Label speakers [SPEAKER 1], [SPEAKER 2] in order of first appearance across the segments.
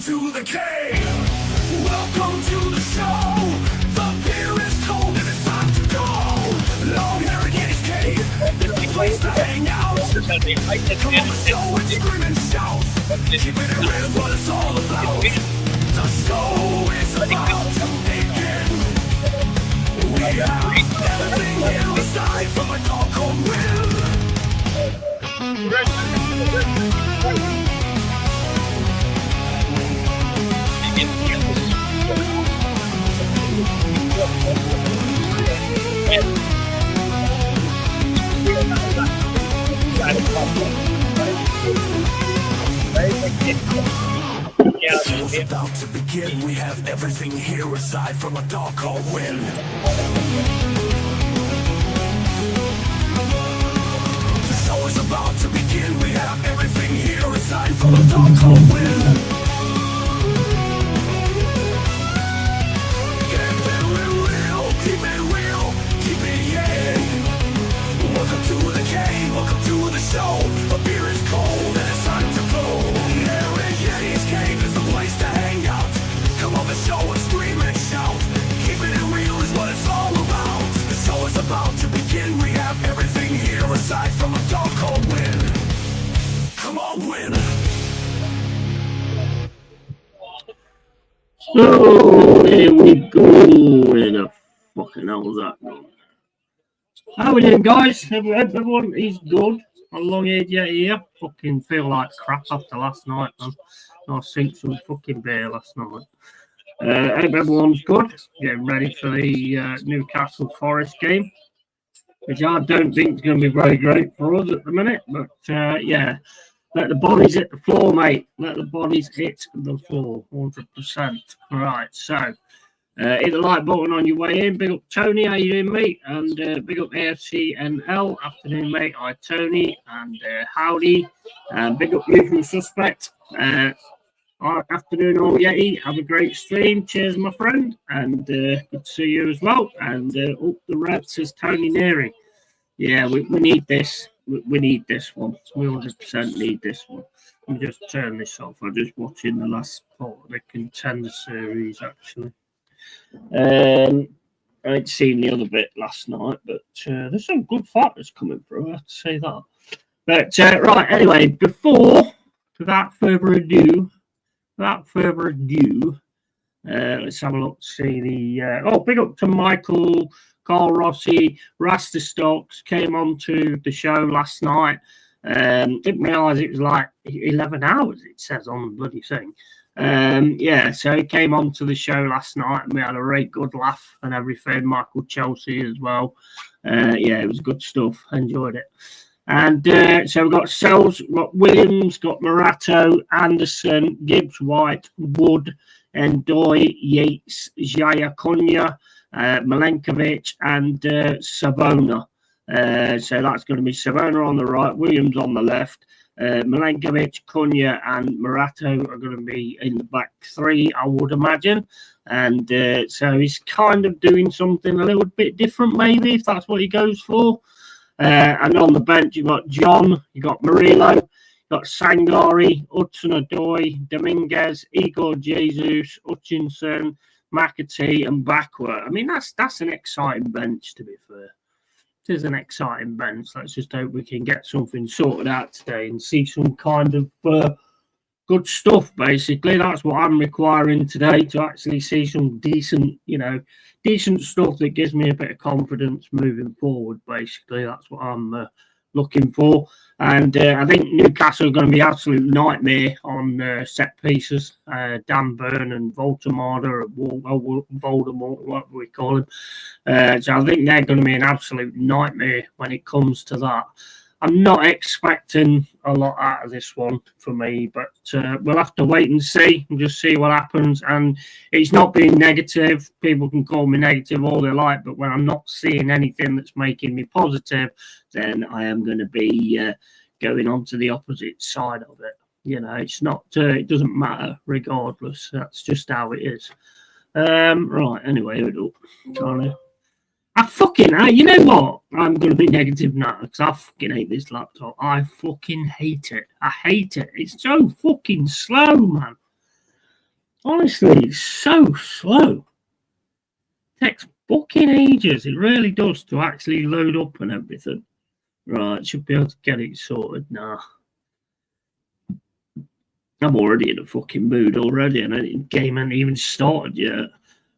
[SPEAKER 1] to the cave. Welcome to the show. The beer is cold and it's time to go. LongHairedYeti'sCave. It's the place to hang out. Come on the show and scream and shout. Keep it real, what it's all about. The show is about to begin. We have everything here aside from a dog called Will. The show's about to begin. We have everything here aside from a dog called Will. The show is about to begin. We have everything here aside from a dog called Will. Keep it real, keep it yeah. Welcome to the cave, welcome to the show. The beer is cold and it's time to blow. LongHairedYeti'sCave is the place to hang out. Come on the show and scream and shout. Keeping it real is what it's all about. The show is about to begin. We have everything here aside from a dog called Win. Come on, Win.
[SPEAKER 2] So here we go. Where the fucking hell was that? How are we doing, guys? Everyone is good. I'm LongHaired Yeti here. Fucking feel like crap after last night, man. I sinked some fucking beer last night. Hope everyone's good. Getting ready for the Newcastle Forest game, which I don't think is going to be very great for us at the minute. But yeah, let the bodies hit the floor, mate. Let the bodies hit the floor, 100%. Right, so. Hit the like button on your way in. Big up Tony, how you doing, mate? And big up AFCNL. Afternoon, mate. Hi, Tony. And howdy. Big up usual suspect. Afternoon, all Yeti. Have a great stream. Cheers, my friend. And good to see you as well. And up the red says Tony Neary. Yeah, we need this. We need this one. We 100% need this one. Let me just turn this off. I'm just watching the last part of the Contender Series, actually. I ain't seen the other bit last night, but there's some good fighters coming through, I have to say that. But right, anyway, without further ado, let's have a look to see the big up to Michael, Carl Rossi, Rasta Stocks came on to the show last night. Didn't realise it was like 11 hours, it says on the bloody thing. Yeah, so he came on to the show last night and we had a very good laugh and everything. Michael Chelsea as well. Yeah, it was good stuff. Enjoyed it. And so we've got Sells, got Williams, got Morato, Anderson, Gibbs, White, Wood, Endoy, Yates, Jaya Cunha, Milenkovic, and Savona. So that's going to be Savona on the right, Williams on the left. Milenkovic, Cunha, and Morato are going to be in the back three, I would imagine. And so he's kind of doing something a little bit different, maybe, if that's what he goes for. And on the bench, you've got John, you've got Murillo, you've got Sangari, Hudson-Odoi, Dominguez, Igor Jesus, Hutchinson, McAtee, and Bakwa. I mean, that's an exciting bench, to be fair. It is an exciting bench. Let's just hope we can get something sorted out today and see some kind of good stuff, basically. That's what I'm requiring today, to actually see some decent stuff that gives me a bit of confidence moving forward, basically. That's what I'm looking for. And I think Newcastle are going to be absolute nightmare on set pieces. Dan Burn and Voldemort, what we call him. So I think they're going to be an absolute nightmare when it comes to that. I'm not expecting a lot out of this one for me, but we'll have to wait and see and just see what happens. And it's not being negative. People can call me negative all they like, but when I'm not seeing anything that's making me positive, then I am going to be going on to the opposite side of it. You know, it's not, it doesn't matter regardless. That's just how it is. Right, anyway, I fucking, you know what? I'm going to be negative now because I fucking hate this laptop. I fucking hate it. I hate it. It's so fucking slow, man. Honestly, it's so slow. It takes fucking ages. It really does to actually load up and everything. Right, should be able to get it sorted now. I'm already in a fucking mood already, and the game hasn't even started yet.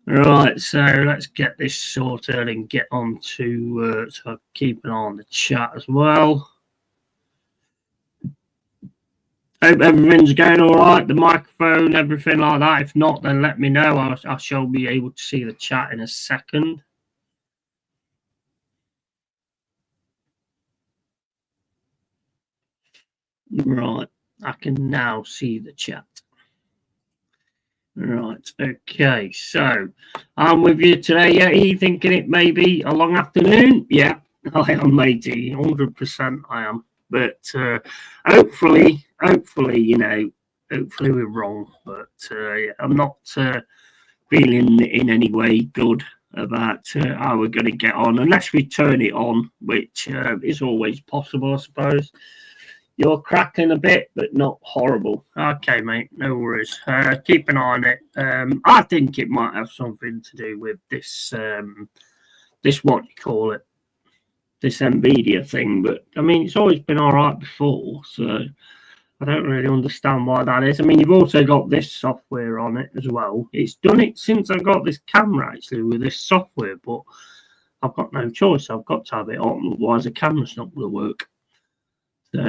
[SPEAKER 2] Right, so let's get this sorted and get on to so keep an eye on the chat as well. Hope everything's going all right, the microphone, everything like that. If not, then let me know. I shall be able to see the chat in a second. Right, I can now see the chat. Right, okay, so I'm with you today. Yeah, are you thinking it may be a long afternoon? Yeah, I am, matey, 100% I am. But hopefully, you know, hopefully we're wrong. But yeah, I'm not feeling in any way good about how we're going to get on, unless we turn it on, which is always possible, I suppose. You're cracking a bit, but not horrible. Okay, mate, no worries. Keep an eye on it. I think it might have something to do with this, this what you call it, this NVIDIA thing. But I mean, it's always been all right before, so I don't really understand why that is. I mean, you've also got this software on it as well. It's done it since I got this camera actually with this software, but I've got no choice. I've got to have it on, otherwise the camera's not going to work. So,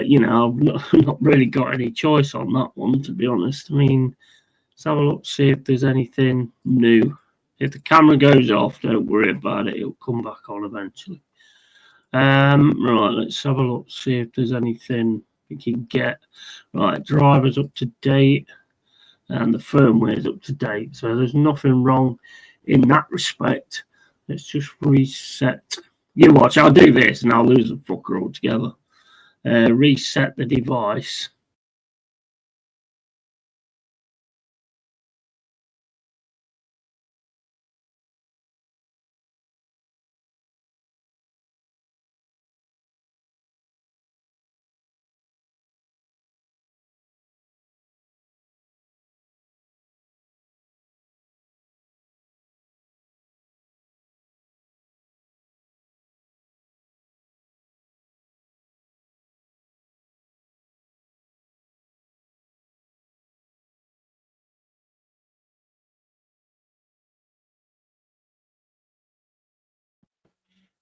[SPEAKER 2] you know, I've not really got any choice on that one, to be honest. I mean, let's have a look, see if there's anything new. If the camera goes off, don't worry about it. It'll come back on eventually. Right, let's have a look, see if there's anything we can get. Right, driver's up to date and the firmware's up to date. So there's nothing wrong in that respect. Let's just reset. You watch, I'll do this and I'll lose the fucker altogether. Reset the device.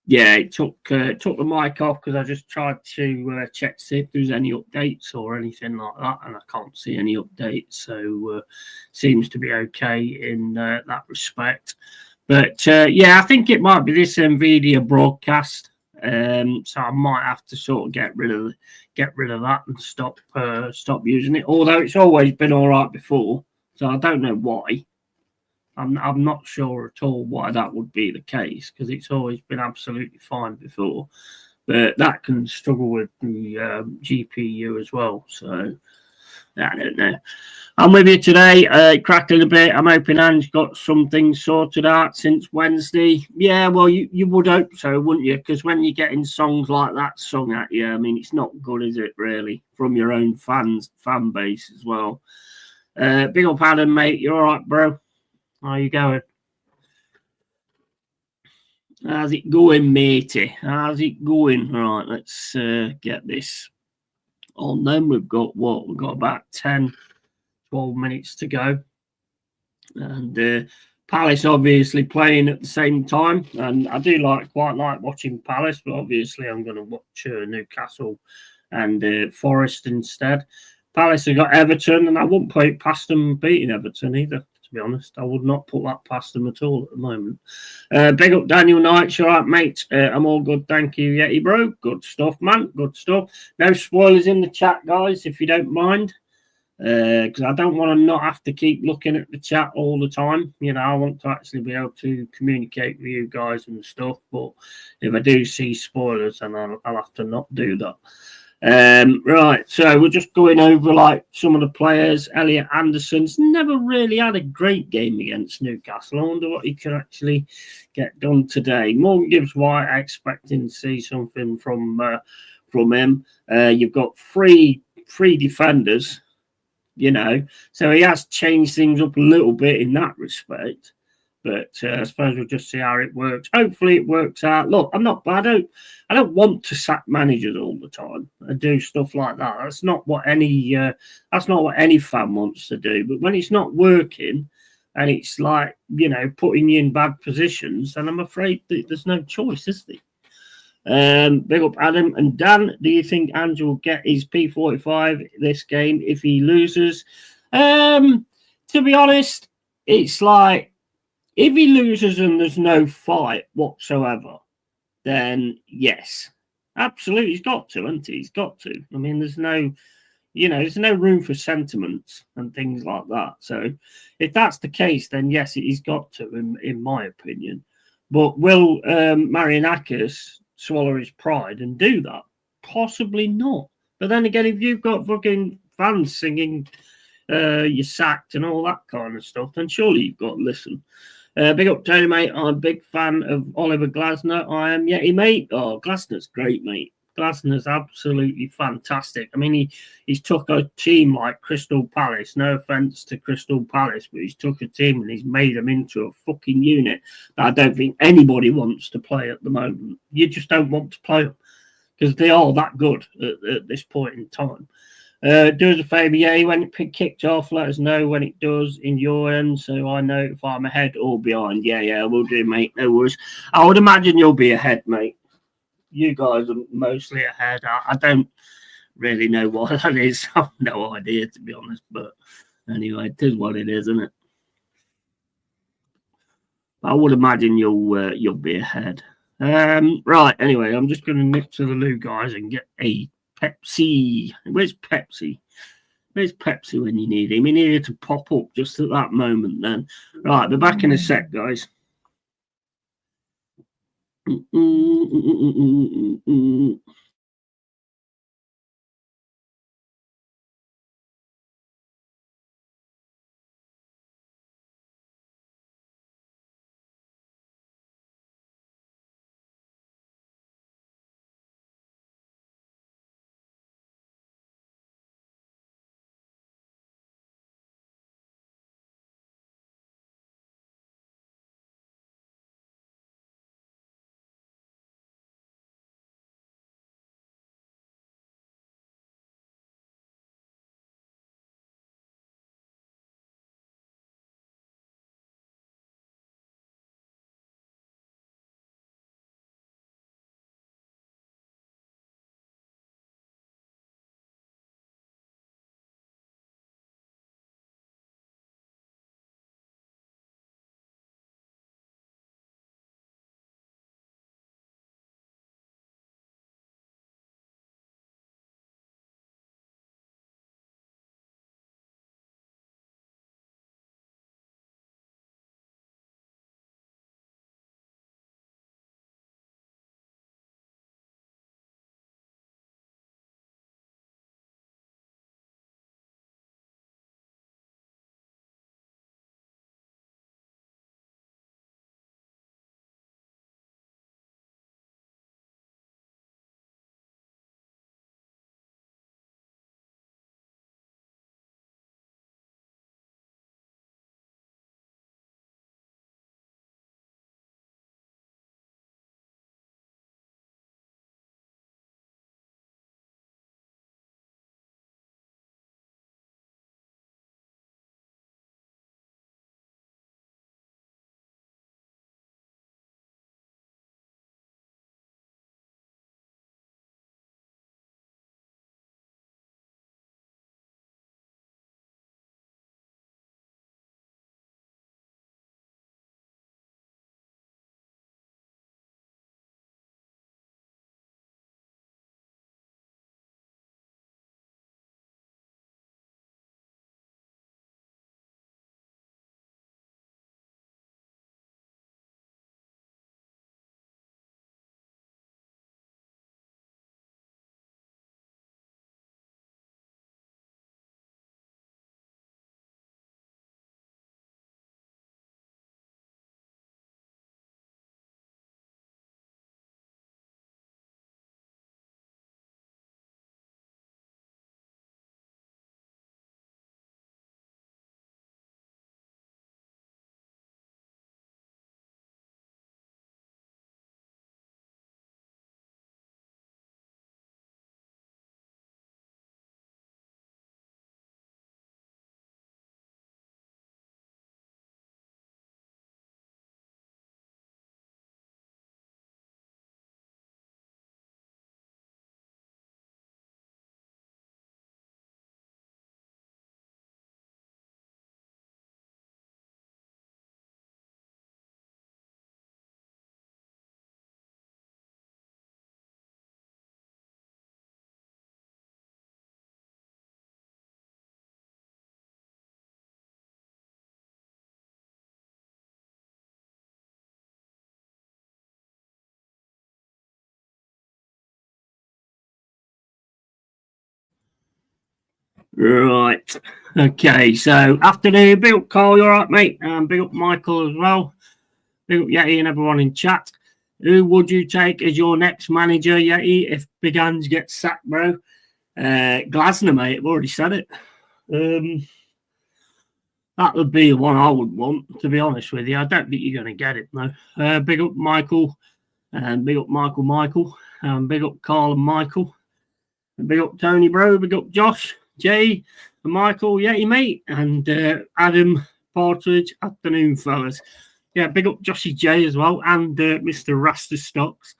[SPEAKER 2] Yeah, it took the mic off because I just tried to check to see if there's any updates or anything like that, and I can't see any updates. So seems to be okay in that respect. But yeah, I think it might be this NVIDIA broadcast. So I might have to sort of get rid of that and stop using it. Although it's always been all right before, so I don't know why. I'm not sure at all why that would be the case because it's always been absolutely fine before, but that can struggle with the GPU as well. So I don't know. I'm with you today, cracking a bit. I'm hoping Ange got some things sorted out since Wednesday. Yeah, well, you would hope so, wouldn't you? Because when you're getting songs like that sung at you, I mean, it's not good, is it, really, from your own fan base as well. Big up, Adam, mate. You all right, bro? How you going? How's it going, matey? How's it going? Right, let's get this on then. We've got what? We've got about 10, 12 minutes to go. And Palace obviously playing at the same time. And I do quite like watching Palace, but obviously I'm going to watch Newcastle and Forest instead. Palace have got Everton, and I wouldn't put it past them beating Everton either. To be honest, I would not put that past them at all at the moment. Big up Daniel Knight, you all right, mate? I'm all good, thank you, Yeti bro. Good stuff, man. Good stuff. No spoilers in the chat, guys, if you don't mind, because I don't want to not have to keep looking at the chat all the time. You know, I want to actually be able to communicate with you guys and stuff. But if I do see spoilers, then I'll have to not do that. Right, so we're just going over like some of the players. Elliot Anderson's never really had a great game against Newcastle. I wonder what he can actually get done today. Morgan Gibbs White, expecting to see something from him. You've got three defenders. So he has changed things up a little bit in that respect. But I suppose we'll just see how it works. Hopefully, it works out. Look, I don't want to sack managers all the time and do stuff like that. That's not what any fan wants to do. But when it's not working, and it's like putting you in bad positions, then I'm afraid that there's no choice, is there? Big up Adam and Dan. Do you think Ange will get his P45 this game if he loses? To be honest, it's like if he loses and there's no fight whatsoever, then yes, absolutely, he's got to, hasn't he? He's got to. I mean, there's no room for sentiments and things like that. So if that's the case, then yes, he's got to, in my opinion. But will Marianakis swallow his pride and do that? Possibly not. But then again, if you've got fucking fans singing you're sacked and all that kind of stuff, then surely you've got to listen. Big up Tony, mate. I'm a big fan of Oliver Glasner. I am Yeti, mate. Oh, Glasner's great, mate. Glasner's absolutely fantastic. I mean, he's took a team like Crystal Palace. No offense to Crystal Palace, but he's took a team and he's made them into a fucking unit that I don't think anybody wants to play at the moment. You just don't want to play them because they are that good at this point in time. Do us a favour, yeah, when it kicked off, let us know when it does in your end so I know if I'm ahead or behind. Yeah, we'll do, mate. No worries. I would imagine you'll be ahead, mate. You guys are mostly ahead. I don't really know what that is. I've no idea, to be honest. But anyway, it is what it is, isn't it? I would imagine you'll be ahead. Right. Anyway, I'm just going to nip to the loo, guys, and get a Pepsi. Where's Pepsi? Where's Pepsi when you need him? He needed to pop up just at that moment then. Right, be back in a sec, guys. Right. Okay, so afternoon, big up Carl, you alright, mate? Big up Michael as well. Big up Yeti and everyone in chat. Who would you take as your next manager, Yeti, if Big Ange gets sacked, bro? Glasner, mate. I've already said it. That would be the one I would want, to be honest with you. I don't think you're going to get it, though. Big up Michael, and big up Michael, big up Carl and Michael, and big up Tony, bro, big up Josh, Jay, and Michael, Yeti, mate, and Adam Partridge. Afternoon, fellas. Yeah, big up Joshy J as well, and Mr. Rasta Stocks,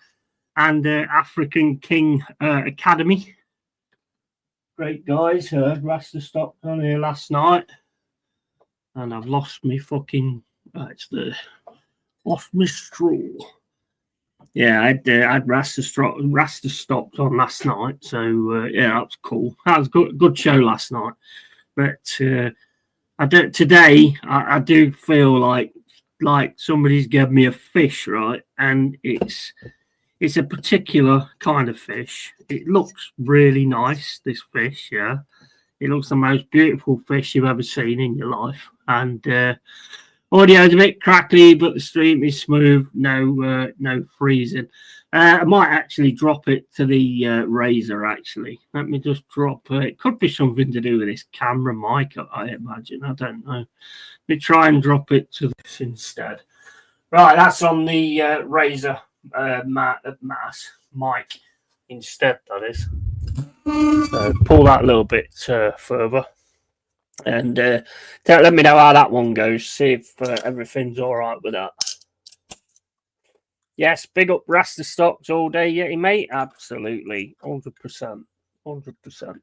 [SPEAKER 2] and African King Academy. Great guys. Rasta Stocks on here last night. And I've lost me fucking. Lost my straw. Yeah, I'd Rasta stopped on last night, so yeah, that was cool. That was good show last night. But today I do feel like somebody's given me a fish, right? And it's a particular kind of fish. It looks really nice, this fish, yeah. It looks the most beautiful fish you've ever seen in your life. And audio is a bit crackly, but the stream is smooth. No freezing. I might actually drop it to the razor, actually. Let me just drop it. It could be something to do with this camera mic, I imagine. I don't know. Let me try and drop it to this instead. Right, that's on the razor mass mic instead, that is. So pull that a little bit further, and let me know how that one goes. See if everything's all right with that. Yes, big up Rasta Stocks all day, Yeti, mate. Absolutely, 100%, 100%.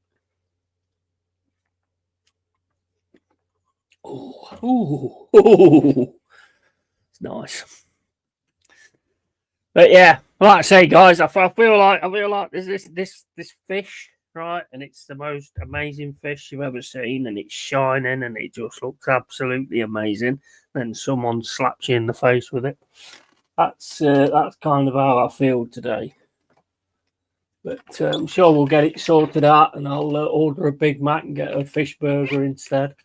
[SPEAKER 2] Oh, it's nice. But yeah, like I say, guys, I feel like there's this fish, right, and it's the most amazing fish you've ever seen, and it's shining, and it just looks absolutely amazing. Then someone slaps you in the face with it. That's kind of how I feel today. But I'm sure we'll get it sorted out, and I'll order a Big Mac and get a fish burger instead.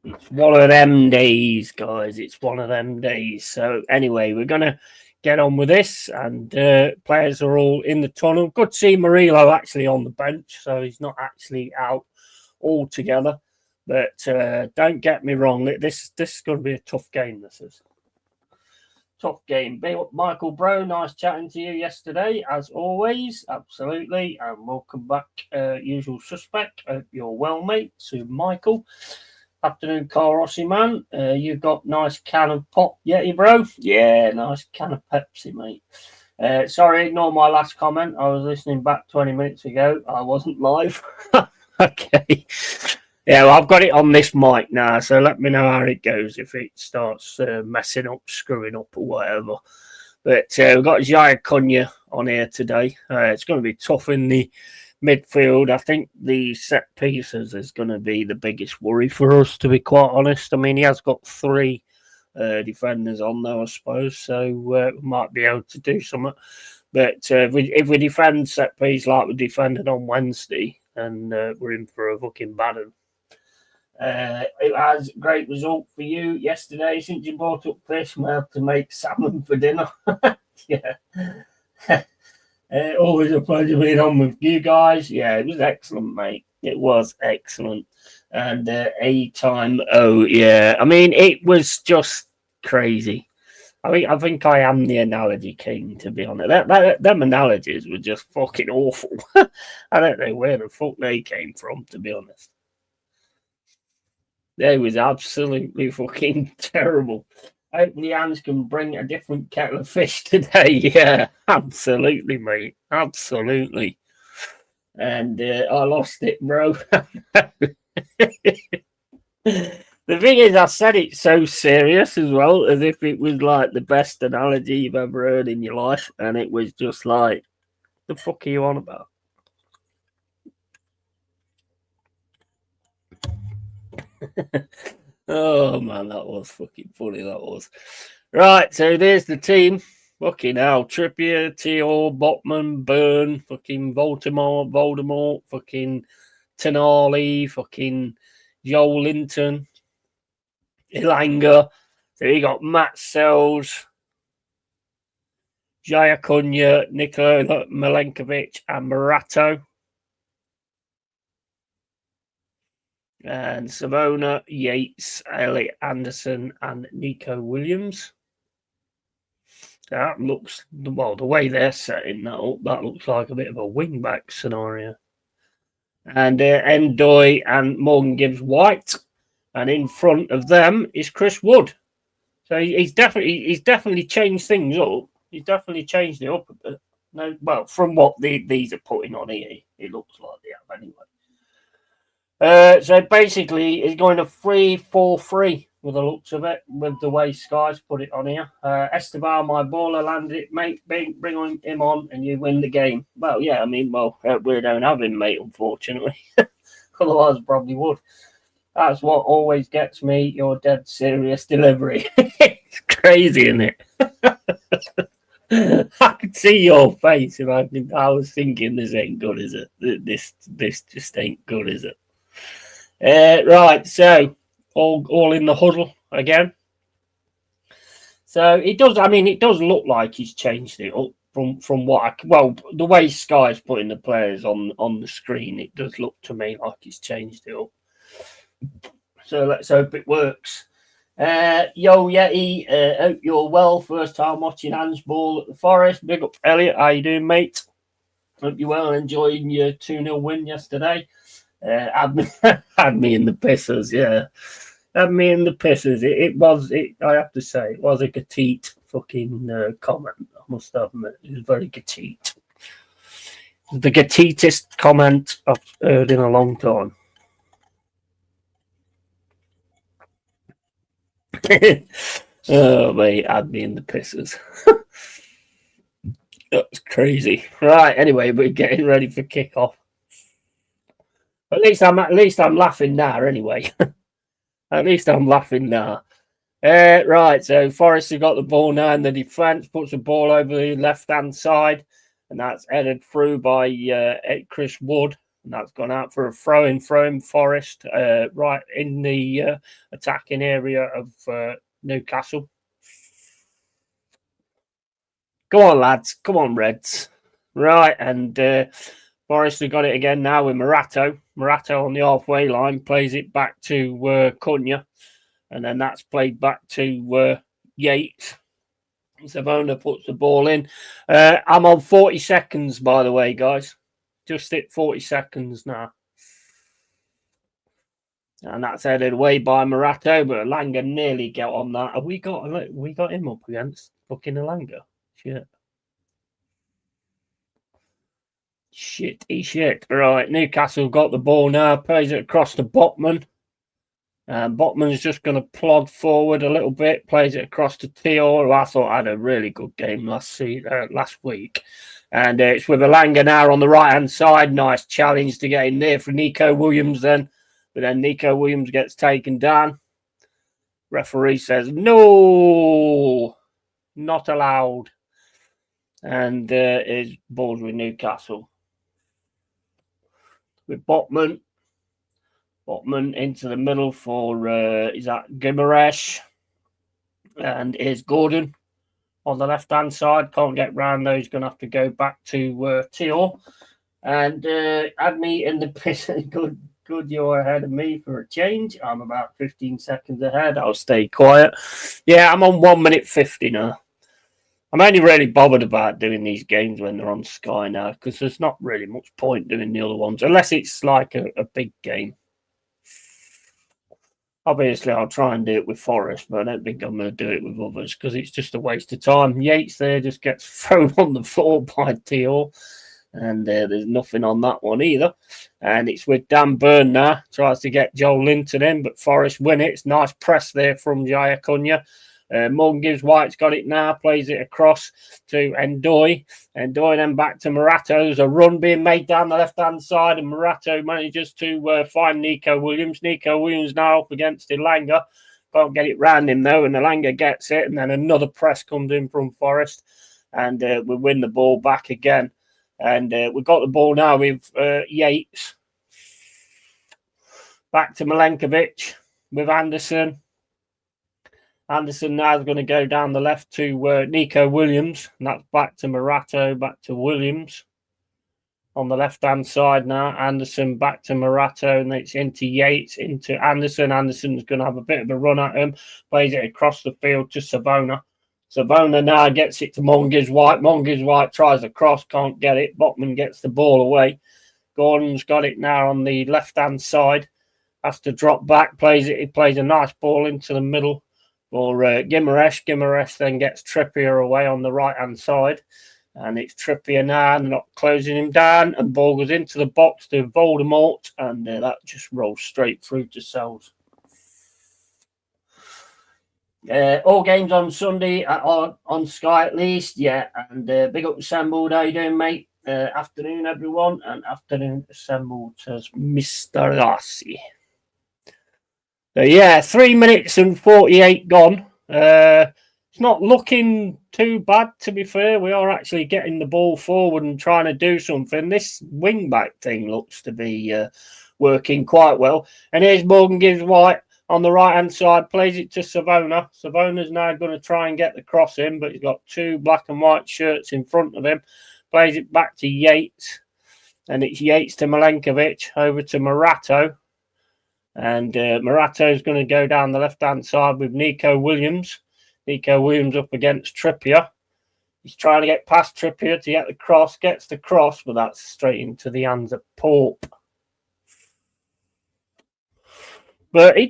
[SPEAKER 2] It's one of them days, guys. It's one of them days. So anyway, we're going to get on with this, and players are all in the tunnel. Good to see Murillo actually on the bench, so he's not actually out altogether. But don't get me wrong, this is going to be a tough game, this is. Tough game. Michael Bro, nice chatting to you yesterday, as always. Absolutely. And welcome back, usual suspect. You're well, mate. To Michael. Afternoon, Carl Rossi, man. You've got nice can of pop, Yeti, bro. Yeah, nice can of Pepsi, mate. Sorry, ignore my last comment. I was listening back 20 minutes ago. I wasn't live. Okay. Yeah, well, I've got it on this mic now, so let me know how it goes if it starts messing up, screwing up, or whatever. But we've got Jaya Cunha on here today. It's going to be tough in the midfield. I think the set pieces is going to be the biggest worry for us, to be quite honest. I mean, he has got 3 defenders on there, I suppose, so we might be able to do something. But if we defend set piece like we defended on Wednesday, then we're in for a fucking bad one. It has a great result for you yesterday. Since you brought up fish, we have to make salmon for dinner. Yeah. Always a pleasure being on with you guys. Yeah, it was excellent, mate. It was excellent. And A-time, oh, yeah. I mean, it was just crazy. I think I am the analogy king, to be honest. Them analogies were just fucking awful. I don't know where the fuck they came from, to be honest. They was absolutely fucking terrible. Hopefully Ange can bring a different kettle of fish today. Yeah, absolutely, mate. Absolutely. And I lost it, bro. The thing is, I said it so serious as well, as if it was like the best analogy you've ever heard in your life. And it was just like, the fuck are you on about? Oh man, that was fucking funny. That was right. So there's the team. Fucking hell. Trippier, Teor, Botman, Byrne, fucking Voldemort, fucking Tenali, fucking Joel Linton, Ilanga. So you got Matt Sells, Jaya Cunha, Nikola Milenkovic, and Morato. And Savona, Yates, Elliot Anderson, and Nico Williams. That looks, well, the way they're setting that up, that looks like a bit of a wing-back scenario. And Endoy and Morgan Gibbs-White. And in front of them is Chris Wood. So he's definitely changed things up. He's definitely changed it up a bit. No, well, from what these are putting on here, it looks like they have anyway. So basically, it's going to 3-4-3 with the looks of it, with the way Sky's put it on here. Esteban, my baller, landed it, mate. Bring him on, and you win the game. Well, yeah, I mean, we don't have him, mate, unfortunately. Otherwise, probably would. That's what always gets me, your dead serious delivery. It's crazy, isn't it? I could see your face, and I was thinking, this ain't good, is it? This just ain't good, is it? Right, so all in the huddle again. So it does. I mean, it does look like he's changed it up from what the way Sky's putting the players on the screen. It does look to me like he's changed it up. So let's hope it works. Yo Yeti, hope you're well. First time watching Ange ball at the Forest. Big up, Elliot. How you doing, mate? Hope you're well, enjoying your 2-0 win yesterday. Had me in the pissers, yeah. Had me in the pissers. I have to say, it was a Gatite fucking comment. I must admit, it was very Gatite. The Gatitest comment I've heard in a long time. Oh, mate, had me in the pissers. That's crazy. Right, anyway, we're getting ready for kickoff. At least I'm laughing now, anyway. At least I'm laughing now. Right, so Forest have got the ball now, and the defence puts the ball over the left-hand side, and that's headed through by Chris Wood, and that's gone out for a throw-in Forest, right in the attacking area of Newcastle. Go on, lads. Come on, Reds. Right, and Forest have got it again now with Morato. Morato on the halfway line plays it back to Cunha, and then that's played back to Yates. Savona puts the ball in. I'm on 40 seconds, by the way, guys. Just hit 40 seconds now. And that's headed away by Morato, but Elanga nearly got on that. Have we got him up against fucking Elanga? Shit. Right, Newcastle got the ball now, plays it across to Botman. Botman's just going to plod forward a little bit, plays it across to Teor, who I thought had a really good game last week. And it's with Elanga now on the right-hand side. Nice challenge to get in there for Nico Williams then. But then Nico Williams gets taken down. Referee says, no, not allowed. And is balls with Newcastle. With Botman into the middle for is that Guimaraes, and here's Gordon on the left hand side. Can't get round though. He's going to have to go back to Teor, and had me in the piss. Good, you're ahead of me for a change. I'm about 15 seconds ahead. I'll stay quiet. Yeah, I'm on 1 minute 50 now. I'm only really bothered about doing these games when they're on Sky now, because there's not really much point doing the other ones, unless it's like a big game. Obviously, I'll try and do it with Forest, but I don't think I'm going to do it with others, because it's just a waste of time. Yates there just gets thrown on the floor by Teor, and there's nothing on that one either. And it's with Dan Byrne now, tries to get Joel Linton in, but Forest win it. It's nice press there from Jaya Cunha. Morgan Gibbs-White's got it now, plays it across to Endoy. Endoy then back to Morato. There's a run being made down the left-hand side, and Morato manages to find Nico Williams. Nico Williams now up against Elanga. Can't get it round him, though, and Elanga gets it, and then another press comes in from Forest. and we win the ball back again. And we've got the ball now with Yates. Back to Milenkovic with Anderson. Anderson now is going to go down the left to Nico Williams. And that's back to Morato, back to Williams. On the left-hand side now, Anderson back to Morato, and it's into Yates, into Anderson. Anderson's going to have a bit of a run at him, plays it across the field to Savona. Savona now gets it to Mongiz White. Mongiz White tries the cross, can't get it. Botman gets the ball away. Gordon's got it now on the left-hand side. Has to drop back, plays it. He plays a nice ball into the middle for Gimaresh. Gimaresh then gets Trippier away on the right-hand side. And it's Trippier now, and not closing him down. And ball goes into the box to Voldemort, and that just rolls straight through to Sells. All games on Sunday on Sky at least, yeah. And big up Assembled. How you doing, mate? Afternoon, everyone, and afternoon Assembled, says Mr. Lassie. So yeah, 3 minutes and 48 gone. It's not looking too bad, to be fair. We are actually getting the ball forward and trying to do something. This wing-back thing looks to be working quite well. And here's Morgan Gibbs White on the right-hand side, plays it to Savona. Savona's now going to try and get the cross in, but he's got two black and white shirts in front of him. Plays it back to Yates. And it's Yates to Milenkovic, over to Morato. And Morato's going to go down the left-hand side with Nico Williams. Nico Williams up against Trippier. He's trying to get past Trippier to get the cross. Gets the cross, but that's straight into the hands of Pope. But he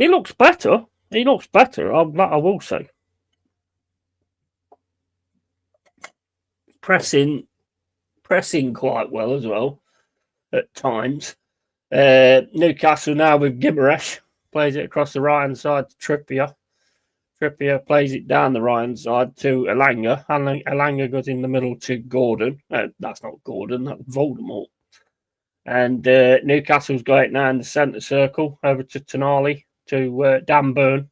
[SPEAKER 2] looks better. He looks better, that I will say. Pressing quite well as well at times. Newcastle now with Gimaresh. Plays it across the right-hand side to Trippier. Trippier plays it down the right-hand side to Elanga. Elanga goes in the middle to Gordon. That's not Gordon, that's Voldemort. And Newcastle's got it now in the centre circle, over to Tonali, to Dan Burn.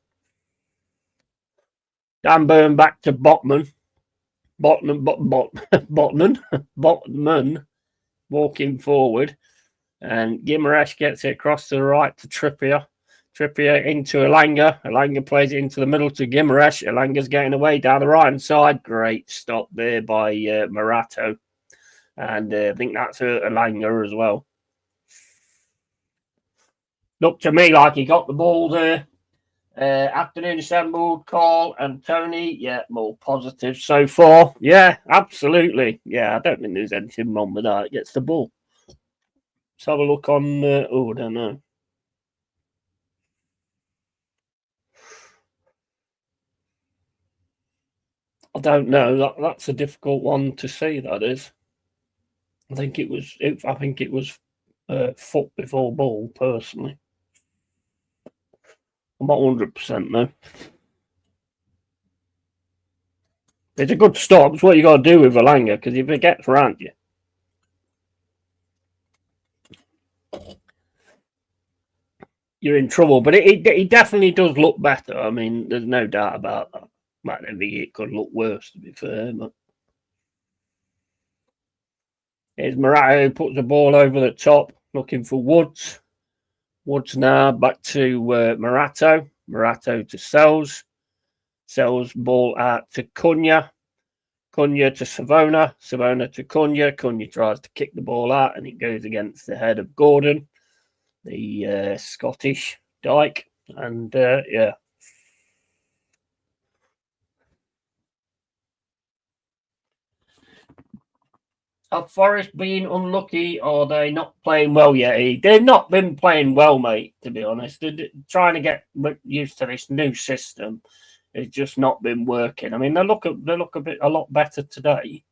[SPEAKER 2] Dan Burn back to Botman. Botman walking forward. And Gimaresh gets it across to the right to Trippier. Trippier into Elanga. Elanga plays it into the middle to Gimaresh. Elanga's getting away down the right-hand side. Great stop there by Morato. And I think that's Elanga as well. Looked to me like he got the ball there. Afternoon Assembled, Carl and Tony. Yeah, more positive so far. Yeah, absolutely. Yeah, I don't think there's anything wrong with that. It gets the ball. Let's have a look on... I don't know. I don't know. That's a difficult one to see. That is. I think it was foot before ball. Personally, I'm not 100% though. It's a good stop. It's what you got to do with Elanga, because if it gets around you, you're in trouble. But it definitely does look better. I mean, there's no doubt about that. I don't think it could look worse, to be fair. But here's Morato, who puts the ball over the top, looking for Woods. Woods now back to Morato. Morato to Sells. Sells ball out to Cunha. Cunha to Savona. Savona to Cunha. Cunha tries to kick the ball out, and it goes against the head of Gordon, the Scottish Dyke. And, yeah. Have Forest been unlucky, or are they not playing well yet? They've not been playing well, mate, to be honest. They're trying to get used to this new system. It's just not been working. I mean, they look a lot better today.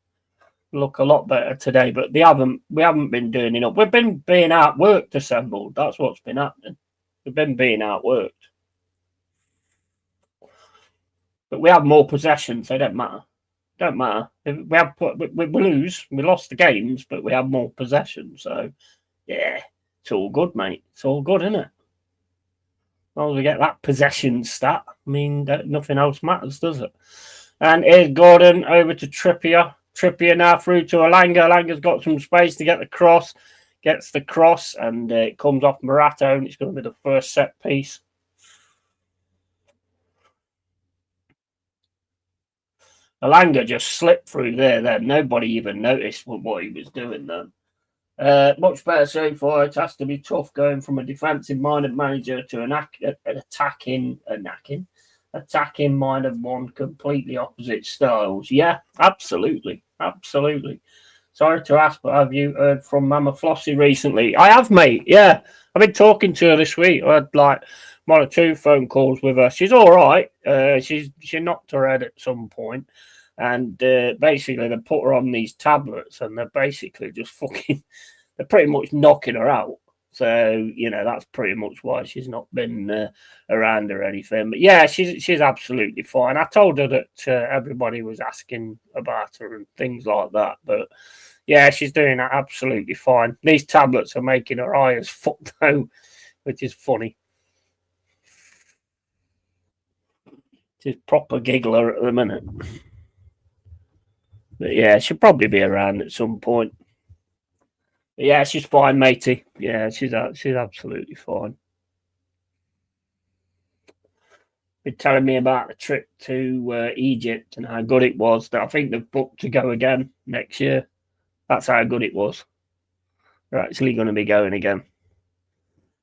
[SPEAKER 2] Look a lot better today, but we haven't been doing enough. We've been being outworked, Assembled. That's what's been happening. We've been being outworked. But we have more possessions, so it don't matter. Don't matter. We lose. We lost the games, but we have more possession. So, yeah, it's all good, mate. It's all good, isn't it? As long as we get that possession stat, I mean, nothing else matters, does it? And here's Gordon over to Trippier. Trippier now through to Alanga. Alanga's got some space to get the cross. Gets the cross, and it comes off Morata, and it's going to be the first set piece. Alanga just slipped through there. Nobody even noticed what he was doing then. Much better so far. It has to be tough going from a defensive-minded manager to an attacking-minded one, completely opposite styles. Yeah, absolutely. Sorry to ask, but have you heard from Mama Flossie recently? I have, mate. Yeah, I've been talking to her this week. I had like one or two phone calls with her. She's all right. She knocked her head at some point, and basically they put her on these tablets, and they're basically just fucking. They're pretty much knocking her out. So that's pretty much why she's not been around or anything. But yeah, she's absolutely fine. I told her that everybody was asking about her and things like that, but. Yeah, she's doing absolutely fine. These tablets are making her eye as fuck though, which is funny. She's proper giggler at the minute. But yeah, she'll probably be around at some point. But yeah, she's fine, matey. Yeah, she's absolutely fine. Been telling me about the trip to Egypt and how good it was. That I think they've booked to go again next year. That's how good it was. They're actually going to be going again.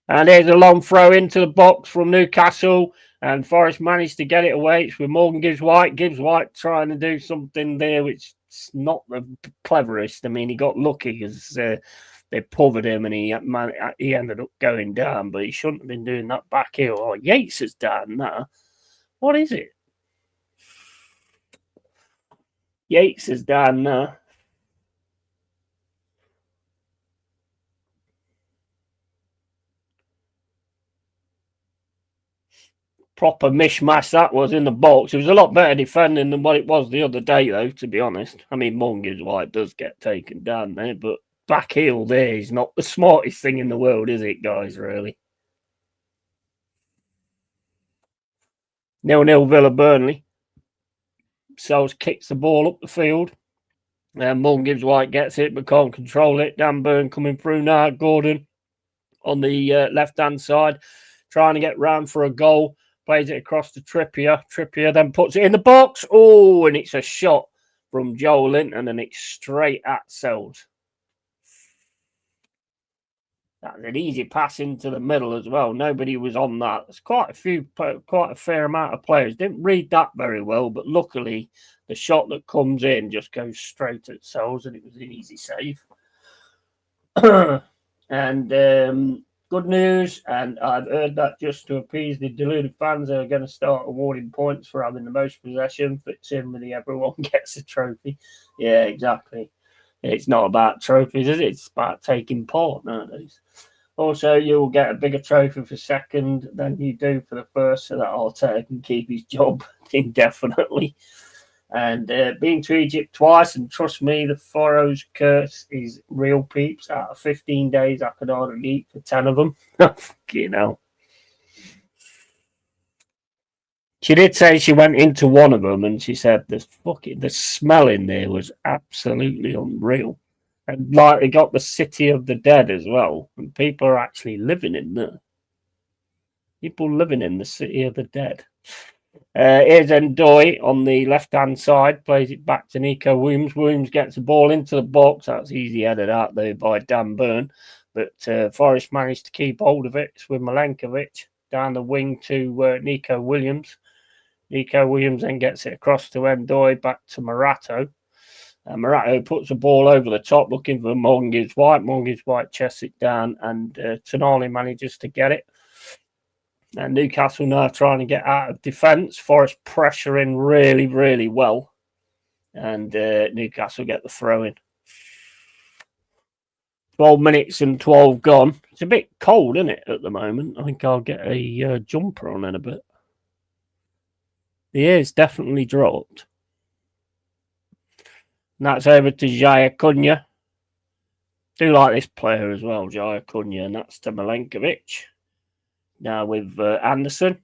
[SPEAKER 2] And there's a long throw into the box from Newcastle. And Forest managed to get it away. It's with Morgan Gibbs White. Gibbs White trying to do something there, which is not the cleverest. I mean, he got lucky because they covered him and he ended up going down. But he shouldn't have been doing that back heel. Oh, Yates is down now. What is it? Yates is down now. Proper mishmash that was in the box. It was a lot better defending than what it was the other day, though, to be honest. I mean, Morgan White does get taken down there, but back heel there is not the smartest thing in the world, is it, guys, really? 0-0 Villa Burnley. Sells kicks the ball up the field. And Morgan Gibbs White gets it, but can't control it. Dan Burn coming through now. Gordon on the left-hand side, trying to get round for a goal. Plays it across to Trippier. Trippier then puts it in the box. Oh, and it's a shot from Joel Linton, and it's straight at Sells. That's an easy pass into the middle as well. Nobody was on that. There's quite a fair amount of players. Didn't read that very well, but luckily the shot that comes in just goes straight at Sells, and it was an easy save. And good news, and I've heard that just to appease the deluded fans, they're going to start awarding points for having the most possession. Fits in with the everyone gets a trophy. Yeah, exactly. It's not about trophies, is it? It's about taking part nowadays. Also, you'll get a bigger trophy for second than you do for the first, so that Arteta can keep his job indefinitely. And been to Egypt twice, and trust me, the Pharaoh's curse is real, peeps. Out of 15 days, I could hardly eat for 10 of them. You know. She did say she went into one of them, and she said the smell in there was absolutely unreal. And like they got the city of the dead as well, and people are actually living in there. People living in the city of the dead. Here's Ndoye on the left-hand side, plays it back to Nico Williams. Williams gets the ball into the box. That's easy headed out there by Dan Burn. But Forest managed to keep hold of it. It's with Milenkovic down the wing to Nico Williams. Nico Williams then gets it across to Ndoye, back to Morata. Morata puts the ball over the top, looking for Morgan Gibbs White. Morgan Gibbs White chests it down, and Tonali manages to get it. And Newcastle now trying to get out of defence. Forest pressuring really, really well. And Newcastle get the throw in. 12 minutes and 12 gone. It's a bit cold, isn't it, at the moment? I think I'll get a jumper on in a bit. The air's definitely dropped. And that's over to Jaya Cunha. Do like this player as well, Jaya Cunha. And that's to Milenkovic. Now with Anderson.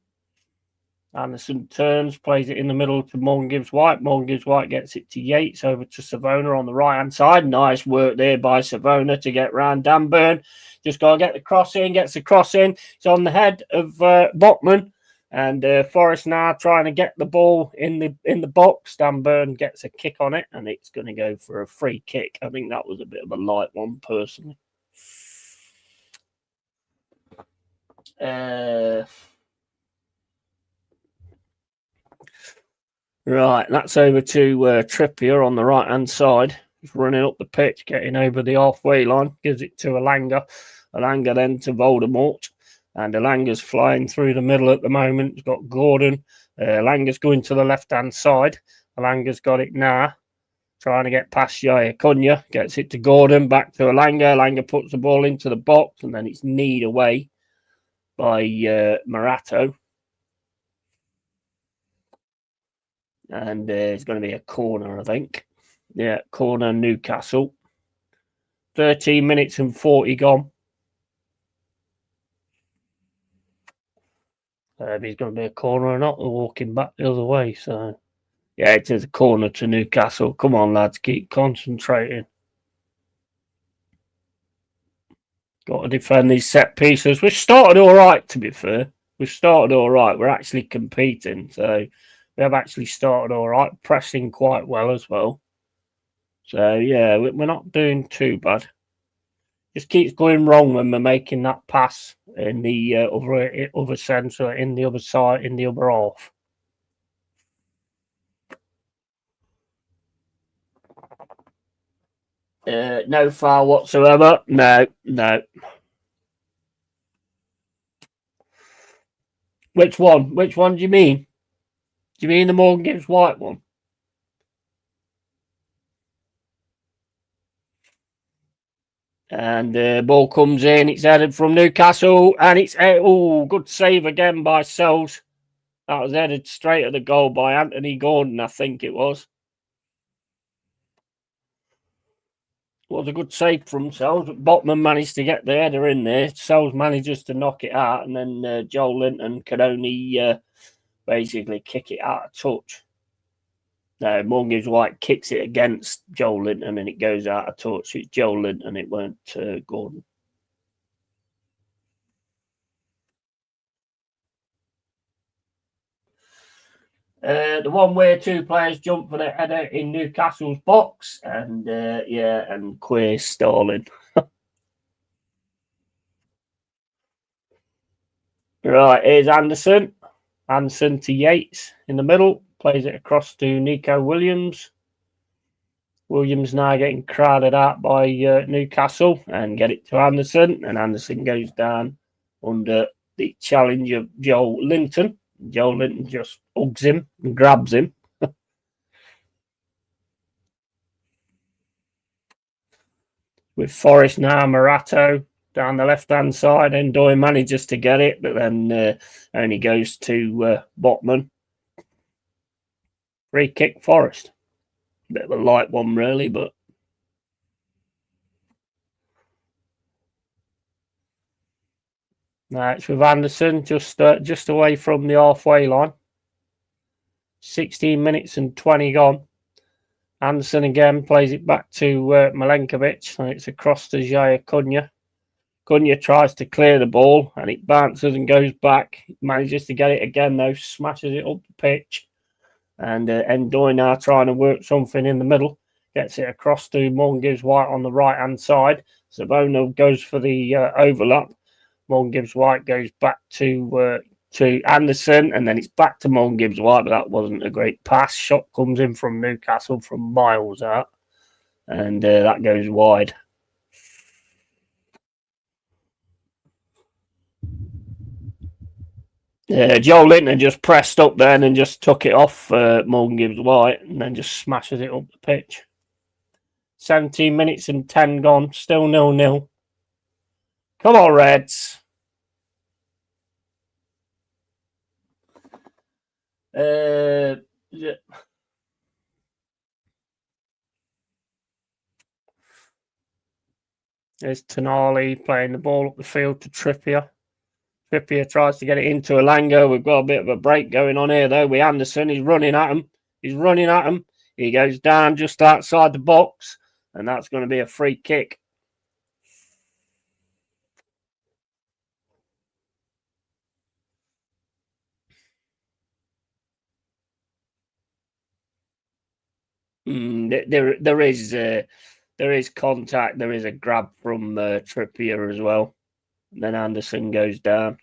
[SPEAKER 2] Anderson turns, plays it in the middle to Morgan Gibbs White. Morgan Gibbs White gets it to Yates, over to Savona on the right-hand side. Nice work there by Savona to get round Dan Burn. Just got to get the cross in, gets the cross in. It's on the head of Botman. And Forrest now trying to get the ball in the box. Dan Burn gets a kick on it, and it's going to go for a free kick. I think that was a bit of a light one, personally. Right, that's over to Trippier on the right-hand side. He's running up the pitch, getting over the halfway line. Gives it to Alanga. Alanga then to Voldemort. And Alanga's flying through the middle at the moment. He's got Gordon. Alanga's going to the left-hand side. Alanga's got it now. Trying to get past Yaya Cunha. Gets it to Gordon. Back to Alanga. Alanga puts the ball into the box. And then it's kneed away by Morato. And it's going to be a corner, I think. Yeah, corner Newcastle. 13 minutes and 40 gone. If he's going to be a corner or not, we're walking back the other way. So, yeah, it is a corner to Newcastle. Come on, lads, keep concentrating. Got to defend these set pieces. We've started all right, to be fair. We've started all right. We're actually competing. So, we have actually started all right. Pressing quite well as well. So, yeah, we're not doing too bad. Just keeps going wrong when we're making that pass in the other centre, in the other side, in the other half. No foul whatsoever. No. Which one? Which one do you mean? Do you mean the Morgan Gibbs White one? And the ball comes in. It's headed from Newcastle. And it's... Oh, good save again by Sells. That was headed straight at the goal by Anthony Gordon, I think it was. Was a good save from Sells. Botman managed to get the header in there. Sells manages to knock it out. And then Joel Linton could only basically kick it out of touch. No, Morgan Gibbs White kicks it against Joel Linton and it goes out of touch. It's Joel Linton, it weren't Gordon. The one where two players jump for the header in Newcastle's box, and and Queer stalling. Right, here's Anderson. Anderson to Yates in the middle. Plays it across to Nico Williams. Williams now getting crowded out by Newcastle and get it to Anderson. And Anderson goes down under the challenge of Joel Linton. Joel Linton just hugs him and grabs him. With Forrest now, Morato down the left-hand side. Endoy manages to get it, but then only goes to Botman. Free kick, Forrest. Bit of a light one, really, but... No, it's with Anderson, just away from the halfway line. 16 minutes and 20 gone. Anderson again plays it back to Milenkovic, and it's across to Jaya Cunha. Cunha tries to clear the ball, and it bounces and goes back. Manages to get it again, though, smashes it up the pitch. And Endoy now trying to work something in the middle. Gets it across to Morgan Gibbs White on the right-hand side. Savona goes for the overlap. Morgan Gibbs White goes back to Anderson, and then it's back to Morgan Gibbs White, but that wasn't a great pass. Shot comes in from Newcastle from miles out, and that goes wide. Joel Linton just pressed up then and just took it off Morgan Gibbs White, and then just smashes it up the pitch. 17 minutes and 10 gone, still 0-0. Come on, Reds. There's Tonali playing the ball up the field to Trippier. Trippier tries to get it into Elanga. We've got a bit of a break going on here, though, with Anderson. He's running at him. He goes down just outside the box, and that's going to be a free kick. There is contact. There is a grab from Trippier as well. And then Anderson goes down.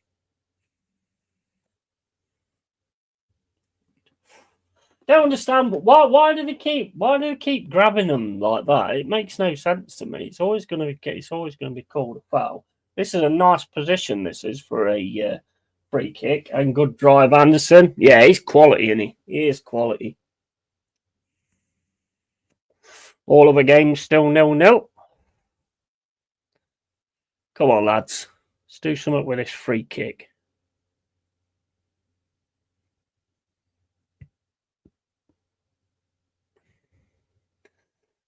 [SPEAKER 2] Don't understand why do they keep grabbing them like that? It makes no sense to me. It's always going to be called a foul. This is a nice position. This is for a free kick and good drive, Anderson. Yeah, he's quality, isn't he? He is quality. All of the games still 0-0. Come on, lads. Let's do something with this free kick.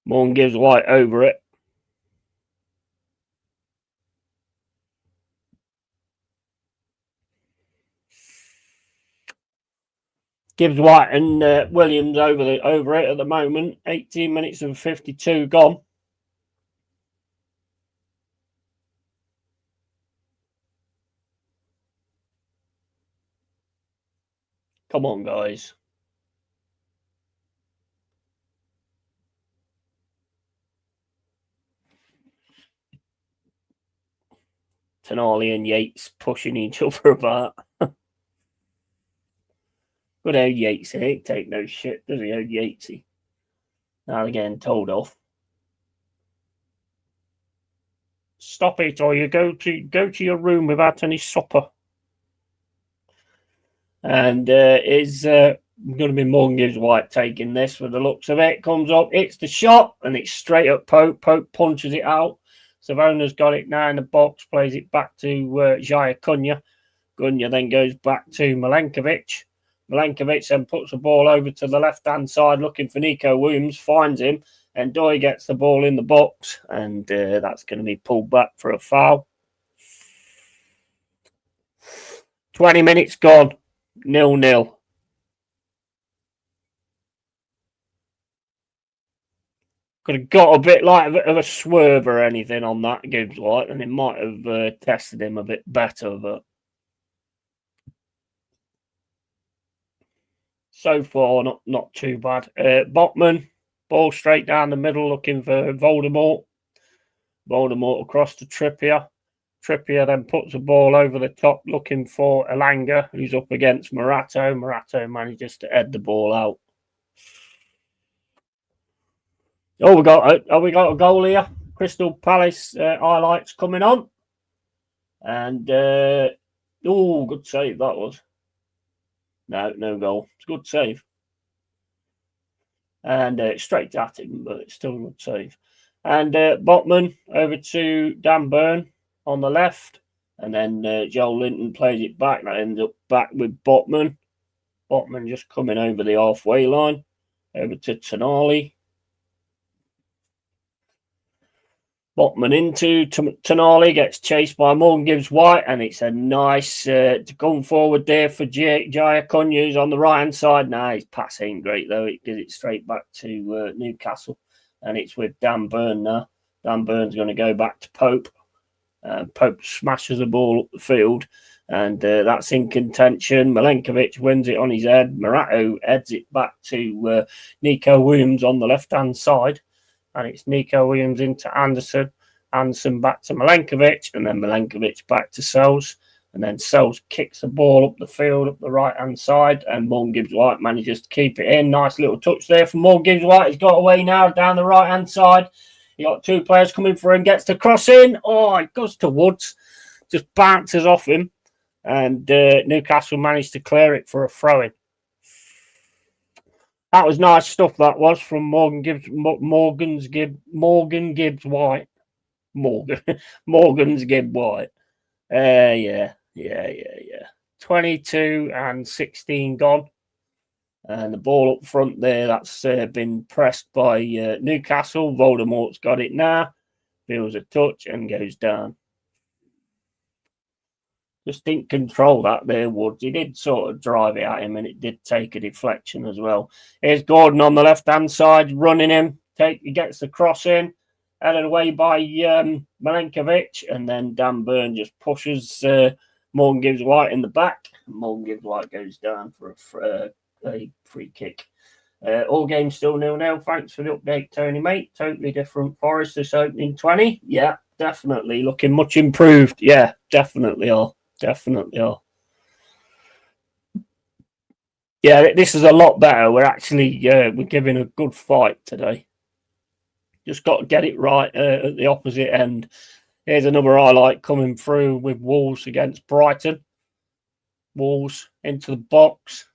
[SPEAKER 2] Morgan gives White over it. Gibbs White and Williams over it at the moment. 18 minutes and 52 gone. Come on, guys. Tonali and Yates pushing each other apart. Good old Yates, he ain't take no shit, does he, old Yatesy? Now they're getting told off. Stop it, or you go to your room without any supper. And is going to be Morgan Gibbs White taking this with the looks of it. Comes up, hits the shot, and it's straight at Pope. Pope punches it out. Savona's got it now in the box, plays it back to Jaya Cunha. Cunha then goes back to Milenkovic. Milenkovic then puts the ball over to the left-hand side looking for Nico Williams, finds him, and Doy gets the ball in the box, and that's going to be pulled back for a foul. 20 minutes gone, 0-0. Could have got a bit like of a swerve or anything on that Gibbs White, and it might have tested him a bit better, but so far not too bad. Botman, ball straight down the middle looking for Voldemort. Voldemort across to Trippier. Trippier then puts the ball over the top looking for Elanga, who's up against Morato. Morato manages to head the ball out. Oh, we got a goal here. Crystal Palace highlights coming on. And, good save that was. No goal. It's a good save. And straight at him, but it's still a good save. And Botman over to Dan Burn on the left. And then Joel Linton plays it back. That ends up back with Botman. Botman just coming over the halfway line. Over to Tonali. Botman into Tonali, gets chased by Morgan Gibbs White, and it's a nice going forward there for Jaya Cunha, who's on the right hand side. Now his pass ain't great though. It gives it straight back to Newcastle, and it's with Dan Burn now. Dan Burn's going to go back to Pope. Pope smashes the ball up the field, and that's in contention. Milenkovic wins it on his head. Morato heads it back to Nico Williams on the left hand side. And it's Nico Williams into Anderson. Anderson back to Milenkovic. And then Milenkovic back to Sells. And then Sells kicks the ball up the field, up the right-hand side. And Morgan Gibbs White manages to keep it in. Nice little touch there from Morgan Gibbs White. He's got away now down the right-hand side. He got two players coming for him. Gets to cross in. Oh, it goes to Woods. Just bounces off him. And Newcastle managed to clear it for a throw-in. That was nice stuff. That was from Morgan Gibbs White. Morgan's Gibbs White. Yeah. 22 and 16 gone, and the ball up front there. That's been pressed by Newcastle. Voldemort's got it now. Feels a touch and goes down. Just didn't control that there, Woods. He did sort of drive it at him, and it did take a deflection as well. Here's Gordon on the left-hand side, running him. He gets the cross in, headed away by Milenkovic, and then Dan Burn just pushes Morgan Gibbs White in the back. Morgan Gibbs White goes down for a free kick. All games still 0-0. Thanks for the update, Tony, mate. Totally different Forest this opening 20. Yeah, definitely. Looking much improved. Yeah, definitely are. Definitely are. Yeah, this is a lot better. We're actually we're giving a good fight today. Just got to get it right at the opposite end. Here's another highlight coming through with Wolves against Brighton. Wolves into the box.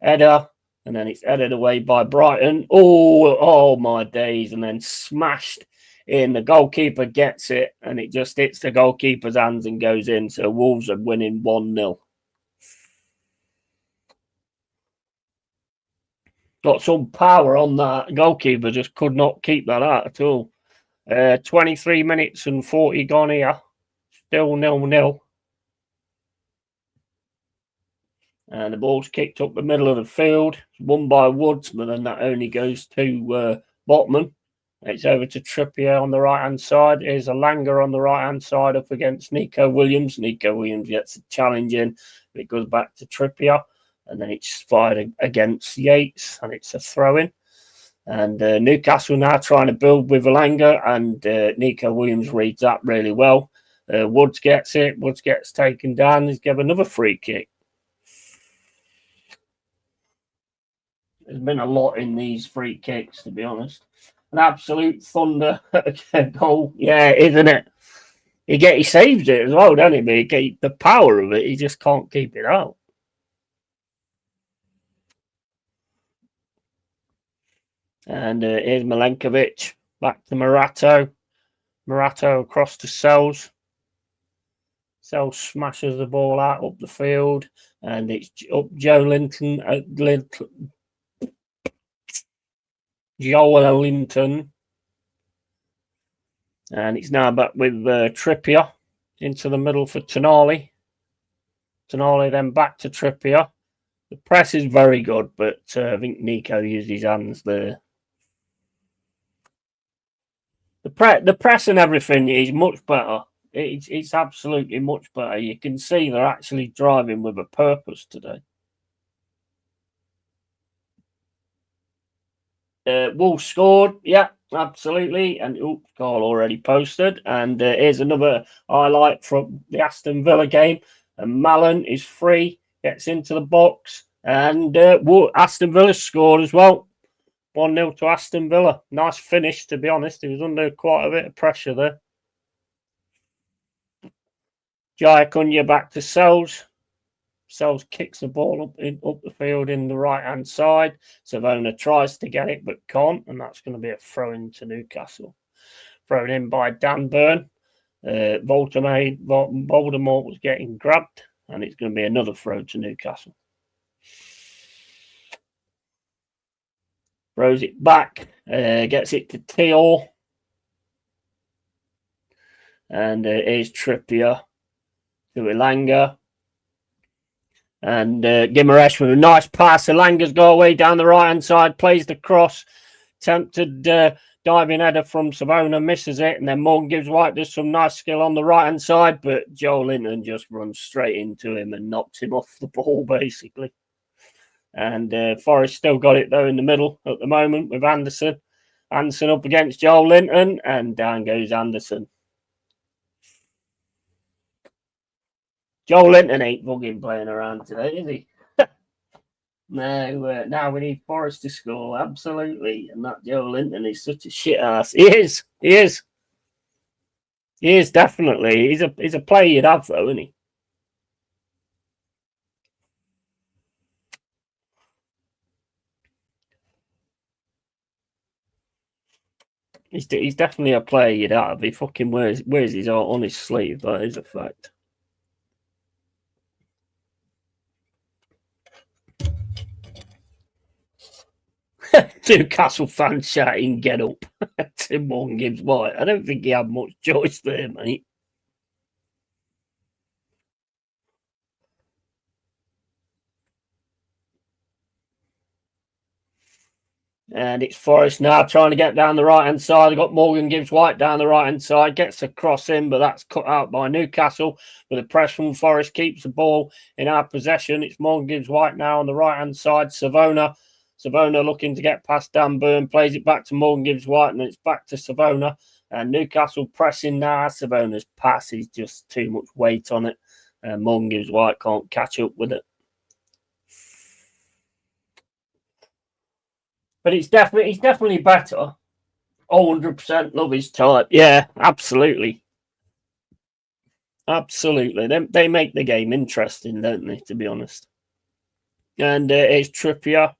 [SPEAKER 2] Header. And then it's headed away by Brighton. Oh my days. And then smashed in. The goalkeeper gets it, and it just hits the goalkeeper's hands and goes in. So Wolves are winning 1-0. Got some power on that. Goalkeeper just could not keep that out at all. 23 minutes and 40 gone here. Still 0-0. And the ball's kicked up the middle of the field. It's won by Woodsman, and that only goes to Botman. It's over to Trippier on the right-hand side. Here's Alanga on the right-hand side up against Nico Williams. Nico Williams gets a challenge in. It goes back to Trippier. And then it's fired against Yates, and it's a throw-in. And Newcastle now trying to build with Alanga, and Nico Williams reads that really well. Woods gets it. Woods gets taken down. He's given another free kick. There's been a lot in these free kicks, to be honest. An absolute thunder goal. Yeah, isn't it? He saves it as well, doesn't he? But the power of it, he just can't keep it out. And here's Milenkovic. Back to Morato. Morato across to Sells. Sells smashes the ball out up the field. And it's up Joe Linton. Joel Linton. And it's now back with Trippier into the middle for Tonali. Tonali then back to Trippier. The press is very good, but I think Nico used his hands there. The press and everything is much better. It's absolutely much better. You can see they're actually driving with a purpose today. Wolves scored. Yeah, absolutely. And goal already posted. And here's another highlight from the Aston Villa game. And Mallon is free, gets into the box. And Aston Villa scored as well. 1-0 to Aston Villa. Nice finish, to be honest. He was under quite a bit of pressure there. Jaya Cunha back to Sells. Sells kicks the ball up the field in the right-hand side. Savona tries to get it, but can't. And that's going to be a throw-in to Newcastle. Thrown in by Dan Burn. Voldemort was getting grabbed. And it's going to be another throw to Newcastle. Throws it back, gets it to Teal. And here's Trippier to Elanga. And Guimaraes with a nice pass. Elanga's got away down the right-hand side, plays the cross. Tempted diving header from Savona, misses it. And then Morgan Gibbs White does some nice skill on the right-hand side. But Joel Linton just runs straight into him and knocks him off the ball, basically. And Forest still got it, though, in the middle at the moment with Anderson. Anderson up against Joel Linton, and down goes Anderson. Joel Linton ain't fucking playing around today, is he? No, now we need Forest to score, absolutely. And that Joel Linton is such a shit ass. He is. He is. He is, definitely. He's a player you'd have, though, isn't he? He's definitely a player you'd have. He fucking wears his heart on his sleeve. That is a fact. Newcastle fans shouting, "Get up!" to Morgan Gibbs White. I don't think he had much choice there, mate. And it's Forest now trying to get down the right-hand side. They've got Morgan Gibbs White down the right-hand side. Gets a cross in, but that's cut out by Newcastle. With a press from Forest, keeps the ball in our possession. It's Morgan Gibbs White now on the right-hand side. Savona looking to get past Dan Burn. Plays it back to Morgan Gibbs White, and it's back to Savona. And Newcastle pressing now. Savona's pass is just too much weight on it. Morgan Gibbs White can't catch up with it. But he's definitely better. 100% love his type. Yeah, absolutely. Absolutely. They make the game interesting, don't they, to be honest. And it's Trippier.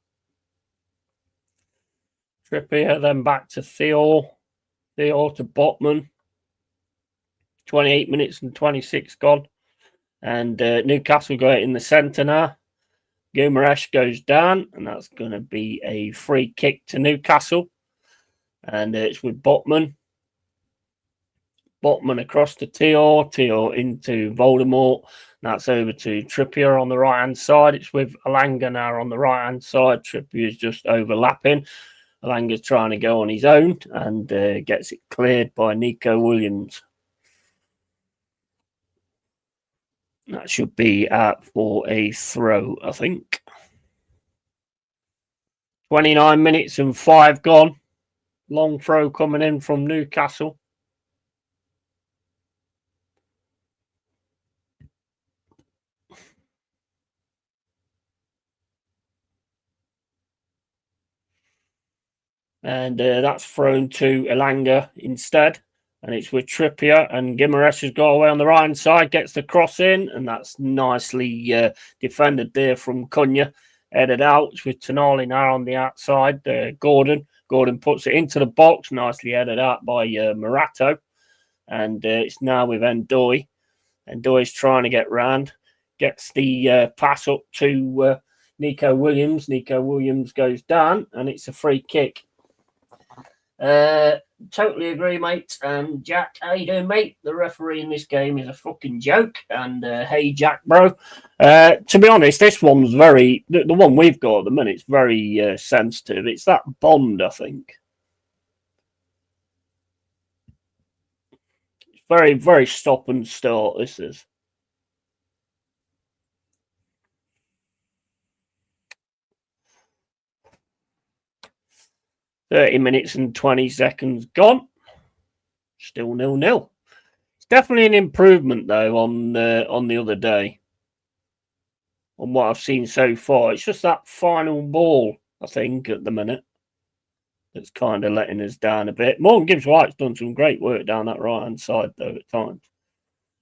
[SPEAKER 2] Then back to Theo to Botman. 28 minutes and 26 gone. And Newcastle got it in the centre now. Guimaraes goes down, and that's going to be a free kick to Newcastle. And it's with Botman. Botman across to Theo into Voldemort. That's over to Trippier on the right-hand side. It's with Alanga now on the right-hand side. Trippier's just overlapping. Alanga's trying to go on his own and gets it cleared by Nico Williams. That should be for a throw, I think. 29 minutes and 5 gone. Long throw coming in from Newcastle. And that's thrown to Elanga instead. And it's with Trippier, and Guimaraes has got away on the right-hand side, gets the cross in, and that's nicely defended there from Cunha. Headed out with Tonali now on the outside. Gordon puts it into the box, nicely headed out by Morato. And it's now with Ndoye. Ndoye's trying to get round. Gets the pass up to Nico Williams. Nico Williams goes down, and it's a free kick. Totally agree, mate. Jack, how you doing, mate? The referee in this game is a fucking joke. And hey, Jack, bro. To be honest, this one's very... The one we've got at the minute is very sensitive. It's that Bond, I think. It's very, very stop and start, this is. .30 minutes and 20 seconds gone. Still 0-0. It's definitely an improvement, though, on the other day. On what I've seen so far. It's just that final ball, I think, at the minute. That's kind of letting us down a bit. Morgan Gibbs White's done some great work down that right-hand side, though, at times.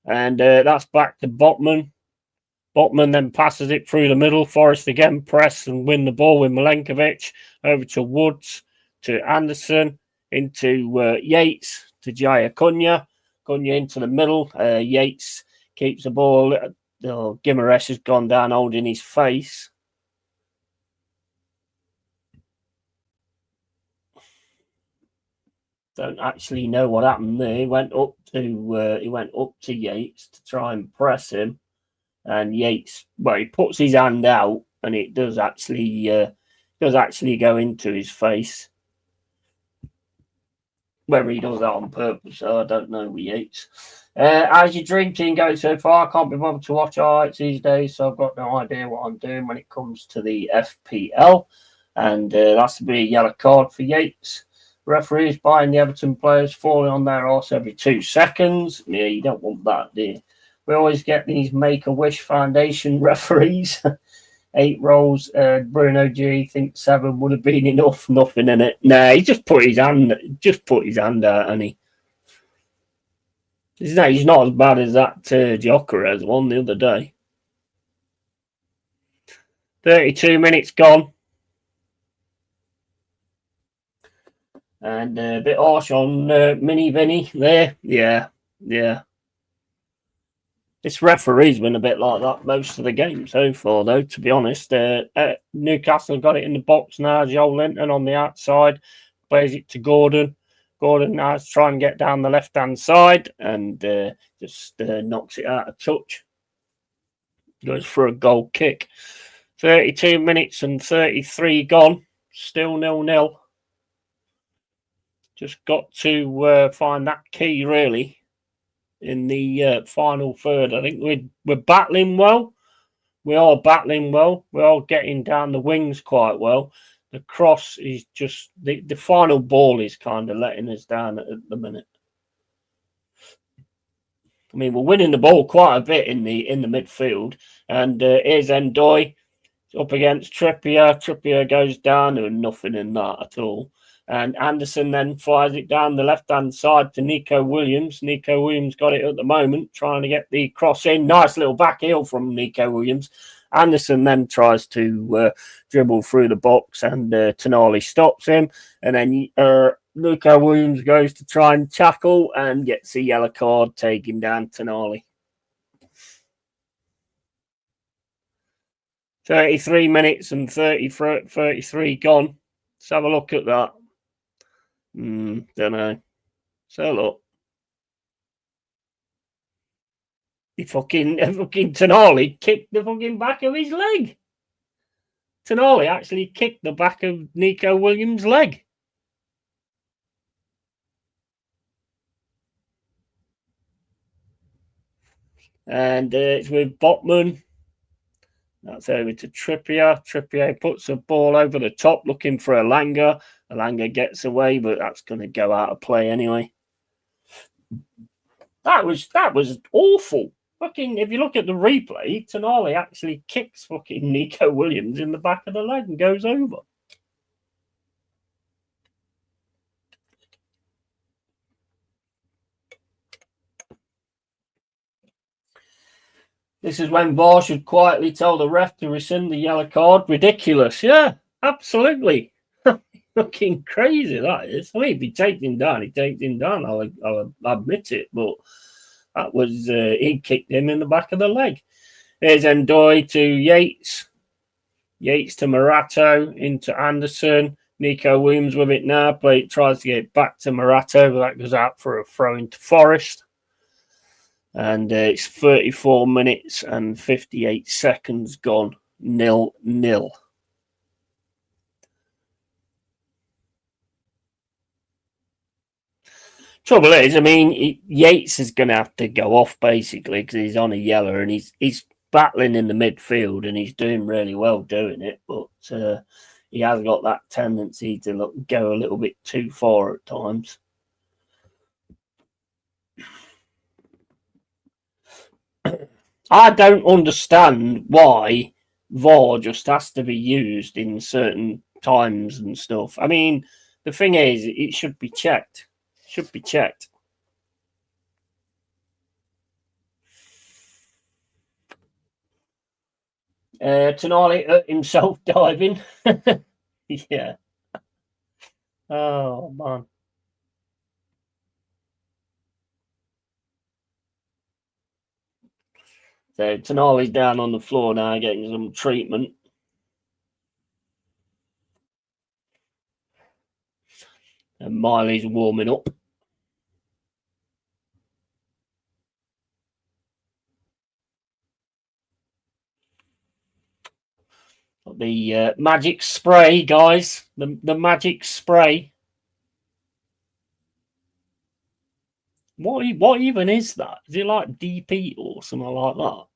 [SPEAKER 2] And that's back to Botman. Botman then passes it through the middle. Forest again press and win the ball with Milenkovic. Over to Woods. To Anderson, into Yates, to Jaya Cunha into the middle. Yates keeps the ball. Guimaraes has gone down holding his face. Don't actually know what happened there. He went up to Yates to try and press him, and Yates, he puts his hand out, and it does actually go into his face. Whether he does that on purpose, I don't know with Yates. As your dream team goes so far, I can't be bothered to watch highlights these days, so I've got no idea what I'm doing when it comes to the FPL. And that's to be a yellow card for Yates. Referees buying the Everton players falling on their arse every 2 seconds. Yeah, you don't want that, do you? We always get these Make-A-Wish Foundation referees. 8 rolls. Bruno G thinks 7 would have been enough. Nothing in it. Nah, he just put his hand out, and he's not as bad as that Gyökeres one the other day. 32 minutes gone. And a bit harsh on Mini Vinny there. Yeah. This referee's been a bit like that most of the game so far, though, to be honest. Newcastle got it in the box now. Joel Linton on the outside. Plays it to Gordon. Gordon now is trying to get down the left-hand side and just knocks it out of touch. Goes for a goal kick. 32 minutes and 33 gone. Still 0-0. Just got to find that key, really, in the final third. I think we're battling well. We are battling well. We are getting down the wings quite well. The cross is just... The final ball is kind of letting us down at the minute. I mean, we're winning the ball quite a bit in the midfield. And here's Ndoye up against Trippier. Trippier goes down and nothing in that at all. And Anderson then fires it down the left-hand side to Nico Williams. Nico Williams got it at the moment, trying to get the cross in. Nice little back heel from Nico Williams. Anderson then tries to dribble through the box, and Tonali stops him. And then Nico Williams goes to try and tackle and gets a yellow card, taking down Tonali. 33 minutes and 33 gone. Let's have a look at that. Don't know. So look. The fucking Tonali kicked the fucking back of his leg. Tonali actually kicked the back of Nico Williams' leg. And it's with Botman. That's over to Trippier. Trippier puts a ball over the top, looking for Elanga. Elanga gets away, but that's going to go out of play anyway. That was awful. Fucking, if you look at the replay, Tonali actually kicks fucking Nico Williams in the back of the leg and goes over. This is when VAR should quietly tell the ref to rescind the yellow card. Ridiculous. Yeah, absolutely. Fucking crazy, that is. I mean, if he takes him down, he takes him down. I'll admit it. But that was, he kicked him in the back of the leg. There's Ndoye to Yates. Yates to Morato, into Anderson. Nico Williams with it now. But tries to get it back to Morato, but that goes out for a throw into Forest. And it's 34 minutes and 58 seconds gone. 0-0. Trouble is, I mean, Yates is going to have to go off basically because he's on a yellow and he's battling in the midfield and he's doing really well doing it. But he has got that tendency to go a little bit too far at times. I don't understand why VAR just has to be used in certain times and stuff. I mean, the thing is, it should be checked. Should be checked. Tonali hurt himself diving. Yeah. Oh, man. So Tonali's down on the floor now getting some treatment. And Miley's warming up. The magic spray, guys. The magic spray. What even is that? Is it like DP or something like that?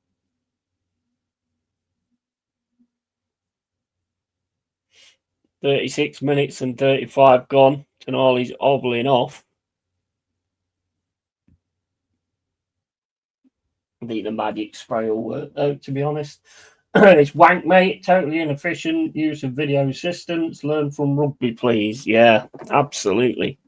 [SPEAKER 2] .36 minutes and 35 gone. Tonali's hobbling off. I think the magic spray will work, though, to be honest. It's wank, mate. Totally inefficient. Use of video assistance. Learn from rugby, please. Yeah, absolutely.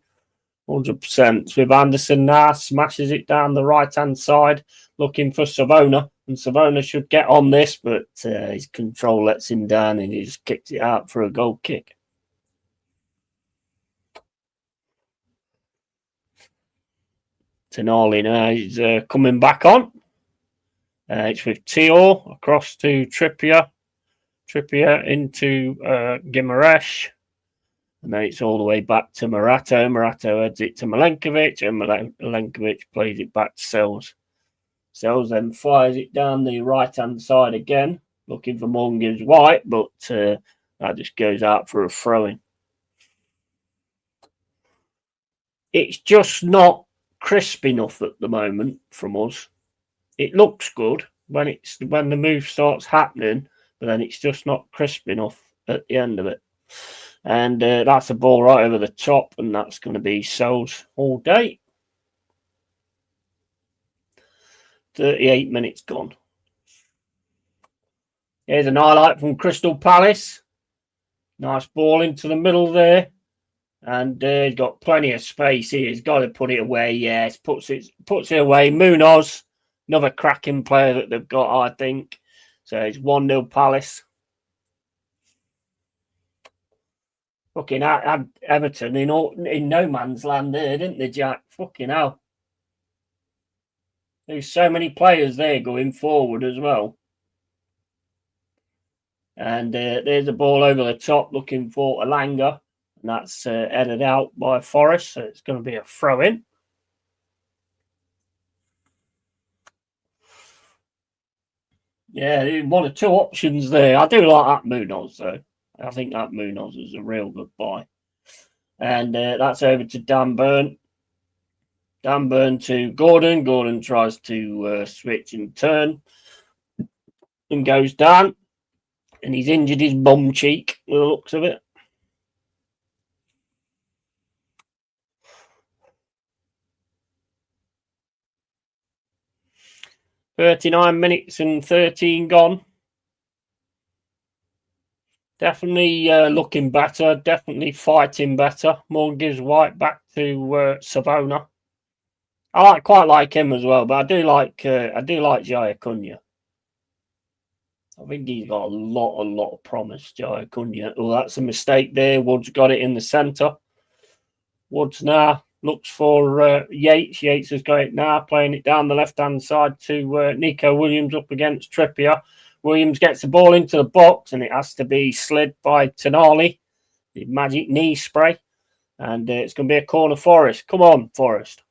[SPEAKER 2] 100%. With Anderson now, smashes it down the right-hand side, looking for Savona. And Savona should get on this, but his control lets him down and he just kicks it out for a goal kick. Tonali now is coming back on. It's with Teo across to Trippier. Trippier into Gimaresh. And then it's all the way back to Morato. Morato heads it to Milenkovic, and Milenkovic plays it back to Sells. Sells then fires it down the right-hand side again, looking for Morgan Gibbs White, but That just goes out for a throw-in. It's just not crisp enough at the moment from us. It looks good when the move starts happening, but then it's just not crisp enough at the end of it. And that's a ball right over the top, and that's going to be Sells all day. 38 minutes gone. Here's an highlight from Crystal Palace. Nice ball into the middle there. And he's got plenty of space here. He's got to put it away. Yes, puts it away. Munoz, another cracking player that they've got, I think. So it's 1-0 Palace. Fucking had Everton in no man's land there, didn't they, Jack? Fucking hell. There's so many players there going forward as well. And there's a ball over the top looking for Elanga. And that's headed out by Forest. So it's going to be a throw-in. Yeah, one of two options there. I do like that Munoz, though. I think that Munoz is a real good buy. And that's over to Dan Burn. Dan Burn to Gordon. Gordon tries to switch and turn and goes down. And he's injured his bum cheek, with the looks of it. $39 minutes and 13 gone. Definitely looking better. Definitely fighting better. Morgan gives White back to Savona. I quite like him as well, but I do like Jaya Cunha. I think he's got a lot of promise, Jaya Cunha. Oh, that's a mistake there. Woods got it in the centre. Woods now looks for Yates. Yates has got it now, playing it down the left-hand side to Nico Williams up against Trippier. Williams gets the ball into the box, and it has to be slid by Tonali, the magic knee spray. And it's going to be a corner Forest. Come on, Forest.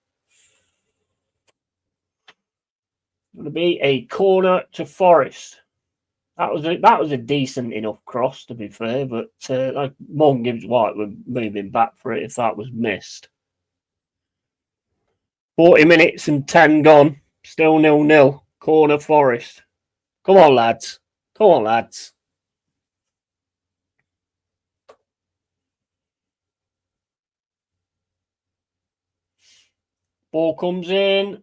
[SPEAKER 2] It's going to be a corner to Forest. That was a decent enough cross, to be fair, but like Morgan Gibbs White were moving back for it if that was missed. 40 minutes and 10 gone. Still 0-0. Corner Forest. Come on, lads. Come on, lads. Ball comes in.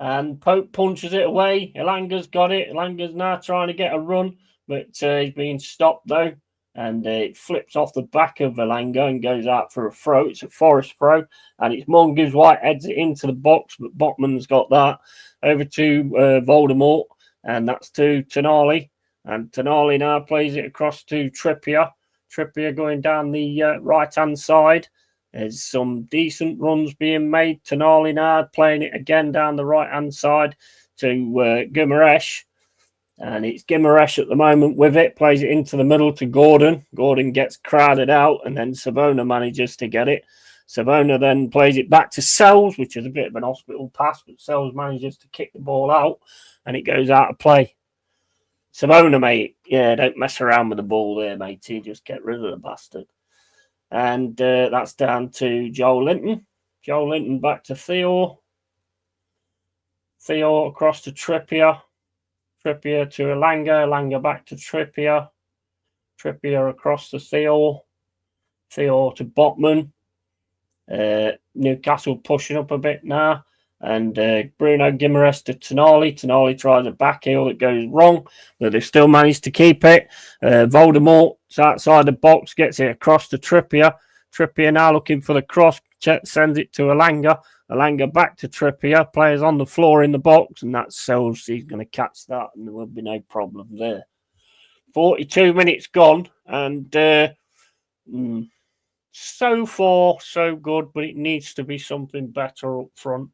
[SPEAKER 2] And Pope punches it away. Elanga's got it. Elanga's now trying to get a run, but he's being stopped, though. And it flips off the back of Elanga and goes out for a throw. It's a Forest throw. And it's Morgan Gibbs White heads it into the box, but Botman's got that. Over to Voldemort. And that's to Tonali. And Tonali now plays it across to Trippier. Trippier going down the right-hand side. There's some decent runs being made. Tonali now playing it again down the right-hand side to Guimaraes. And it's Guimaraes at the moment with it. Plays it into the middle to Gordon. Gordon gets crowded out, and then Savona manages to get it. Savona then plays it back to Sells, which is a bit of an hospital pass, but Sells manages to kick the ball out, and it goes out of play. Savona, mate. Yeah, don't mess around with the ball there, matey. Just get rid of the bastard. And that's down to Joel Linton. Joel Linton back to Theo. Theo across to Trippier. Trippier to Elanga. Elanga back to Trippier. Trippier across to Theo. Theo to Botman. Newcastle pushing up a bit now. And Bruno Guimaraes to Tonali. Tonali tries a back heel that goes wrong, but they've still managed to keep it. Voldemort's outside the box, gets it across to Trippier. Trippier now looking for the cross, sends it to Elanga. Elanga back to Trippier. Players on the floor in the box, and that sells. He's going to catch that, and there will be no problem there. 42 minutes gone, and so far, so good, but it needs to be something better up front.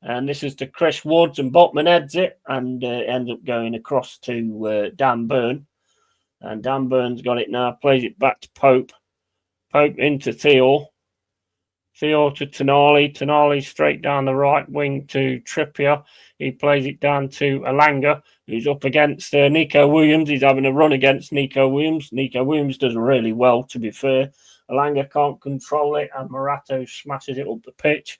[SPEAKER 2] And this is to Chris Woods, and Botman heads it and ends up going across to Dan Burn. And Dan Burn's got it now, plays it back to Pope. Pope into Theo. Theo to Tonali. Tonali straight down the right wing to Trippier. He plays it down to Elanga, who's up against Nico Williams. He's having a run against Nico Williams. Nico Williams does really well, to be fair. Elanga can't control it, and Morato smashes it up the pitch.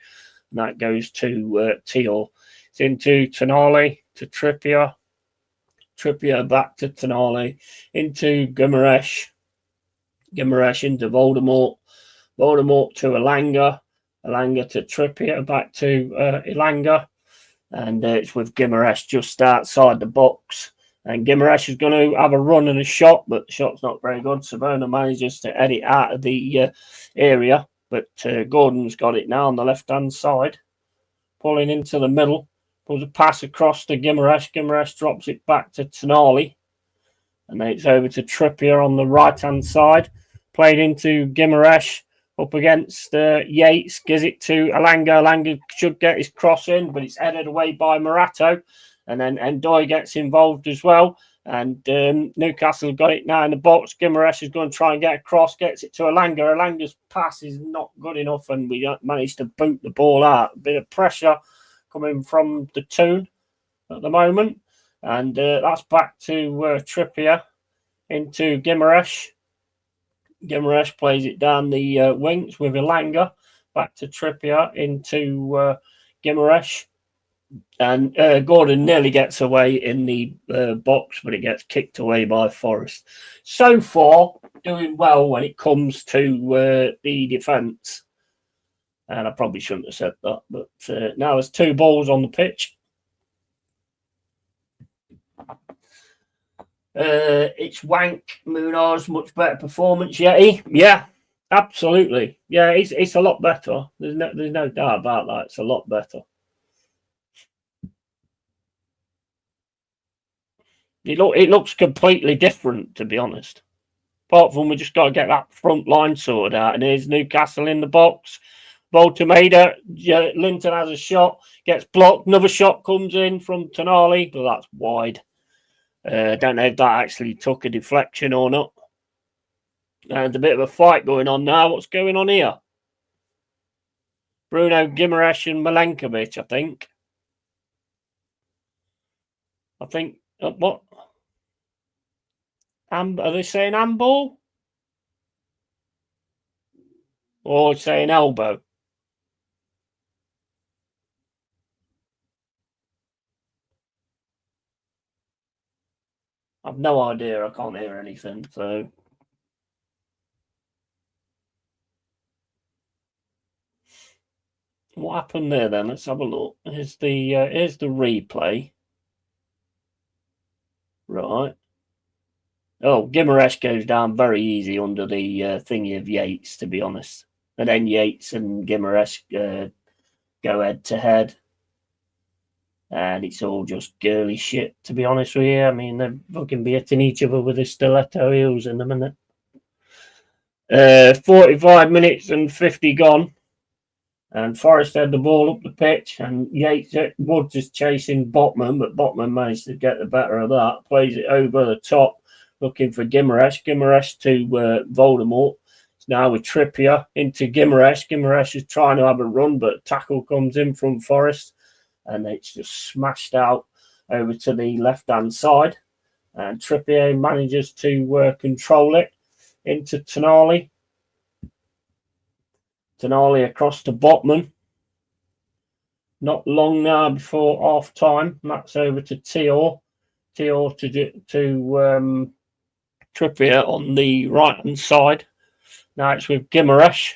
[SPEAKER 2] And that goes to Theo. It's into Tonali to Trippier. Trippier back to Tonali. Into Guimaraes. Guimaraes into Voldemort. Voldemort to Elanga. Elanga to Trippier. Back to Elanga. And it's with Guimaraes just outside the box. And Guimaraes is going to have a run and a shot, but the shot's not very good. Savona manages to edit out of the area, but Gordon's got it now on the left-hand side. Pulling into the middle. Pulls a pass across to Guimaraes. Guimaraes drops it back to Tonali. And then it's over to Trippier on the right-hand side. Played into Guimaraes. Up against Yates, gives it to Elanga. Elanga should get his cross in, but it's headed away by Morato. And then Ndoye gets involved as well. And Newcastle got it now in the box. Guimaraes is going to try and get across, gets it to Elanga. Elanga's pass is not good enough, and we managed to boot the ball out. A bit of pressure coming from the Toon at the moment. And that's back to Trippier into Guimaraes. Guimaraes plays it down the wings with Elanga. Back to Trippier into Guimaraes. And Gordon nearly gets away in the box, but it gets kicked away by Forest. So far, doing well when it comes to the defence. And I probably shouldn't have said that. But now there's 2 balls on the pitch. It's Wank, Munoz, much better performance, Yeti. Yeah, absolutely. Yeah, it's a lot better. There's no doubt about that. It's a lot better. It looks completely different, to be honest. Apart from we just got to get that front line sorted out. And here's Newcastle in the box. Voltemeda, Linton has a shot, gets blocked. Another shot comes in from Tonali, but that's wide. Don't know if that actually took a deflection or not. And a bit of a fight going on now. What's going on here? Bruno Guimaraes and Milenkovic, I think. What? Are they saying handball? Or saying elbow? I've no idea. I can't hear anything. So what happened there then? Let's have a look. Here's the replay. Right. Oh, Guimaraes goes down very easy under the thingy of Yates, to be honest. And then Yates and Guimaraes go head to head. And it's all just girly shit, to be honest with you. I mean, they're fucking beating each other with their stiletto heels in a minute. 45 minutes and 50 gone. And Forest had the ball up the pitch. And Woods is chasing Botman, but Botman managed to get the better of that. Plays it over the top, looking for Guimaraes. Guimaraes to Voldemort. It's now with Trippier into Guimaraes. Guimaraes is trying to have a run, but tackle comes in from Forest. And it's just smashed out over to the left-hand side. And Trippier manages to control it into Tonali. Tonali across to Botman. Not long now before half-time. That's over to Theo. Theo to Trippier on the right-hand side. Now it's with Guimaraes.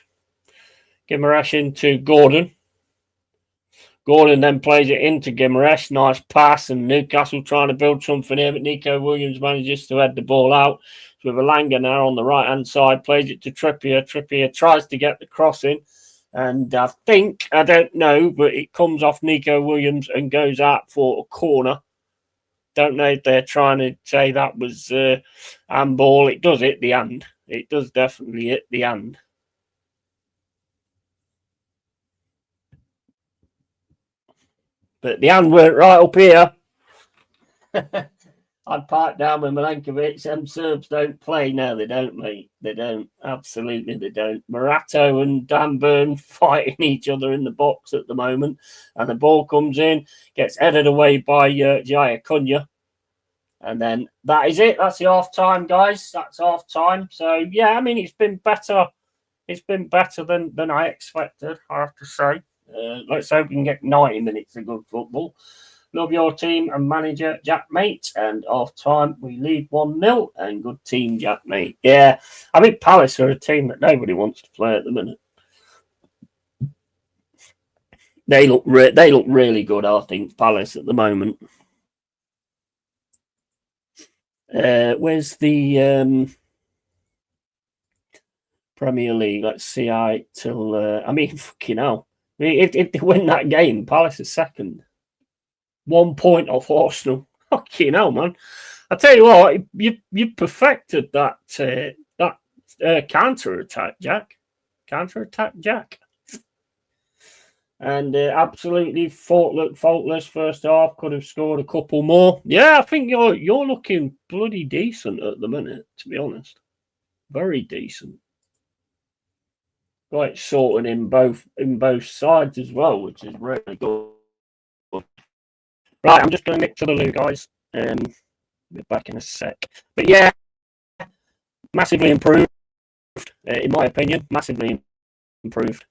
[SPEAKER 2] Guimaraes into Gordon. Gordon then plays it into Guimaraes. Nice pass, and Newcastle trying to build something here, but Nico Williams manages to head the ball out. So with Elanga now on the right-hand side, plays it to Trippier. Trippier tries to get the cross in, and I don't know, but it comes off Nico Williams and goes out for a corner. Don't know if they're trying to say that was handball. It does hit the hand. It does definitely hit the hand. But the hand weren't right up here. I I'd pipe down with Milenkovic. Them Serbs don't play. No, they don't, mate. They don't. Absolutely, they don't. Morato and Dan Burn fighting each other in the box at the moment. And the ball comes in, gets headed away by Jaya Cunha. And then that is it. That's the half time, guys. That's half time. So, yeah, I mean, it's been better. It's been better than I expected, I have to say. Let's hope we can get 90 minutes of good football. Love your team and manager, Jack Mate. And half time, we lead 1-0. And good team, Jack Mate. Yeah, I think Palace are a team that nobody wants to play at the minute. They look really good, I think, Palace at the moment. Where's the Premier League? Let's see. I mean, fucking hell. If they win that game, Palace is second. 1 point off Arsenal. Fucking hell, man. I tell you what, you perfected that counter attack, Jack. Counter attack, Jack. And absolutely faultless first half. Could have scored a couple more. Yeah, I think you're looking bloody decent at the minute, to be honest. Very decent. Got it sorted in both sides as well, which is really good. Right, I'm just going to nick to the loo, guys. Be back in a sec. But yeah, massively improved, in my opinion. Massively improved.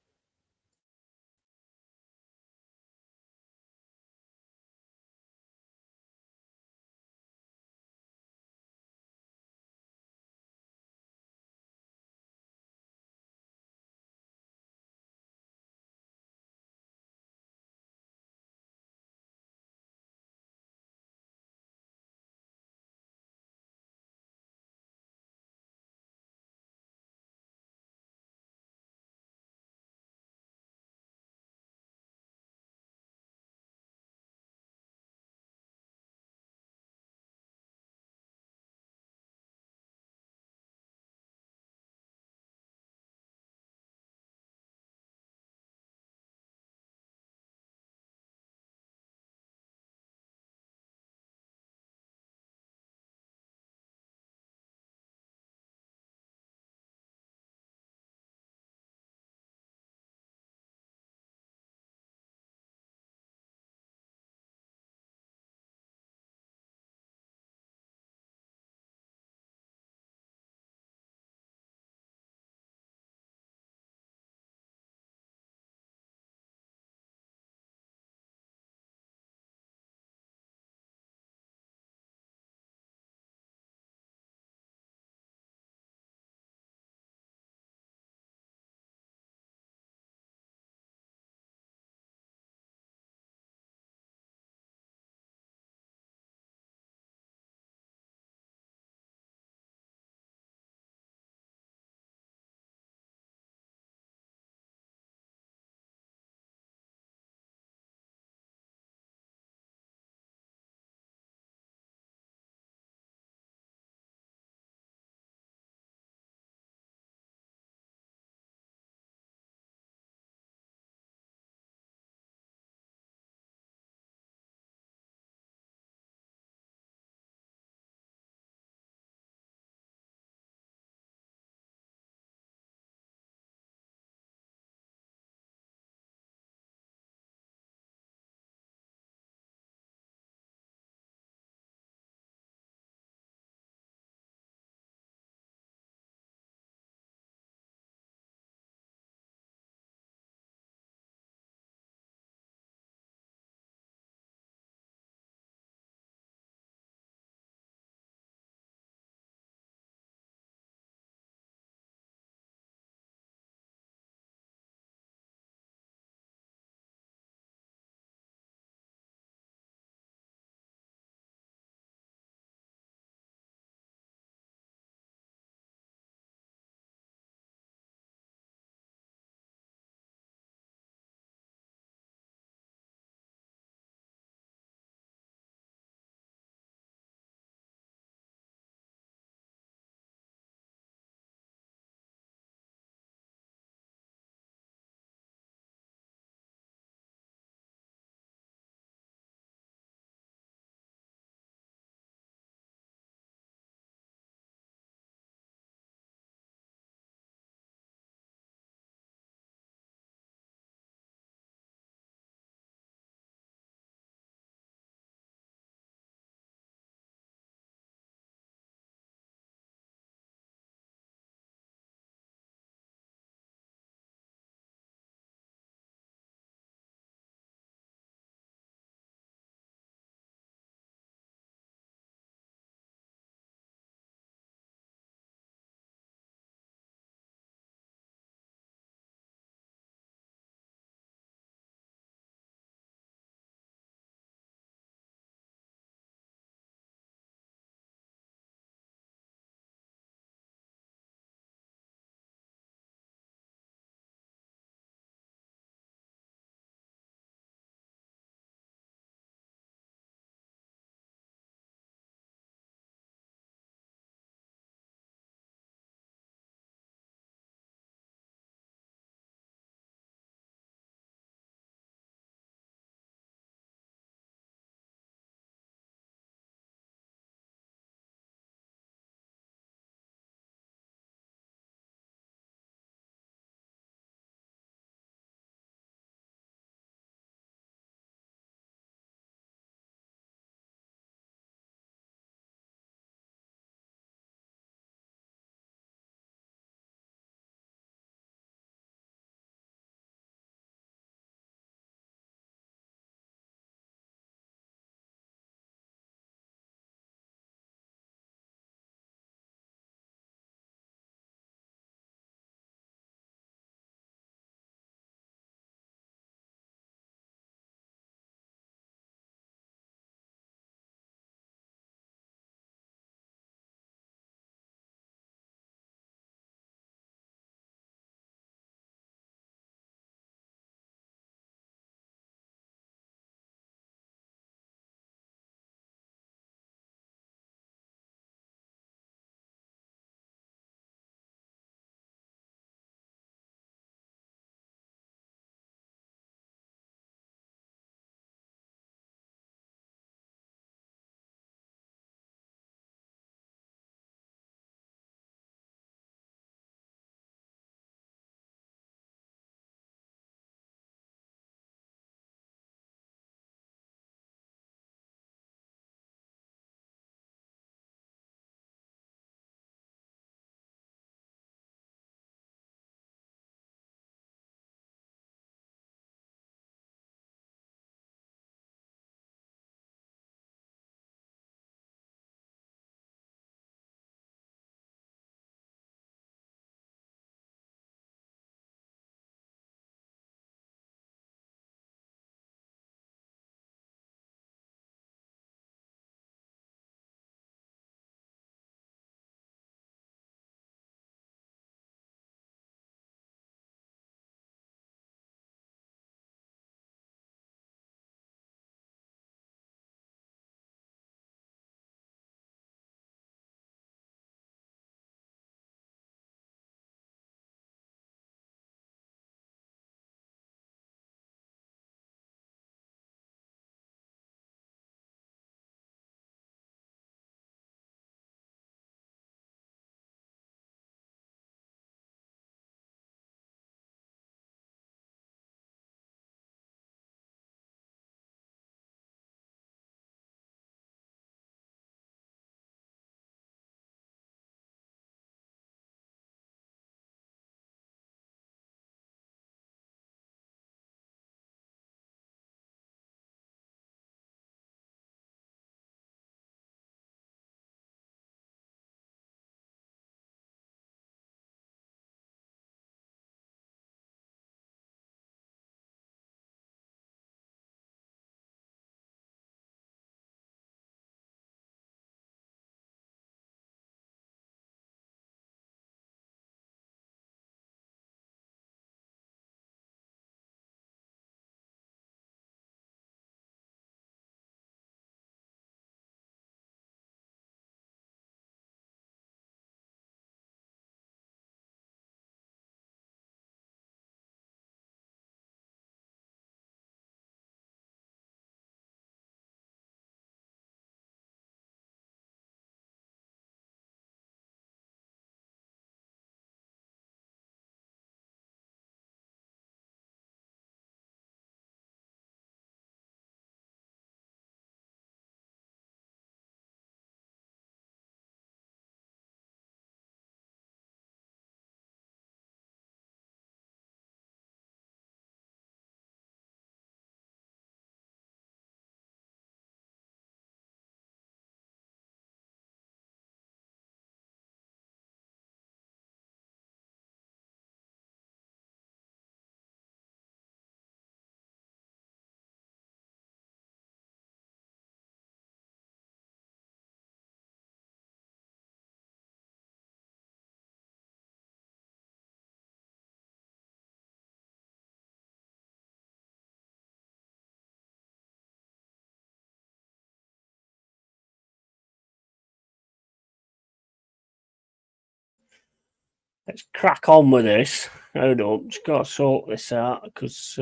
[SPEAKER 2] let's crack on with this. Hold on, just got to sort this out because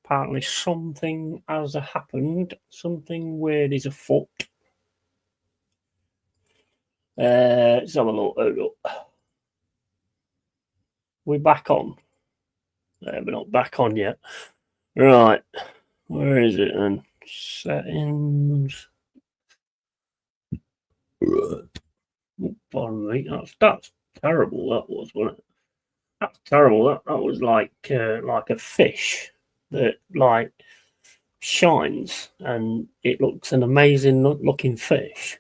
[SPEAKER 2] apparently something has happened. Something weird is afoot. Let's have a look. Hold up. We're back on. We're not back on yet. Right. Where is it then? Settings. Oh, pardon me. That's terrible. That was, wasn't it? That's terrible. That was like a fish that like shines and it looks an amazing looking fish,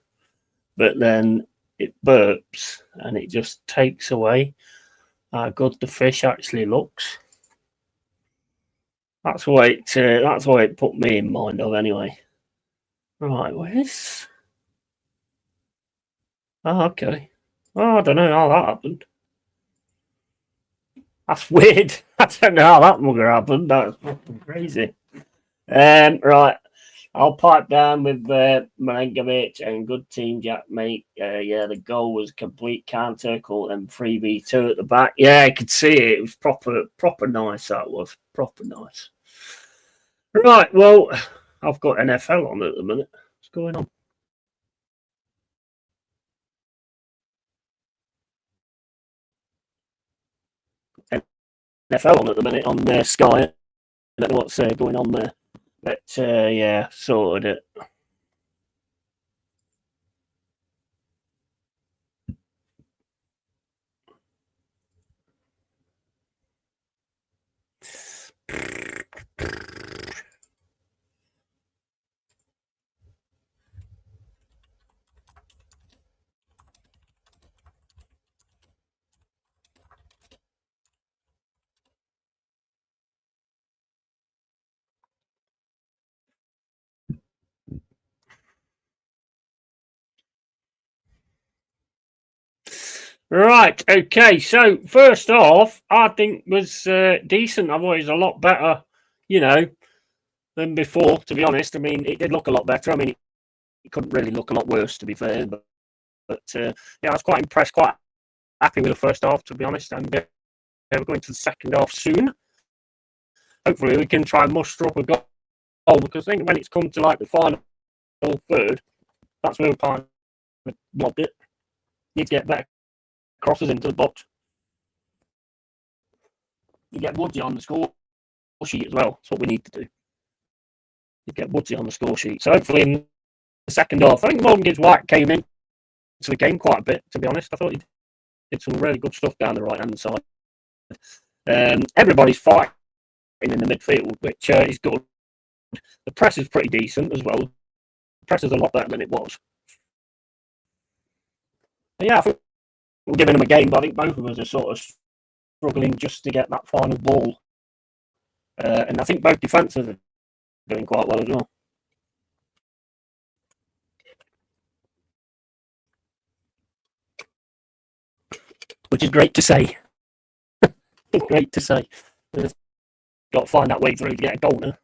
[SPEAKER 2] but then it burps and it just takes away how good the fish actually looks. That's why it put me in mind of anyway. Right, where's? Oh, okay. Oh, I don't know how that happened. That's weird. I don't know how that mugger happened. That's fucking crazy. Right. I'll pipe down with Milenkovic and good team, Jack, mate. Yeah, the goal was complete counter, caught them 3v2 at the back. Yeah, I could see it. It was proper nice, that was. Proper nice. Right, well, I've got NFL on at the minute. What's going on? NFL on at the minute on Sky. I don't know what's going on there. But yeah, sorted it. Right, okay. So first off, I think was decent. I thought it was a lot better, than before. To be honest, I mean, it did look a lot better. I mean, it couldn't really look a lot worse, to be fair. But yeah, I was quite impressed, quite happy with the first half, to be honest. And we're going to the second half soon. Hopefully, we can try and muster up a goal because I think when it's come to like the final third, that's where we kind of lobbed it. Need to get better crosses into the box. You get Woodsy on the score sheet as well. That's what we need to do. You get Woodsy on the score sheet. So hopefully in the second half, I think Morgan Gibbs White came in to the game quite a bit, to be honest. I thought he did some really good stuff down the right hand side. Everybody's fighting in the midfield, which is good. The press is pretty decent as well. The press is a lot better than it was. But yeah, I think we're giving them a game, but I think both of us are sort of struggling just to get that final ball. And I think both defences are doing quite well as well. Which is great to say. Great to say. We've got to find that way through to get a goal now.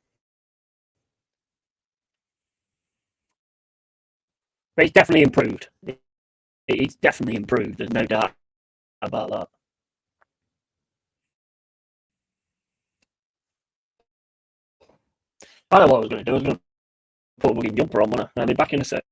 [SPEAKER 2] But he's definitely improved. He's definitely improved. There's no doubt about that. I know what I was going to do. I was going to put a fucking jumper on, when I'll be back in a sec.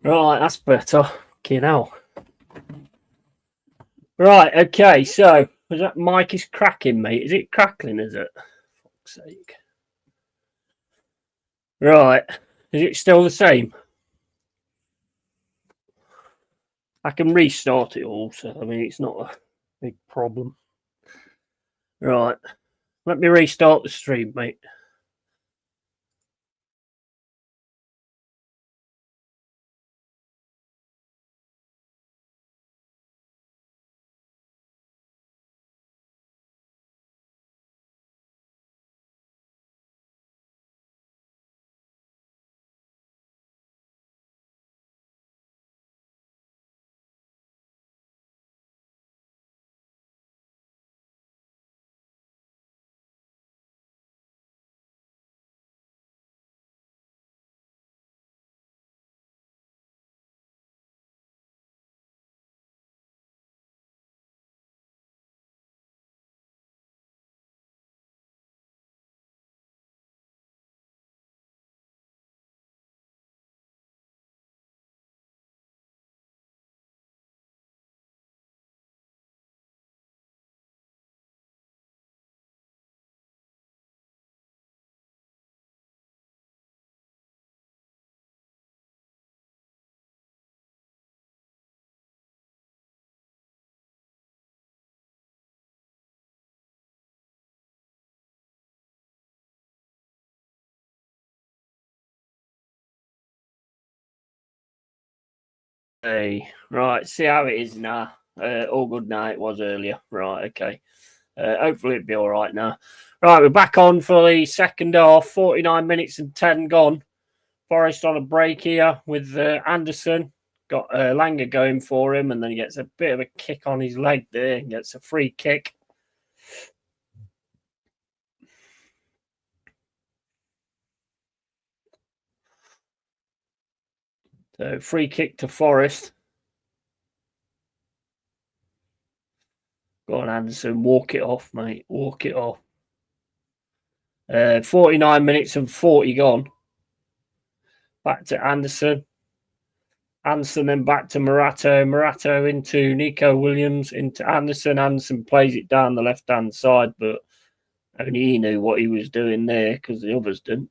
[SPEAKER 2] Right, that's better. Okay, now. Right, okay, so was that mic is cracking, mate? Is it crackling, is it? For fuck's sake. Right. Is it still the same? I can restart it also. I mean, it's not a big problem. Right. Let me restart the stream, mate. Hey, right, see how it is now. All good now, it was earlier. Right, okay. Hopefully it'll be all right now. Right, we're back on for the second half. 49 minutes and 10 gone. Forest on a break here with Anderson. Got Langer going for him, and then he gets a bit of a kick on his leg there and gets a free kick. So free kick to Forest. Go on, Anderson. Walk it off, mate. Walk it off. 49 minutes and 40 gone. Back to Anderson. Anderson then back to Morato. Morato into Nico Williams, into Anderson. Anderson plays it down the left-hand side, but only he knew what he was doing there because the others didn't.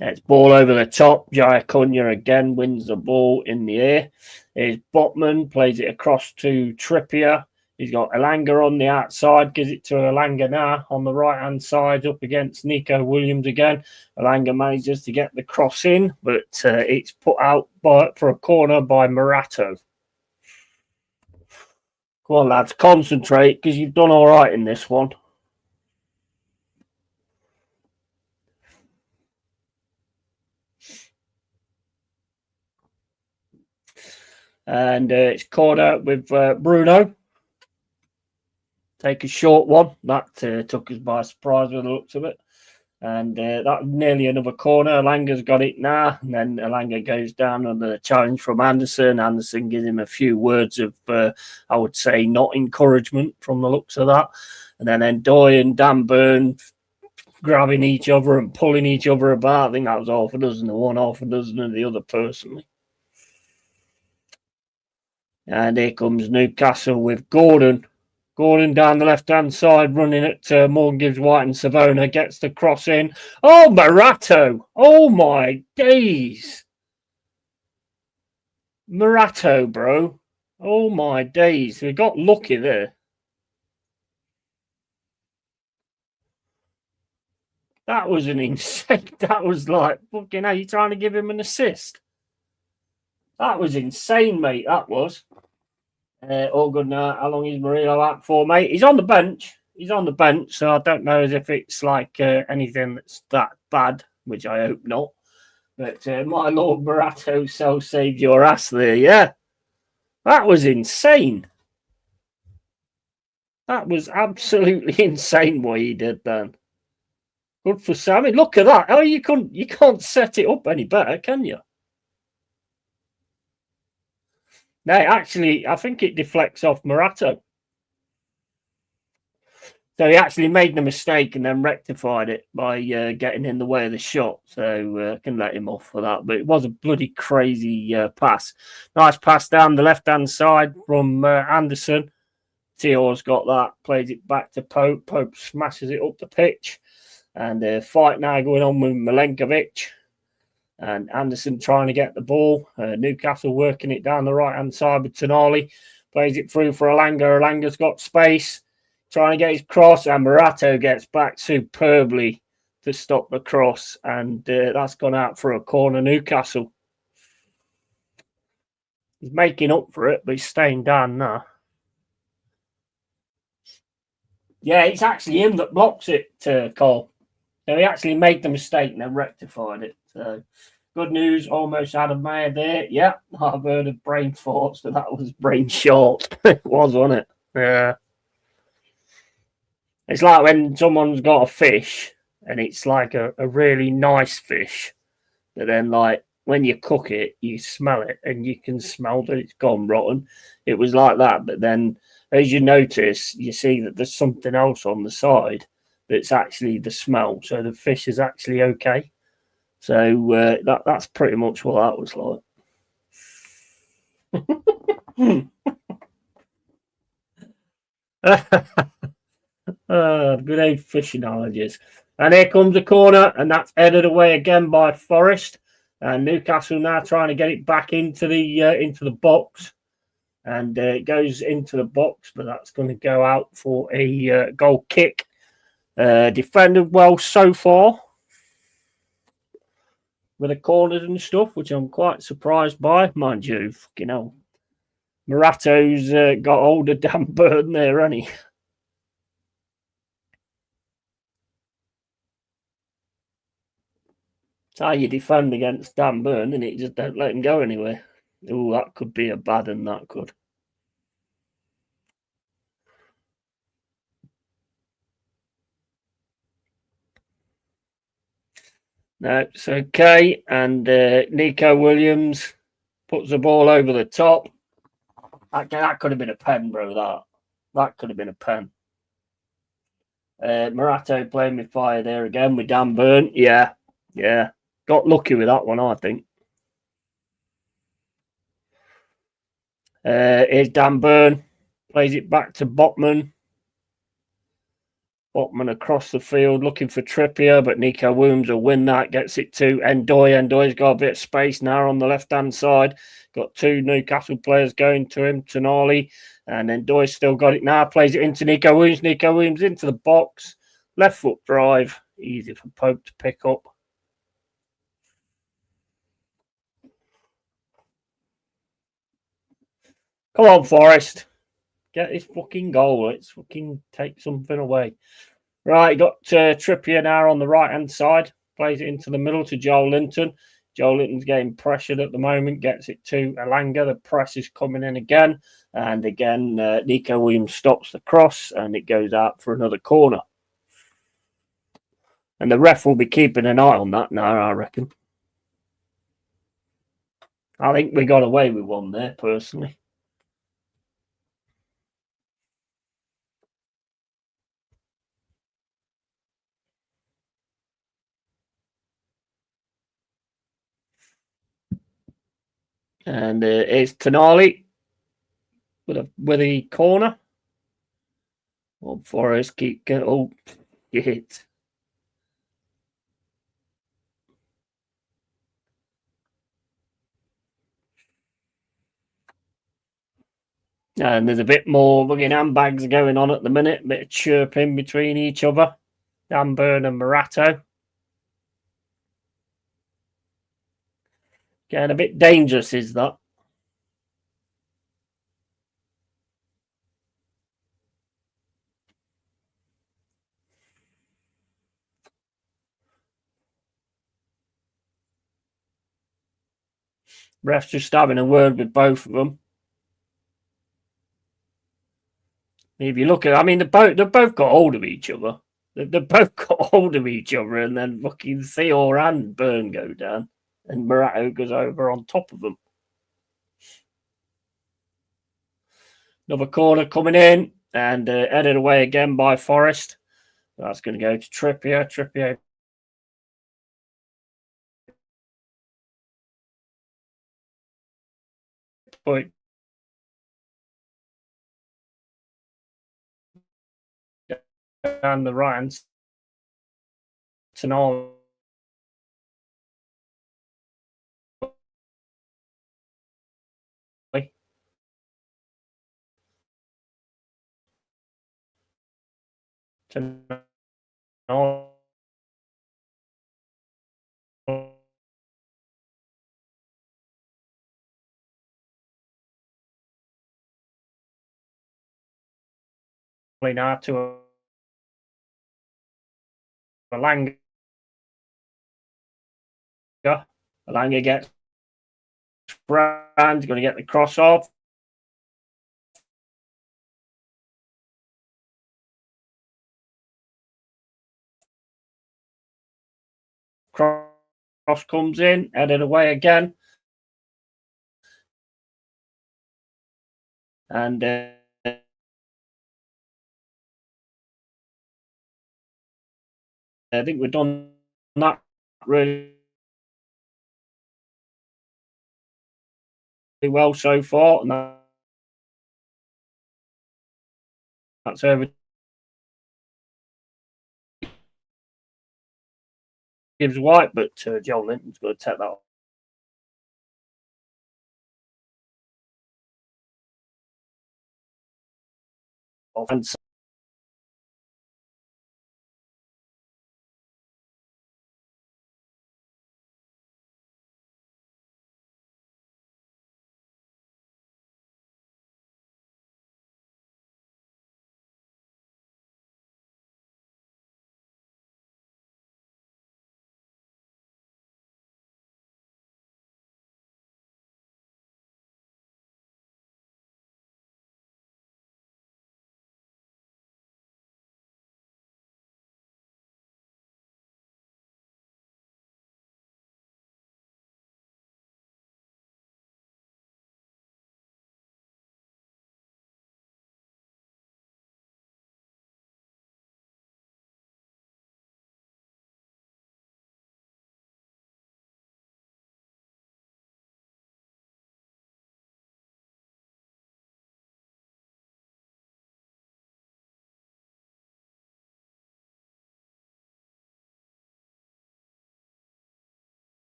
[SPEAKER 2] It's ball over the top. Jaya Cunha again wins the ball in the air. Here's Botman, plays it across to Trippier. He's got Elanga on the outside, gives it to Elanga now on the right-hand side up against Nico Williams again. Elanga manages to get the cross in, but it's put out for a corner by Morato. Come on, lads, concentrate because you've done all right in this one. And it's caught out with Bruno. Take a short one. That took us by surprise with the looks of it. And that nearly another corner. Elanga's got it now. And then Elanga goes down on the challenge from Anderson. Anderson gives him a few words of, I would say, not encouragement from the looks of that. And then Ndoye and Dan Burn grabbing each other and pulling each other about. I think that was half a dozen of one, half a dozen of the other, personally. And here comes Newcastle with Gordon. Gordon down the left-hand side, running at Morgan Gibbs White and Savona, gets the cross in. Oh, Morato! Oh, my days! Morato, bro. Oh, my days. We got lucky there. That was an insane... That was like, fucking hell, you trying to give him an assist? That was insane, mate, that was. All good now. How long is Murillo out for, mate? He's on the bench. He's on the bench, so I don't know as if it's like anything that's that bad, which I hope not. But my Lord Morato so saved your ass there, yeah. That was insane. That was absolutely insane what he did then. Good for Sammy. Look at that. Oh, you can't set it up any better, can you? No, actually, I think it deflects off Morato. So he actually made the mistake and then rectified it by getting in the way of the shot. So I can let him off for that. But it was a bloody crazy pass. Nice pass down the left-hand side from Anderson. Tior's got that, plays it back to Pope. Pope smashes it up the pitch. And fight now going on with Milenkovic. And Anderson trying to get the ball. Newcastle working it down the right-hand side with Tonali. Plays it through for Alanga. Alanga's got space. Trying to get his cross. And Morato gets back superbly to stop the cross. And that's gone out for a corner. Newcastle. He's making up for it, but he's staying down now. Yeah, it's actually him that blocks it, Cole. So he actually made the mistake and then rectified it. So good news, almost out of Mayer there. Yeah, I've heard of brain thoughts, but that was brain short. It was, wasn't it? Yeah. It's like when someone's got a fish and it's like a really nice fish, but then like when you cook it, you smell it and you can smell that it's gone rotten. It was like that, but then as you notice, you see that there's something else on the side that's actually the smell. So the fish is actually okay. So that's pretty much what that was like. Good old fish analogies. And here comes the corner, and that's headed away again by Forest. And Newcastle now trying to get it back into the box. And it goes into the box, but that's going to go out for a goal kick. Defended well so far with the corners and stuff, which I'm quite surprised by. Mind you, fucking hell. Morato's got hold of Dan Burn there, hasn't he? It's how you defend against Dan Burn, and it just don't let him go anywhere. Oh, that could be a bad one, that could. No, it's okay. And Nico Williams puts the ball over the top. That could have been a pen, bro. That could have been a pen. Morato playing with fire there again with Dan Burn. Yeah. Got lucky with that one, I think. Here's Dan Burn. Plays it back to Botman. Botman across the field looking for Trippier, but Nico Williams will win that. Gets it to Ndoye. Ndoye's got a bit of space now on the left-hand side. Got two Newcastle players going to him, Tonali. And Ndoye's still got it now. Plays it into Nico Williams. Nico Williams into the box. Left foot drive. Easy for Pope to pick up. Come on, Forest. Get this fucking goal. Let's fucking take something away. Right, got Trippier now on the right-hand side. Plays it into the middle to Joel Linton. Joel Linton's getting pressured at the moment. Gets it to Alanga. The press is coming in again. And again, Nico Williams stops the cross and it goes out for another corner. And the ref will be keeping an eye on that now, I reckon. I think we got away with one there, personally. And it's Tonali with a corner. Oh, Forest keep getting. Oh, shit. And there's a bit more fucking handbags going on at the minute. A bit of chirping between each other. Dan Burn and Morato. Getting a bit dangerous, is that? Ref's just having a word with both of them. If you look at, I mean, they've both got hold of each other. They've both got hold of each other, and then fucking Theo and Burn go down, and Morato goes over on top of them. Another corner coming in, and headed away again by Forest. That's going to go to Trippier. Trippier put down the right hand Tonali. Tonali now to Alanga. Alanga gets Brand, going to get the cross off. Cross comes in, headed away again. And I think we've done that really well so far. And that's over. Gives White, but Joe Linton's going to take that off. And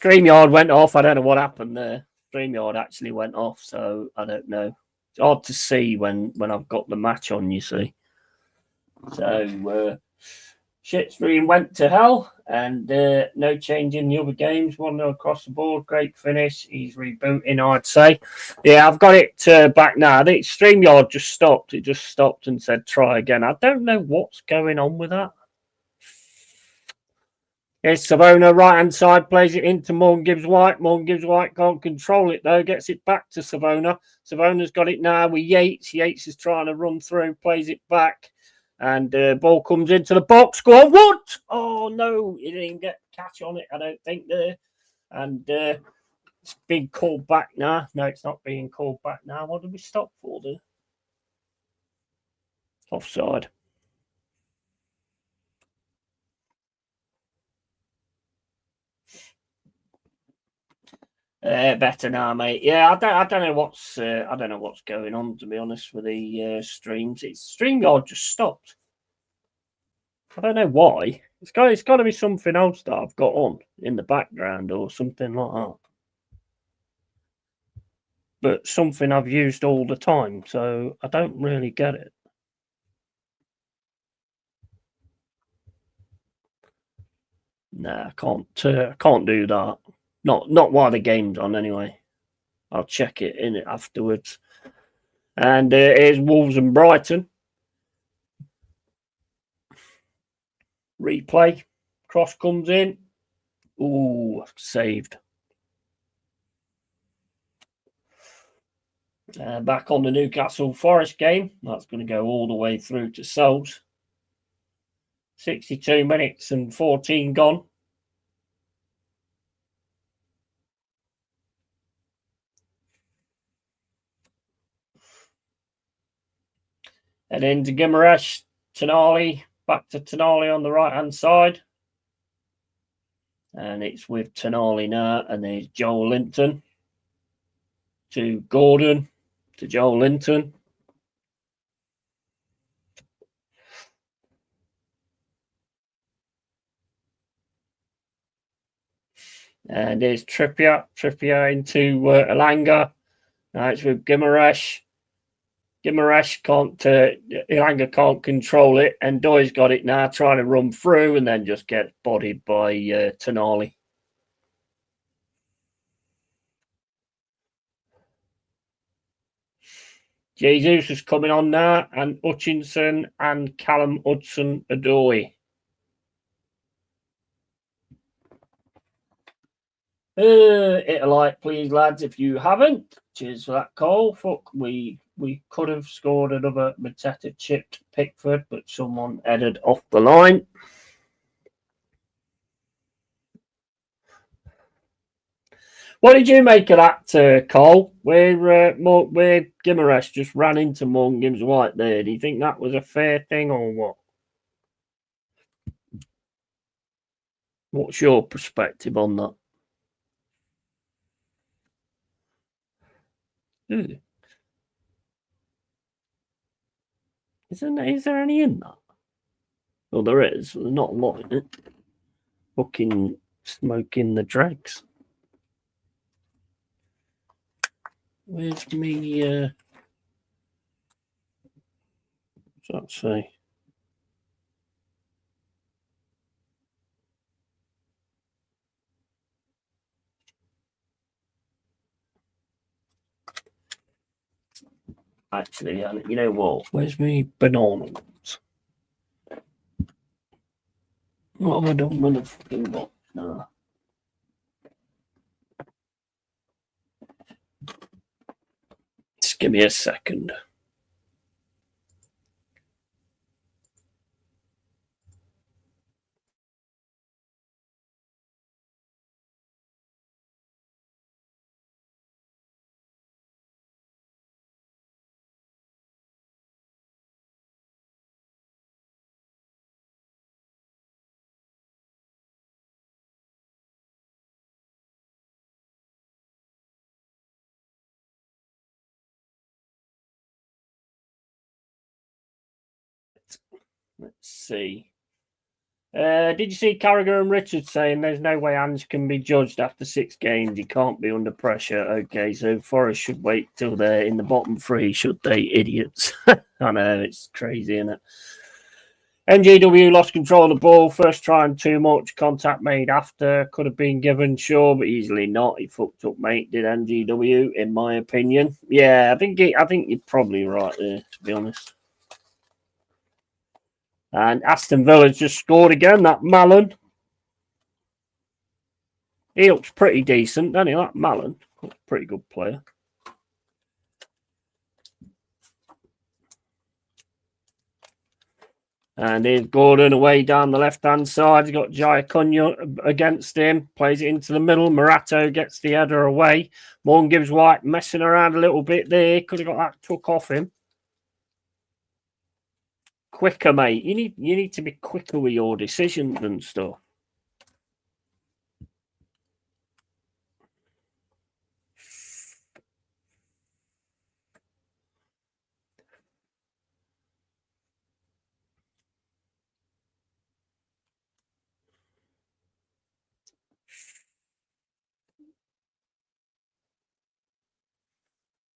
[SPEAKER 2] StreamYard went off. I don't know what happened there. StreamYard actually went off, so I don't know. It's hard to see when I've got the match on, you see. So shit stream went to hell, and no change in the other games. 1-0 across the board. Great finish. He's rebooting, I'd say. Yeah, I've got it back now. I think StreamYard just stopped. It just stopped and said try again. I don't know what's going on with that. Here's Savona, right-hand side, plays it into Morgan Gibbs White. Morgan Gibbs White can't control it, though. Gets it back to Savona. Savona's got it now with Yates. Yates is trying to run through, plays it back. And ball comes into the box. Go on, what? Oh, no. He didn't even get catch on it, I don't think, there. And it's being called back now. No, it's not being called back now. What did we stop for there? Offside. Better now, mate. Yeah, I don't know what's going on, to be honest, with the streams. It's StreamYard just stopped. I don't know why. It's got to be something else that I've got on in the background or something like that. But something I've used all the time, so I don't really get it. Nah, I can't do that. Not while the game's on, anyway. I'll check it in it afterwards. And here's Wolves and Brighton. Replay. Cross comes in. Ooh, saved. Back on the Newcastle Forest game. That's going to go all the way through to Souls. 62 minutes and 14 gone. And into Gimaresh, Tonali, back to Tonali on the right-hand side. And it's with Tonali now, and there's Joel Linton to Gordon, to Joel Linton. And there's Trippier into Elanga. Now it's with Gimaresh. Gimaresh can't, Elanga can't control it, and Doy's got it now, trying to run through, and then just get bodied by Tonali. Jesus is coming on now, and Hutchinson and Callum Hudson-Odoi. Hit a like, please, lads, if you haven't. Cheers for that call. Fuck, we could have scored another Mateta chipped Pickford, but someone headed off the line. What did you make of that, Cole? Where Gimaresh just ran into Morgan Gibbs White there? Do you think that was a fair thing or what? What's your perspective on that? Is there any in that? Well, there is. There's not a lot in it. Fucking smoking the dregs. Where's me? What's that say? Actually, you know what? Where's me bananas? What have I done with the fucking box? No. Just give me a second. Let's see. Did you see Carragher and Richards saying there's no way Ange can be judged after 6 games? He can't be under pressure. Okay, so Forest should wait till they're in the bottom 3, should they? Idiots. I know, it's crazy, isn't it? NGW lost control of the ball. First trying too much. Contact made after. Could have been given, sure, but easily not. He fucked up, mate, did NGW, in my opinion. Yeah, I think you're probably right there, to be honest. And Aston Villa's just scored again, that Mallon. He looks pretty decent, doesn't he? That Mallon. Pretty good player. And here's Gordon away down the left-hand side. He's got Giacomo against him. Plays it into the middle. Morato gets the header away. Morgan Gibbs White messing around a little bit there. Could have got that took off him. Quicker, mate. You need to be quicker with your decisions and stuff.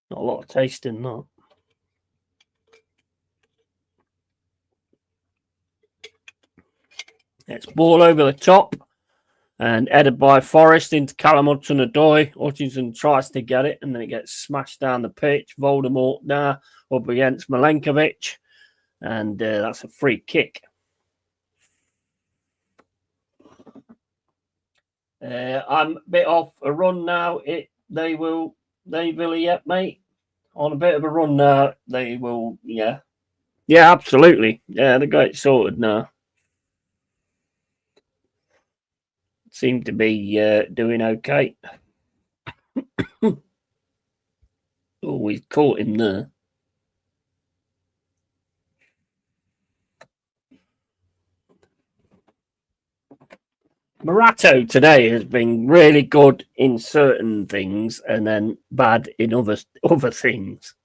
[SPEAKER 2] Not a lot of taste in that. It's ball over the top and headed by Forest into Callum Hudson-Odoi. Hutchinson tries to get it and then it gets smashed down the pitch. Voldemort now up against Milenkovic, and that's a free kick. I'm a bit off a run now. They will yet, mate. on a bit of a run now. They will, yeah. Yeah, absolutely. Yeah, they got it sorted now. Seem to be doing okay. Oh, we caught him there. Morato today has been really good in certain things and then bad in other things.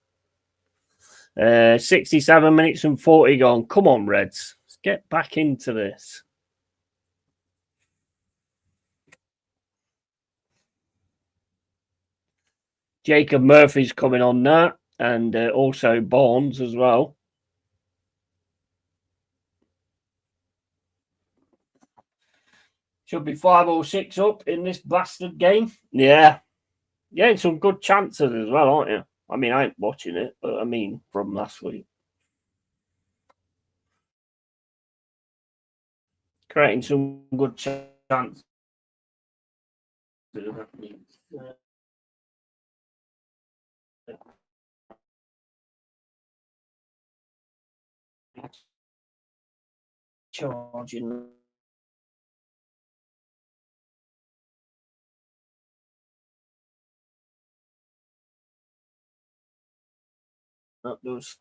[SPEAKER 2] 67 minutes and 40 gone. Come on, Reds. Let's get back into this. Jacob Murphy's coming on now, and also Barnes as well. Should be 5 or 6 up in this bastard game. Yeah. Yeah, some good chances as well, aren't you? I mean, I ain't watching it, but I mean, from last week. Creating some good chances. Charging. That does.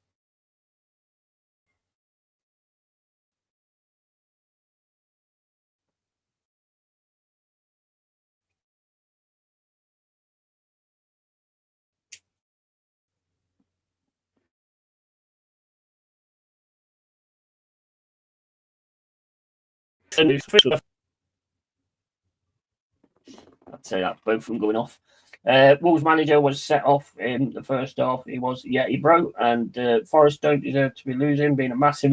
[SPEAKER 2] I'd say that both of them going off. Wolves manager was set off in the first half. He was Yeti Bro, and Forest don't deserve to be losing, being a massive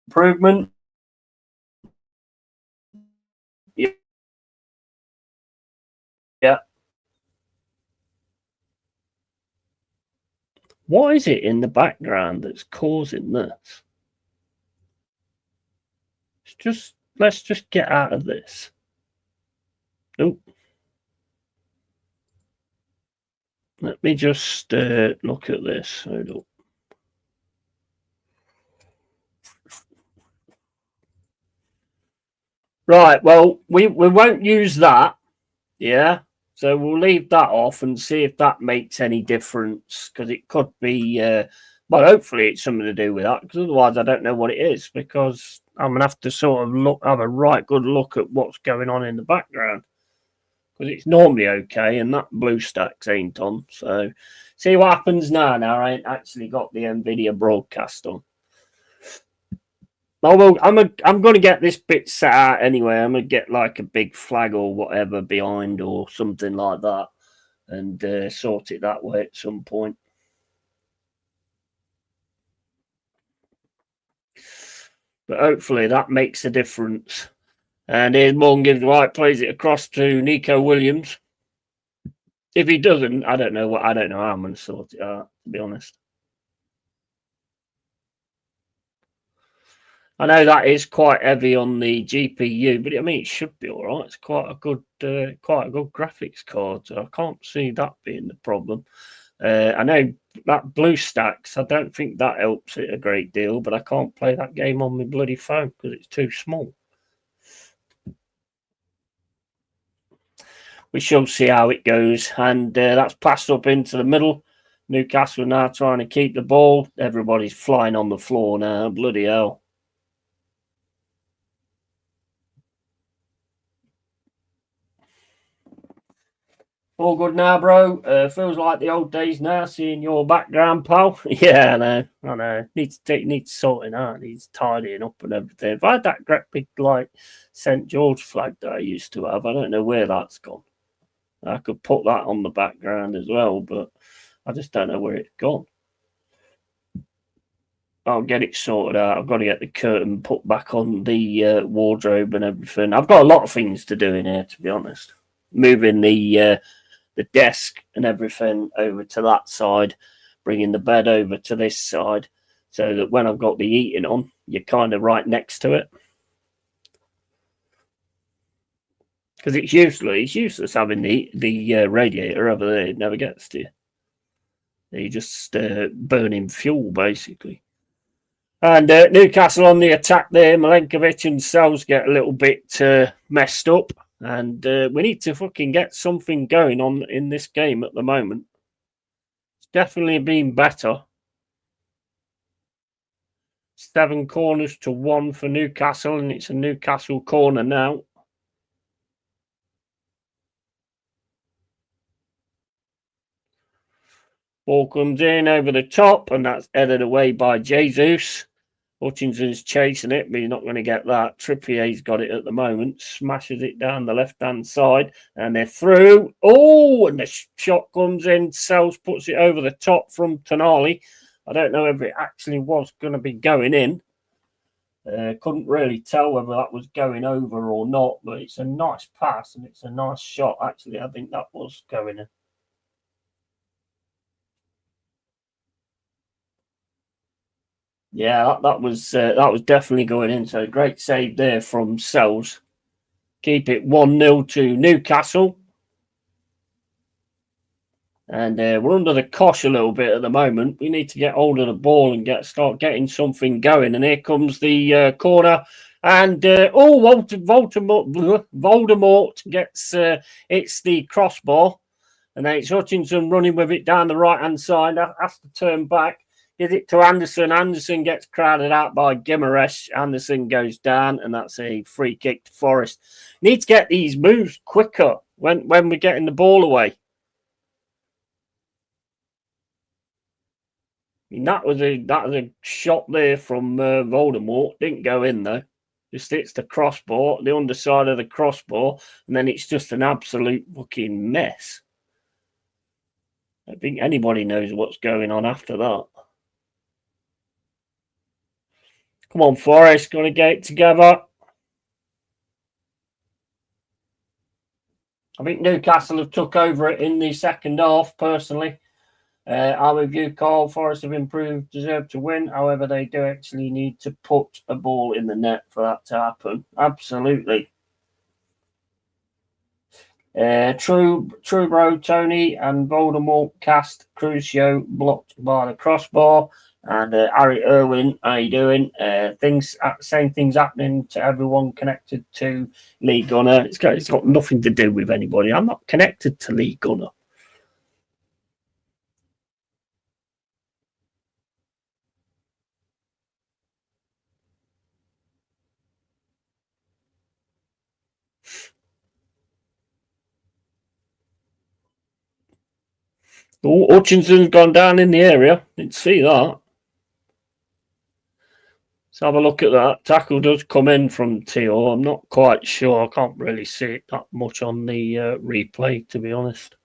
[SPEAKER 2] improvement. Yeah. What is it in the background that's causing this? Let's just get out of this. Nope. Let me just look at this. Hold up. Right, well, we won't use that. Yeah. So we'll leave that off and see if that makes any difference, because it could be, well, hopefully it's something to do with that, because otherwise I don't know what it is, because I'm going to have to sort of have a right good look at what's going on in the background, because it's normally okay, and that blue stacks ain't on. So see what happens now. Now I ain't actually got the NVIDIA broadcast on. Oh, well, I'm going to get this bit set out anyway. I'm going to get like a big flag or whatever behind or something like that, and sort it that way at some point. But hopefully that makes a difference. And here's Morgan gives White, plays it across to Nico Williams. If he doesn't, I don't know how I'm going to sort it out, to be honest. I know that is quite heavy on the GPU, but I mean it should be all right. It's quite a good graphics card, so I can't see that being the problem. I know that blue stacks. I don't think that helps it a great deal, but I can't play that game on my bloody phone because it's too small. We shall see how it goes, and that's passed up into the middle. Newcastle now trying to keep the ball. Everybody's flying on the floor now. Bloody hell. All good now, bro. Feels like the old days now, seeing your background, pal. Yeah, I know. Needs sorting out. Needs tidying up and everything. If I had that great big, like, St. George flag that I used to have, I don't know where that's gone. I could put that on the background as well, but I just don't know where it's gone. I'll get it sorted out. I've got to get the curtain put back on the wardrobe and everything. I've got a lot of things to do in here, to be honest. Moving the desk and everything over to that side, bringing the bed over to this side, so that when I've got the eating on, you're kind of right next to it. Because it's useless having the radiator over there. It never gets to you. You're just burning fuel, basically. And Newcastle on the attack there. Milenkovic and Sells get a little bit messed up. And we need to fucking get something going on in this game at the moment. It's definitely been better. 7 corners to 1 for Newcastle, and it's a Newcastle corner now. Ball comes in over the top, and that's headed away by Jesus. Hutchinson's chasing it, but he's not going to get that. Trippier's got it at the moment. Smashes it down the left-hand side, and they're through. Oh, and the shot comes in. Sells puts it over the top from Tonali. I don't know if it actually was going to be going in. Couldn't really tell whether that was going over or not, but it's a nice pass and it's a nice shot. Actually, I think that was going in. Yeah, that was definitely going in. So great save there from Sells. Keep it 1-0 to Newcastle. And we're under the cosh a little bit at the moment. We need to get hold of the ball and start getting something going. And here comes the corner. And Voldemort gets it's the crossbar. And then it's Hutchinson running with it down the right-hand side. Has to turn back. Gives it to Anderson. Anderson gets crowded out by Gimaresh. Anderson goes down, and that's a free kick to Forest. Need to get these moves quicker when we're getting the ball away. I mean, that was a shot there from Voldemort. Didn't go in though. Just hits the crossbar, the underside of the crossbar, and then it's just an absolute fucking mess. I don't think anybody knows what's going on after that. Come on, Forest, got to get it together. I think Newcastle have took over it in the second half, personally. I'm with you, Carl. Forest have improved, deserve to win. However, they do actually need to put a ball in the net for that to happen. Absolutely. True bro, Tony and Voldemort cast Crucio blocked by the crossbar. And Harry Irwin, how you doing? Same things happening to everyone connected to Lee Gunner. It's got nothing to do with anybody. I'm not connected to Lee Gunner. Oh, Hutchinson's gone down in the area. Didn't see that. Let's have a look at that. Tackle does come in from Teo. I'm not quite sure. I can't really see it that much on the replay, to be honest.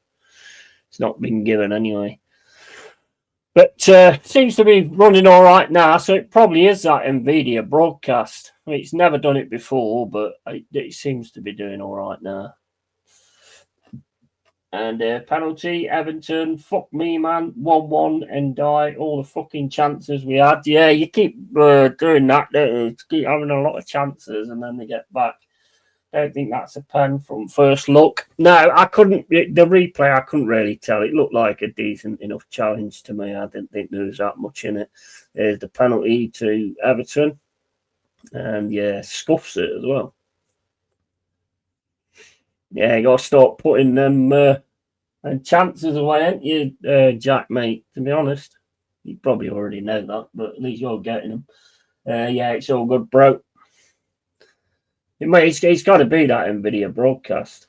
[SPEAKER 2] It's not been given anyway. But seems to be running all right now, so it probably is that NVIDIA broadcast. I mean, it's never done it before, but it seems to be doing all right now. And penalty, Everton, fuck me, man, 1-1 and die. All the fucking chances we had. Yeah, you keep doing that, don't you? Keep having a lot of chances and then they get back. Don't think that's a pen from first look. No, I couldn't. The replay, I couldn't really tell. It looked like a decent enough challenge to me. I didn't think there was that much in it. There's the penalty to Everton. And yeah, scuffs it as well. Yeah, you got to start putting them and chances away, ain't you, Jack, mate? To be honest, you probably already know that, but at least you're getting them. Yeah, it's all good, bro. It's got to be that NVIDIA broadcast.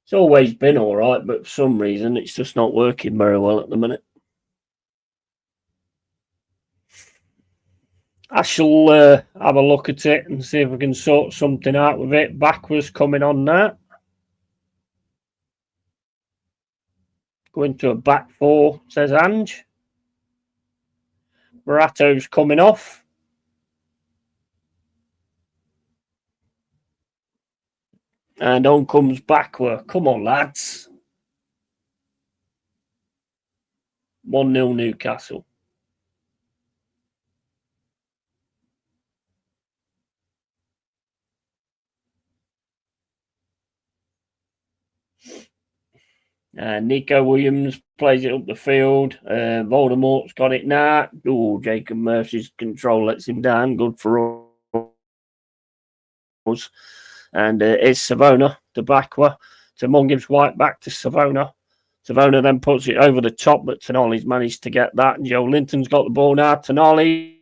[SPEAKER 2] It's always been all right, but for some reason, it's just not working very well at the minute. I shall have a look at it and see if we can sort something out with it. Backwards coming on now. Going to a back four, says Ange. Morato's coming off. And on comes backward. Come on, lads. 1-0 Newcastle. Nico Williams plays it up the field. Voldemort's got it now. Oh, Jacob Murphy's control lets him down. Good for us. And it's Savona to Bakwa. So Mon gives White back to Savona. Savona then puts it over the top, but Tonali's managed to get that. And Joe Linton's got the ball now. Tonali,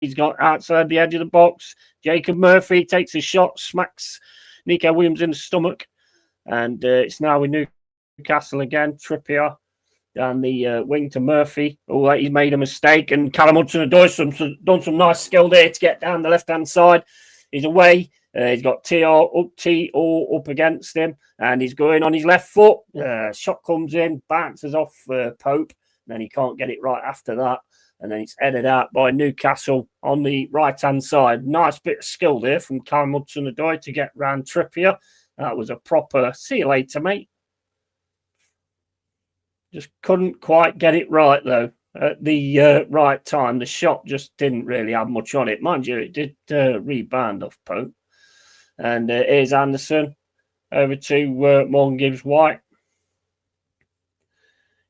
[SPEAKER 2] he's got outside the edge of the box. Jacob Murphy takes a shot, smacks Nico Williams in the stomach. And it's now with Newcastle again. Trippier down the wing to Murphy. Oh, he's made a mistake. And Callum Hudson-Odoi done some nice skill there to get down the left-hand side. He's away. He's got T all up against him, and he's going on his left foot. Shot comes in, bounces off Pope, and then he can't get it right after that. And then it's headed out by Newcastle on the right-hand side. Nice bit of skill there from Callum Hudson-Odoi to get round Trippier. That was a proper see you later, mate. Just couldn't quite get it right, though. At the right time, the shot just didn't really have much on it. Mind you, it did rebound off Pope. And here's Anderson over to Morgan Gibbs White.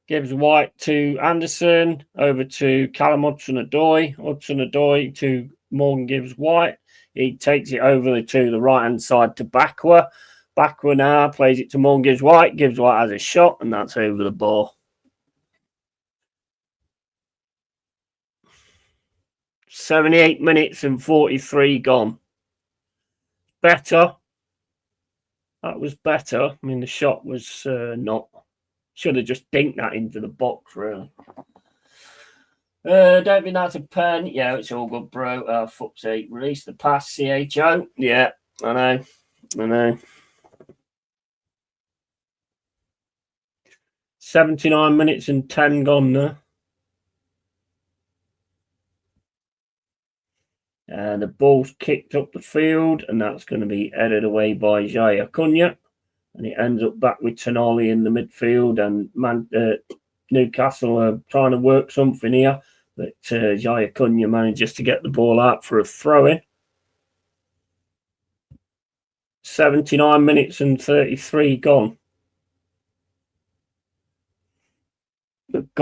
[SPEAKER 2] Gibbs White to Anderson, over to Callum Hudson-Odoi. Hudson-Odoi to Morgan Gibbs White. He takes it over to the right hand side to Bakwa. Bakwa now plays it to Morgan Gibbs White. Gibbs White has a shot, and that's over the bar. 78 minutes and 43 gone. Better. That was better. I mean, the shot was not. Should have just dinked that into the box, really. Don't think that's a pen. Yeah, it's all good, bro. Fuck's sake. Release the pass, CHO. Yeah, I know. 79 minutes and 10 gone now. And the ball's kicked up the field, and that's going to be headed away by Jaya Cunha. And it ends up back with Tonali in the midfield, and Newcastle are trying to work something here. But Jaya Cunha manages to get the ball out for a throw-in. 79 minutes and 33 gone. We've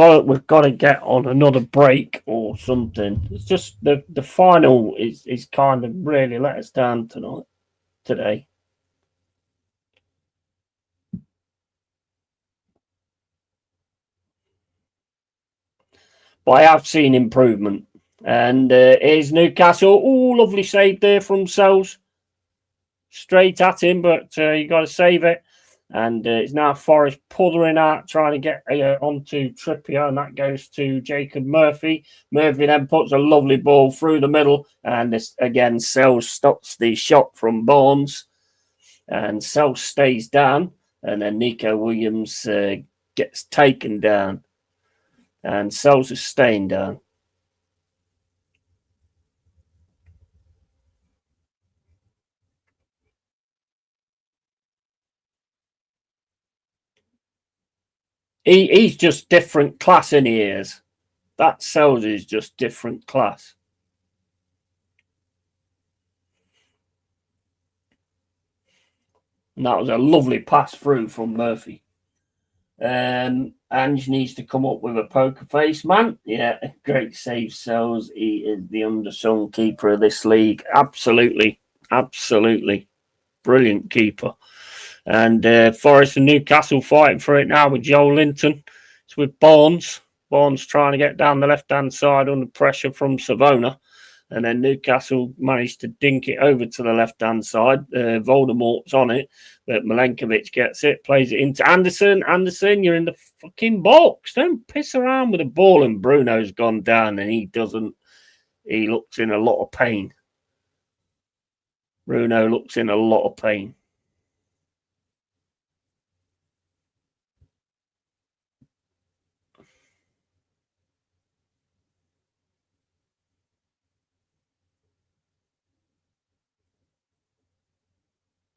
[SPEAKER 2] got to get on another break or something. It's just the final is kind of really let us down today. But I have seen improvement. And here's Newcastle. Oh, lovely save there from Sells. Straight at him, but you got to save it. And it's now Forrest puthering out, trying to get onto Trippier, and that goes to Jacob Murphy. Murphy then puts a lovely ball through the middle, and this again, Sells stops the shot from Barnes, and Sells stays down, and then Nico Williams gets taken down, and Sells is staying down. He's just different class in he is. That Sells is just different class. And that was a lovely pass through from Murphy. Ange needs to come up with a poker face, man. Yeah, great save, Sells. He is the undersung keeper of this league. Absolutely. Brilliant keeper. And Forest and Newcastle fighting for it now with Joel Linton. It's with Barnes. Barnes trying to get down the left-hand side under pressure from Savona. And then Newcastle managed to dink it over to the left-hand side. Voldemort's on it, but Milenkovic gets it, plays it into Anderson. Anderson, you're in the fucking box. Don't piss around with the ball. And Bruno's gone down, and he doesn't. He looks in a lot of pain. Bruno looks in a lot of pain.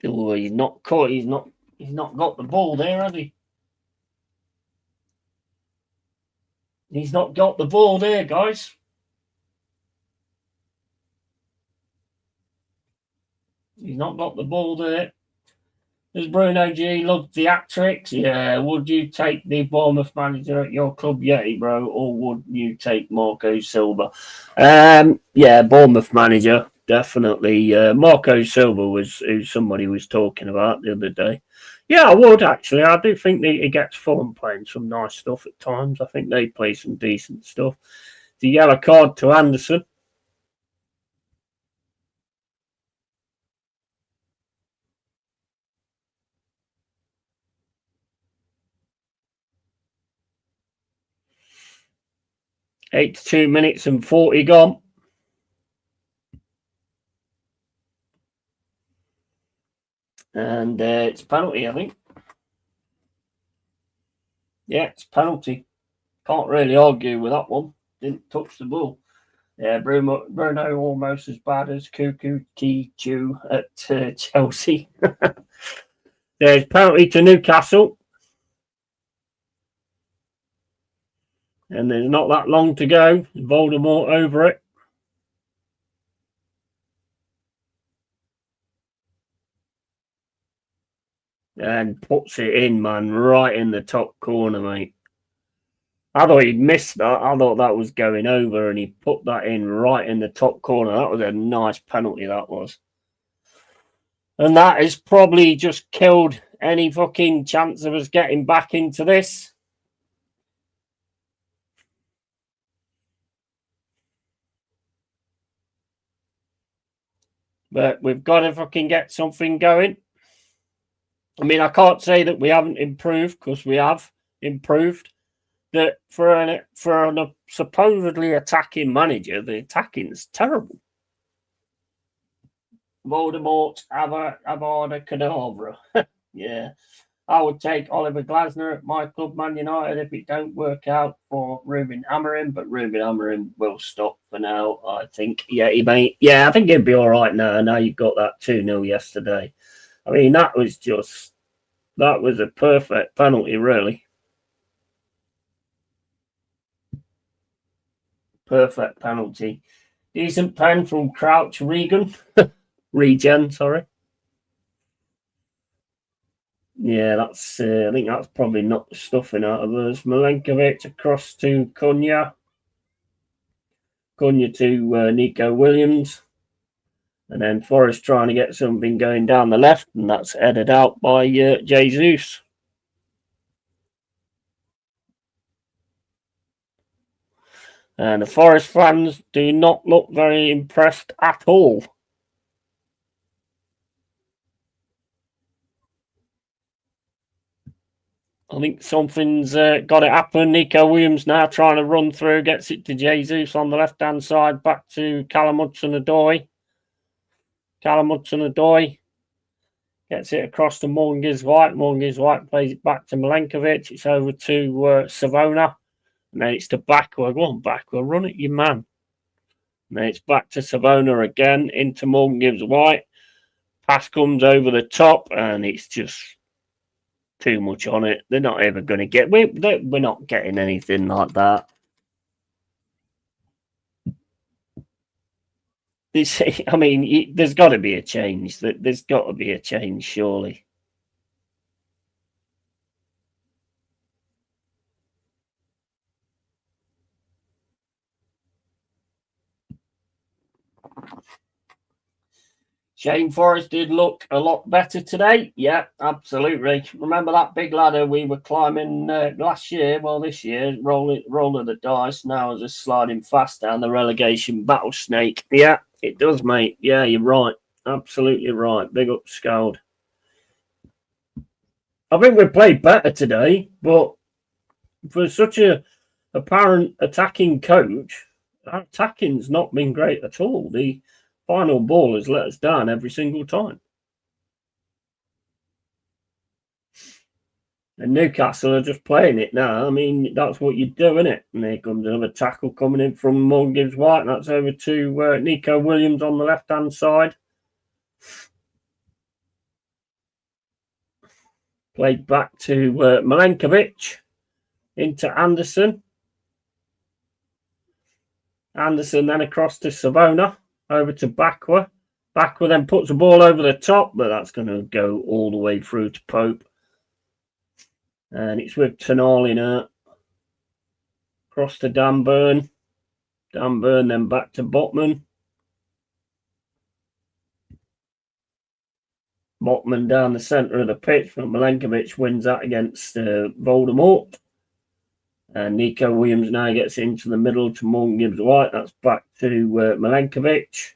[SPEAKER 2] Oh, he's not caught. He's not got the ball there, has he? He's not got the ball there, guys. He's not got the ball there. Does Bruno G love theatrics? Yeah. Would you take the Bournemouth manager at your club, Yeti, bro, or would you take Marco Silva? Yeah, Bournemouth manager, definitely. Marco Silva was who somebody was talking about the other day. Yeah, I would actually. I do think that he gets Fulham playing some nice stuff at times. I think they play some decent stuff. The yellow card to Anderson. $82 minutes and 40 gone. And it's penalty, I think. Yeah, it's penalty. Can't really argue with that one. Didn't touch the ball. Yeah, Bruno almost as bad as Cuckoo Chu at Chelsea. There's penalty to Newcastle. And there's not that long to go. Voldemort over it. And puts it in, man, right in the top corner, mate. I thought he'd missed that. I thought that was going over, and he put that in right in the top corner. That was a nice penalty, that was. And that has probably just killed any fucking chance of us getting back into this. But we've got to fucking get something going. I mean, I can't say that we haven't improved, because we have improved. That for a supposedly attacking manager, the attacking is terrible. Voldemort, Avada Kedavra. Yeah. I would take Oliver Glasner at my club, Man United, if it don't work out for Ruben Amorim, but Ruben Amorim will stop for now, I think. Yeah, he may. Yeah, I think he'll be all right now. Now you got that 2-0 yesterday. I mean, that was a perfect penalty, really. Perfect penalty. Decent pen from Crouch Regen, sorry. Yeah, that's. I think that's probably not the stuffing out of us. Milenkovic across to Cunha. Cunha to Nico Williams. And then Forrest trying to get something going down the left, and that's headed out by Jesus. And the Forest fans do not look very impressed at all. I think something's got to happen. Nico Williams now trying to run through, gets it to Jesus on the left-hand side, back to Callum Hudson-Odoi. Callum Hudson-Odoi gets it across to Morgan Gibbs-White. Morgan Gibbs-White plays it back to Milenkovic. It's over to Savona. And then it's to Bakwa. Go on, Bakwa, run it, you man. And then it's back to Savona again, into Morgan Gibbs-White. Pass comes over the top, and it's just too much on it. They're not ever going to get. We're not getting anything like that. I mean, there's got to be a change. There's got to be a change, surely. Shane Forrest did look a lot better today. Yeah, absolutely. Remember that big ladder we were climbing last year? Well, this year, roll of the dice. Now just sliding fast down the relegation battle snake. Yeah, it does, mate. Yeah, you're right. Absolutely right. Big up, Scald. I think we played better today, but for such a apparent attacking coach, our attacking's not been great at all. The final ball has let us down every single time. And Newcastle are just playing it now. I mean, that's what you do, isn't it? And here comes another tackle coming in from Morgan Gibbs-White. And that's over to Nico Williams on the left-hand side. Played back to Milenkovic. Into Anderson. Anderson then across to Savona. Over to Bakwa. Backward then puts the ball over the top, but that's going to go all the way through to Pope. And it's with Tenali now. Across to Dan Burn. Dan Burn then back to Botman. Botman down the centre of the pitch, but Milenkovic wins that against Voldemort. And Nico Williams now gets into the middle to Morgan Gibbs-White. That's back to Milenkovic.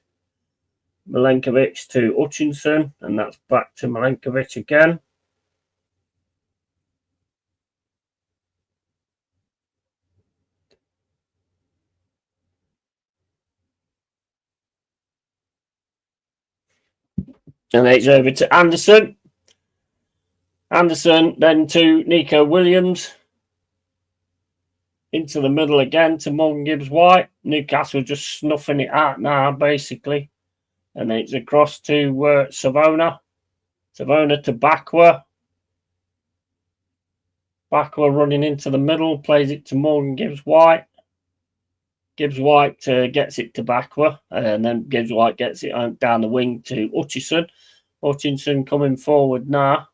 [SPEAKER 2] Milenkovic to Hutchinson, and that's back to Milenkovic again. And it's over to Anderson. Anderson then to Nico Williams. Into the middle again to Morgan Gibbs-White. Newcastle just snuffing it out now, basically. And then it's across to Savona. Savona to Bakwa. Bakwa running into the middle. Plays it to Morgan Gibbs-White. Gibbs-White gets it to Bakwa. And then Gibbs-White gets it down the wing to Hutchinson. Hutchinson coming forward now.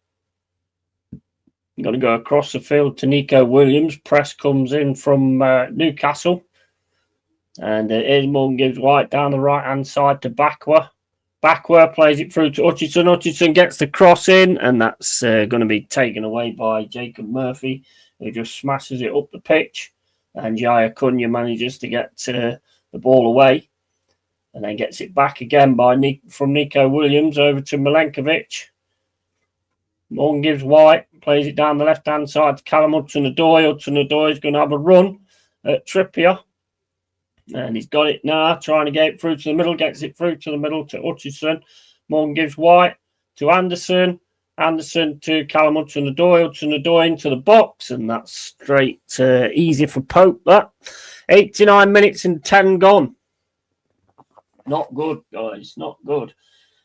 [SPEAKER 2] Got to go across the field to Nico Williams. Press comes in from Newcastle. And here's Morgan Gibbs-White down the right-hand side to Bakwa. Bakwa plays it through to Hutchinson. Hutchinson gets the cross in, and that's going to be taken away by Jacob Murphy, who just smashes it up the pitch. And Jaya Cunha manages to get the ball away. And then gets it back again from Nico Williams over to Milenkovic. Morgan Gibbs-White plays it down the left-hand side to Callum Hudson-Odoi. Hudson-Odoi is going to have a run at Trippier. And he's got it now, trying to get it through to the middle. Gets it through to the middle to Hutchinson. Morgan Gibbs-White to Anderson. Anderson to Callum Hudson-Odoi. Hudson-Odoi into the box. And that's straight easy for Pope, that. 89 minutes and 10 gone. Not good, guys. Not good.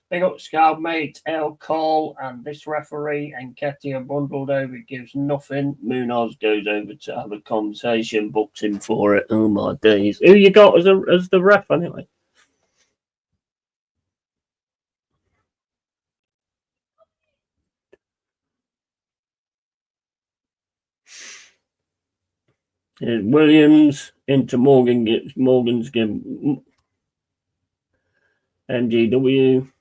[SPEAKER 2] Big up Scoutmate, El Cole, and this referee, Nketiah bundled over. It gives nothing. Munoz goes over to have a conversation, books him for it. Oh, my days. Who you got as the ref, anyway? Here's Williams into Morgan's MGW.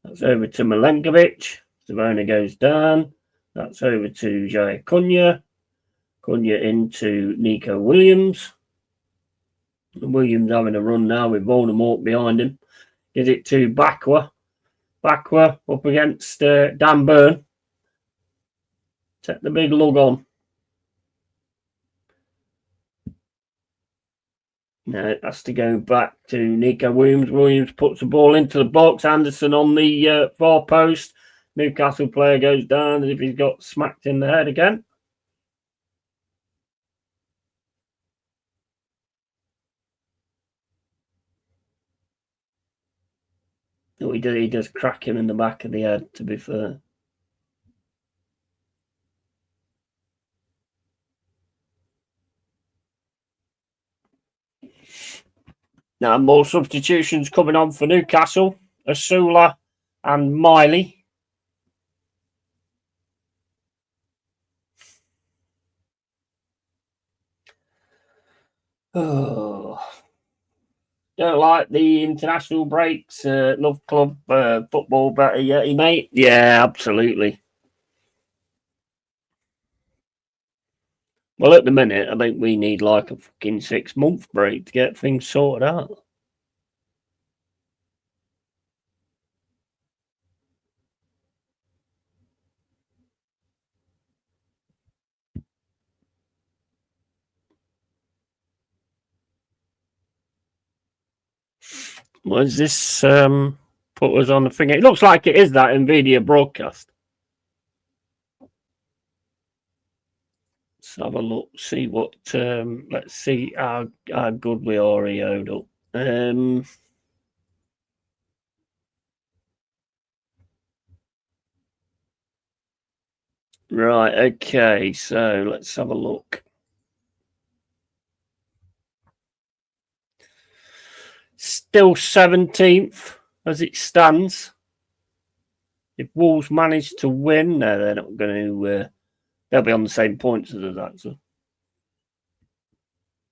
[SPEAKER 2] That's over to Milenkovic. Savona goes down. That's over to Jaya Cunha. Cunha into Nico Williams. Williams having a run now with Voldemort behind him. Gives it to Bakwa. Bakwa up against Dan Burn. Set the big lug on. Now it has to go back to Nico Williams. Williams puts the ball into the box. Anderson on the far post. Newcastle player goes down as if he's got smacked in the head again. Oh, he does crack him in the back of the head, to be fair. Now, more substitutions coming on for Newcastle. Asula and Miley. Oh. Don't like the international breaks. Love club football better, Yeti, mate. Yeah, absolutely. Well, at the minute, I think we need like a fucking 6-month break to get things sorted out. Was this put us on the thing? It looks like it is that NVIDIA broadcast. Let's have a look, see what, let's see how good we are EO'd up. Right, okay, so let's have a look. still 17th as it stands. If Wolves manage to win, no, they're not going to. They'll be on the same points as us, actually.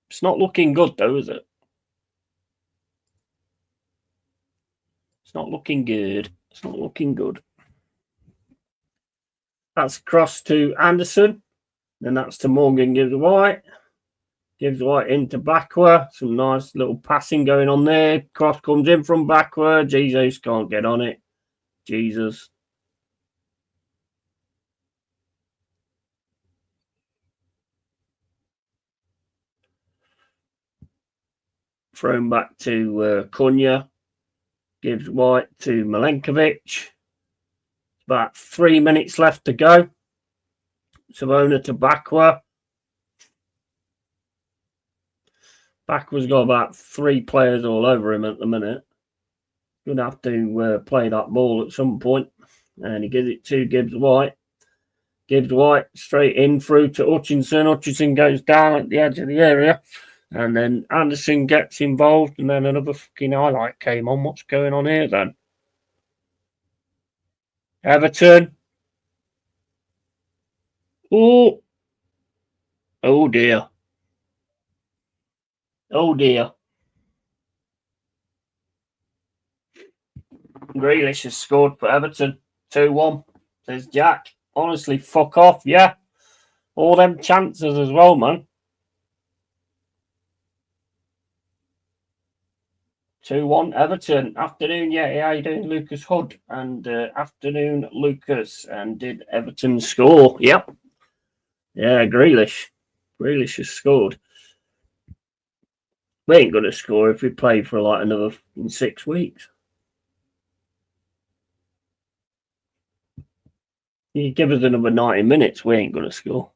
[SPEAKER 2] It's not looking good, though, is it? It's not looking good. It's not looking good. That's across to Anderson. Then that's to Morgan Gibbs White. Gibbs White into backward. Some nice little passing going on there. Cross comes in from backward. Jesus can't get on it. Jesus. Thrown back to Cunha. Gibbs White to Milenkovic. About 3 minutes left to go. Savona to Bakwa. Bakwa's got about 3 players all over him at the minute. Going to have to play that ball at some point. And he gives it to Gibbs White. Gibbs White straight in through to Hutchinson. Hutchinson goes down at the edge of the area. And then Anderson gets involved. And then another fucking highlight came on. What's going on here then? Everton. Oh. Oh dear. Oh dear. Grealish has scored for Everton. 2-1. Says Jack. Honestly, fuck off. Yeah. All them chances as well, man. 2-1 Everton. Afternoon, yeah. How you doing, Lucas Hood? And afternoon, Lucas. And did Everton score? Yep. Yeah, Grealish. Grealish has scored. We ain't going to score if we play for like another 6 weeks. You give us another 90 minutes, we ain't going to score.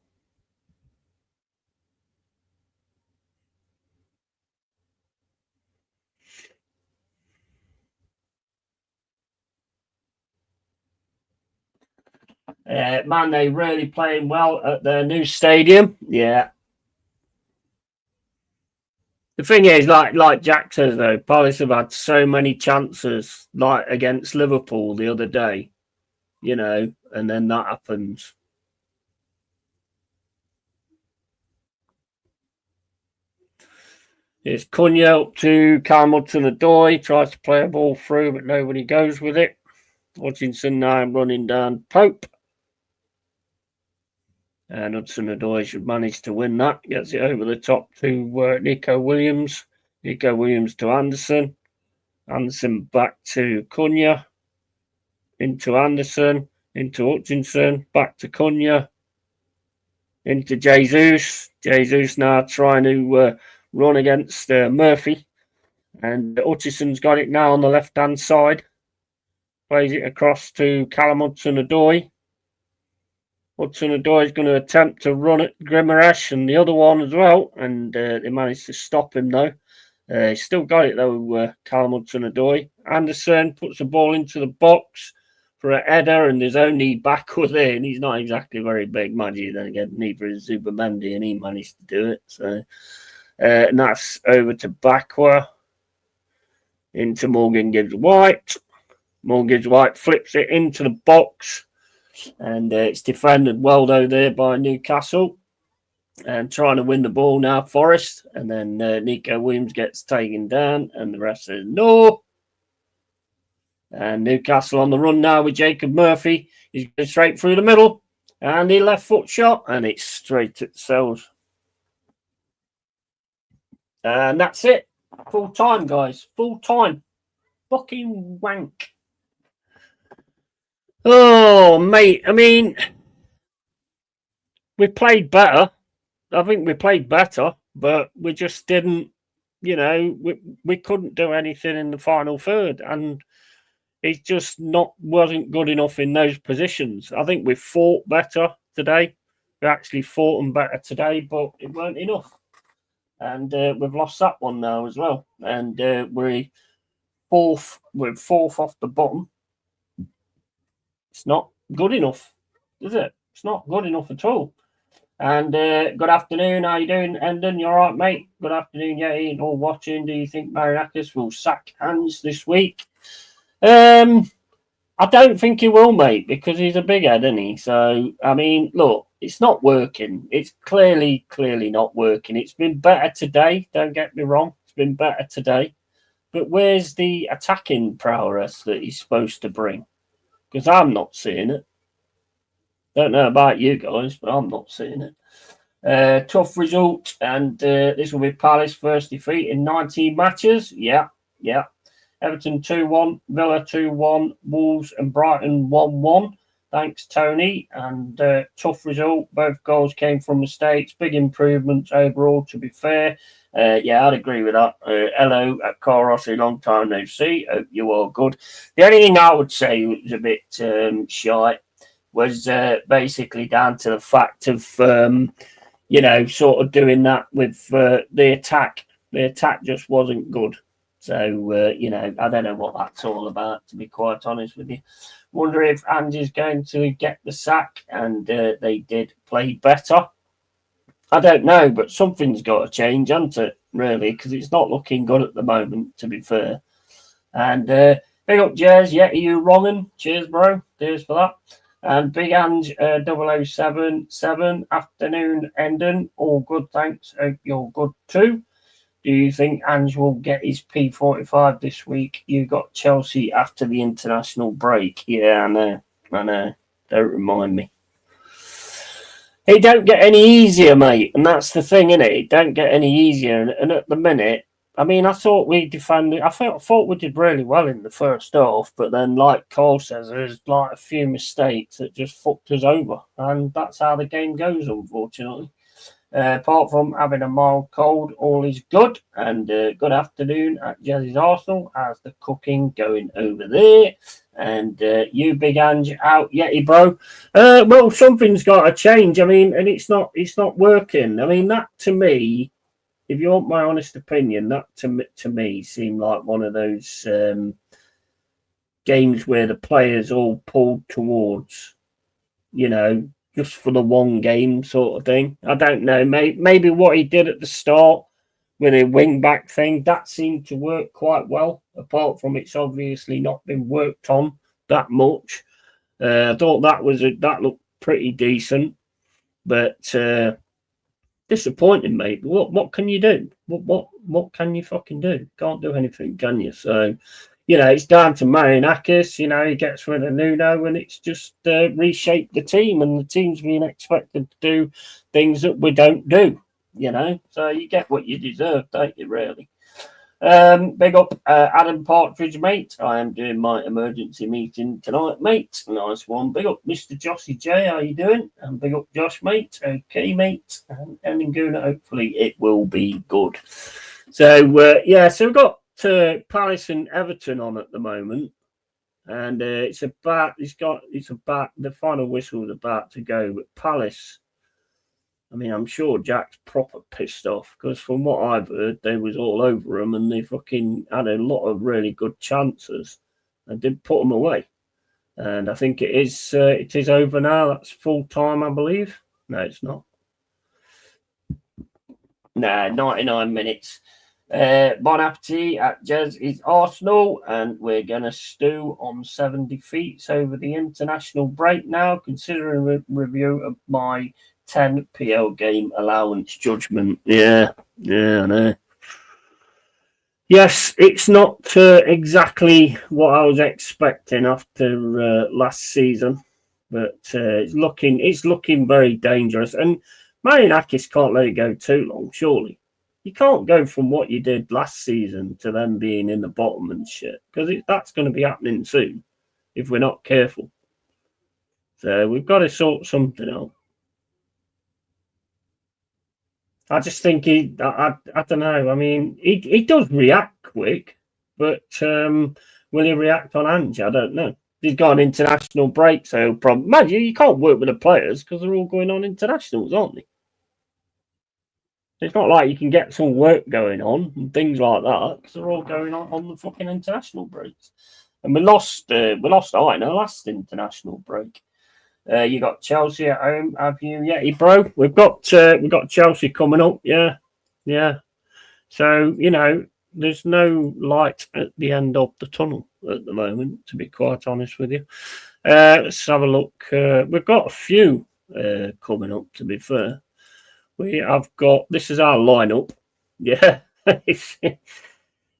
[SPEAKER 2] Man, they really playing well at their new stadium. Yeah. The thing is, like Jack says, though, Palace have had so many chances, like against Liverpool the other day, you know, and then that happens. It's Cunha up to Hudson-Odoi, tries to play a ball through, but nobody goes with it. Hutchinson now running down Pope. And Hudson-Odoi should manage to win that. Gets it over the top to Nico Williams. Nico Williams to Anderson. Anderson back to Cunha. Into Anderson. Into Hutchinson. Back to Cunha. Into Jesus. Jesus now trying to run against Murphy. And Hutchinson's got it now on the left-hand side. Plays it across to Callum Hudson-Odoi. Hudson-Odoi is going to attempt to run at Grimaresh and the other one as well. And they managed to stop him, though. He's still got it, though, Callum Hudson-Odoi. Anderson puts the ball into the box for a header, and there's only backward there, and he's not exactly very big, mind you. Then again, neither is Zubamendi, and he managed to do it. So, and that's over to Bakwa. Into Morgan Gibbs White. Morgan Gibbs White flips it into the box. And it's defended well, though, there by Newcastle. And trying to win the ball now, Forest. And then Nico Williams gets taken down. And the rest says no. And Newcastle on the run now with Jacob Murphy. He's going straight through the middle. And he left foot shot. And it's straight at Sells. And that's it. Full time, guys. Full time. Fucking wank. Oh, mate. I mean, we played better. I think we played better, but we just didn't, you know, we couldn't do anything in the final third. And it just wasn't good enough in those positions. I think we fought better today. We actually fought them better today, but it weren't enough. And we've lost that one now as well. And we're fourth off the bottom. It's not good enough, is it? It's not good enough at all. And good afternoon. How you doing, Endon? You all right, mate? Good afternoon, Yeti. All watching. Do you think Mariakis will sack Ange this week? I don't think he will, mate, because he's a big head, isn't he? So, I mean, look, it's not working. It's clearly not working. It's been better today. Don't get me wrong. It's been better today. But where's the attacking prowess that he's supposed to bring? Because I'm not seeing it. Don't know about you guys, but I'm not seeing it. Tough result, and this will be Palace' first defeat in 19 matches. Yeah. Everton 2-1, Villa 2-1, Wolves and Brighton 1-1. Thanks, Tony. And tough result. Both goals came from mistakes. Big improvements overall, to be fair. Yeah, I'd agree with that. Hello at Carl Rossi, long time no see. Hope you are good. The only thing I would say was a bit shy was basically down to the fact of, sort of doing that with the attack. The attack just wasn't good. So, I don't know what that's all about, to be quite honest with you. Wonder if Ange is going to get the sack, and they did play better. I don't know, but something's got to change, hasn't it, really? Because it's not looking good at the moment, to be fair. And big up, Jez. Yeah, are you wronging? Cheers, bro. Cheers for that. And Big Ange 0077. Afternoon, Endon. All good, thanks. Hope you're good too. Do you think Ange will get his P45 this week? You got Chelsea after the international break. Yeah, I know. Don't remind me. It don't get any easier, mate. And that's the thing, innit? It don't get any easier. And at the minute, I mean, I thought we defended. I thought we did really well in the first half. But then, like Cole says, there's like a few mistakes that just fucked us over. And that's how the game goes, unfortunately. Apart from having a mild cold, all is good. And good afternoon at Jazzy's Arsenal. How's the cooking going over there? And you, Big Ange, out Yeti, bro. Well, something's got to change. I mean, and it's not working. I mean, that to me, if you want my honest opinion, that to me seemed like one of those games where the players all pulled towards, just for the one game sort of thing. I don't know. Maybe what he did at the start with a wing back thing, that seemed to work quite well. Apart from it's obviously not been worked on that much. I thought that looked pretty decent, but disappointing, mate. What can you do? What can you fucking do? Can't do anything, can you? So, it's down to Mariakis. He gets rid of Nuno, and it's just reshaped the team, and the team's being expected to do things that we don't do. So you get what you deserve, don't you? Really. Big up, Adam Partridge, mate. I am doing my emergency meeting tonight, mate. Nice one. Big up, Mr. Jossie J. How you doing? And big up, Josh, mate. Okay, mate. And Nguna, hopefully it will be good. So so we've got Palace and Everton on at the moment, and the final whistle is about to go. But Palace, I mean, I'm sure Jack's proper pissed off because from what I've heard, they was all over them and they fucking had a lot of really good chances and did put them away. And I think it is over now. That's full time, I believe. No, it's not. 99 minutes. Bon appetit at Jez is Arsenal, and we're going to stew on 7 defeats over the international break now, considering a review of my 10 PL game allowance judgment. Yeah, I know. Yes, it's not exactly what I was expecting after last season, but it's looking very dangerous. And Mariakis can't let it go too long, surely. You can't go from what you did last season to them being in the bottom and shit, because that's going to be happening soon if we're not careful. So we've got to sort something out. I just think I don't know. I mean, he does react quick, but will he react on Ange? I don't know. He's got an international break, so imagine you can't work with the players because they're all going on internationals, aren't they? It's not like you can get some work going on and things like that because they're all going on the fucking international breaks. And we lost last international break. You got Chelsea at home, have you? Yeah, bro. We've got Chelsea coming up. Yeah. So there's no light at the end of the tunnel at the moment, to be quite honest with you. Let's have a look. We've got a few coming up, to be fair. We have got, this is our lineup. Yeah.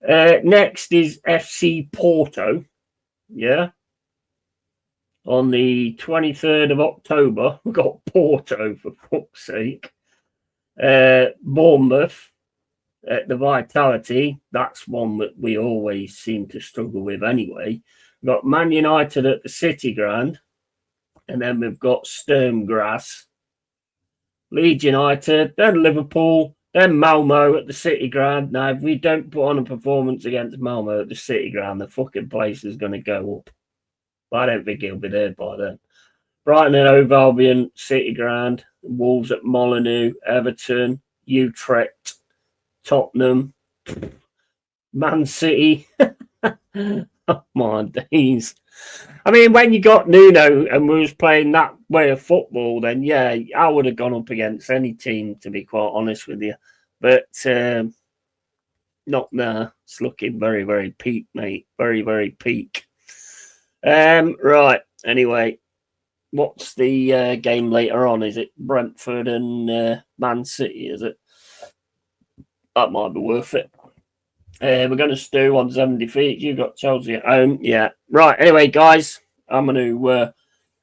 [SPEAKER 2] Next is FC Porto. Yeah. On the 23rd of October, we've got Porto, for fuck's sake. Bournemouth at the Vitality. That's one that we always seem to struggle with anyway. We've got Man United at the City Ground. And then we've got Sturmgrass, Leeds United, then Liverpool, then Malmo at the City Ground. Now, if we don't put on a performance against Malmo at the City Ground, the fucking place is going to go up. But I don't think he'll be there by then. Brighton and Hove Albion, City Ground, Wolves at Molineux, Everton, Utrecht, Tottenham, Man City. Oh, my days. I mean, when you got Nuno and we was playing that way of football, then, yeah, I would have gone up against any team, to be quite honest with you. But not now. It's looking very, very peak, mate. Very, very peak. Right. Anyway, what's the game later on? Is it Brentford and Man City, is it? That might be worth it. We're going to stew on 7 defeats. You've got Chelsea at home. Yeah. Right. Anyway, guys, I'm going to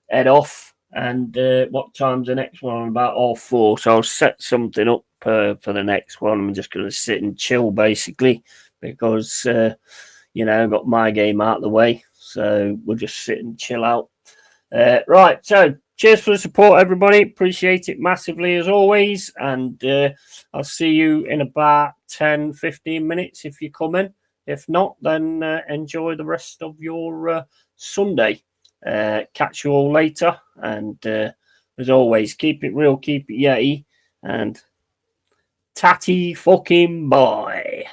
[SPEAKER 2] head off. And what time's the next one? About 4:30. So I'll set something up for the next one. I'm just going to sit and chill, basically, because, I've got my game out of the way. So we'll just sit and chill out. Right. So cheers for the support, everybody. Appreciate it massively, as always. And I'll see you in about 10-15 minutes if you come in. If not, then enjoy the rest of your Sunday. Catch you all later. And as always, keep it real, keep it yeti, and tatty fucking bye.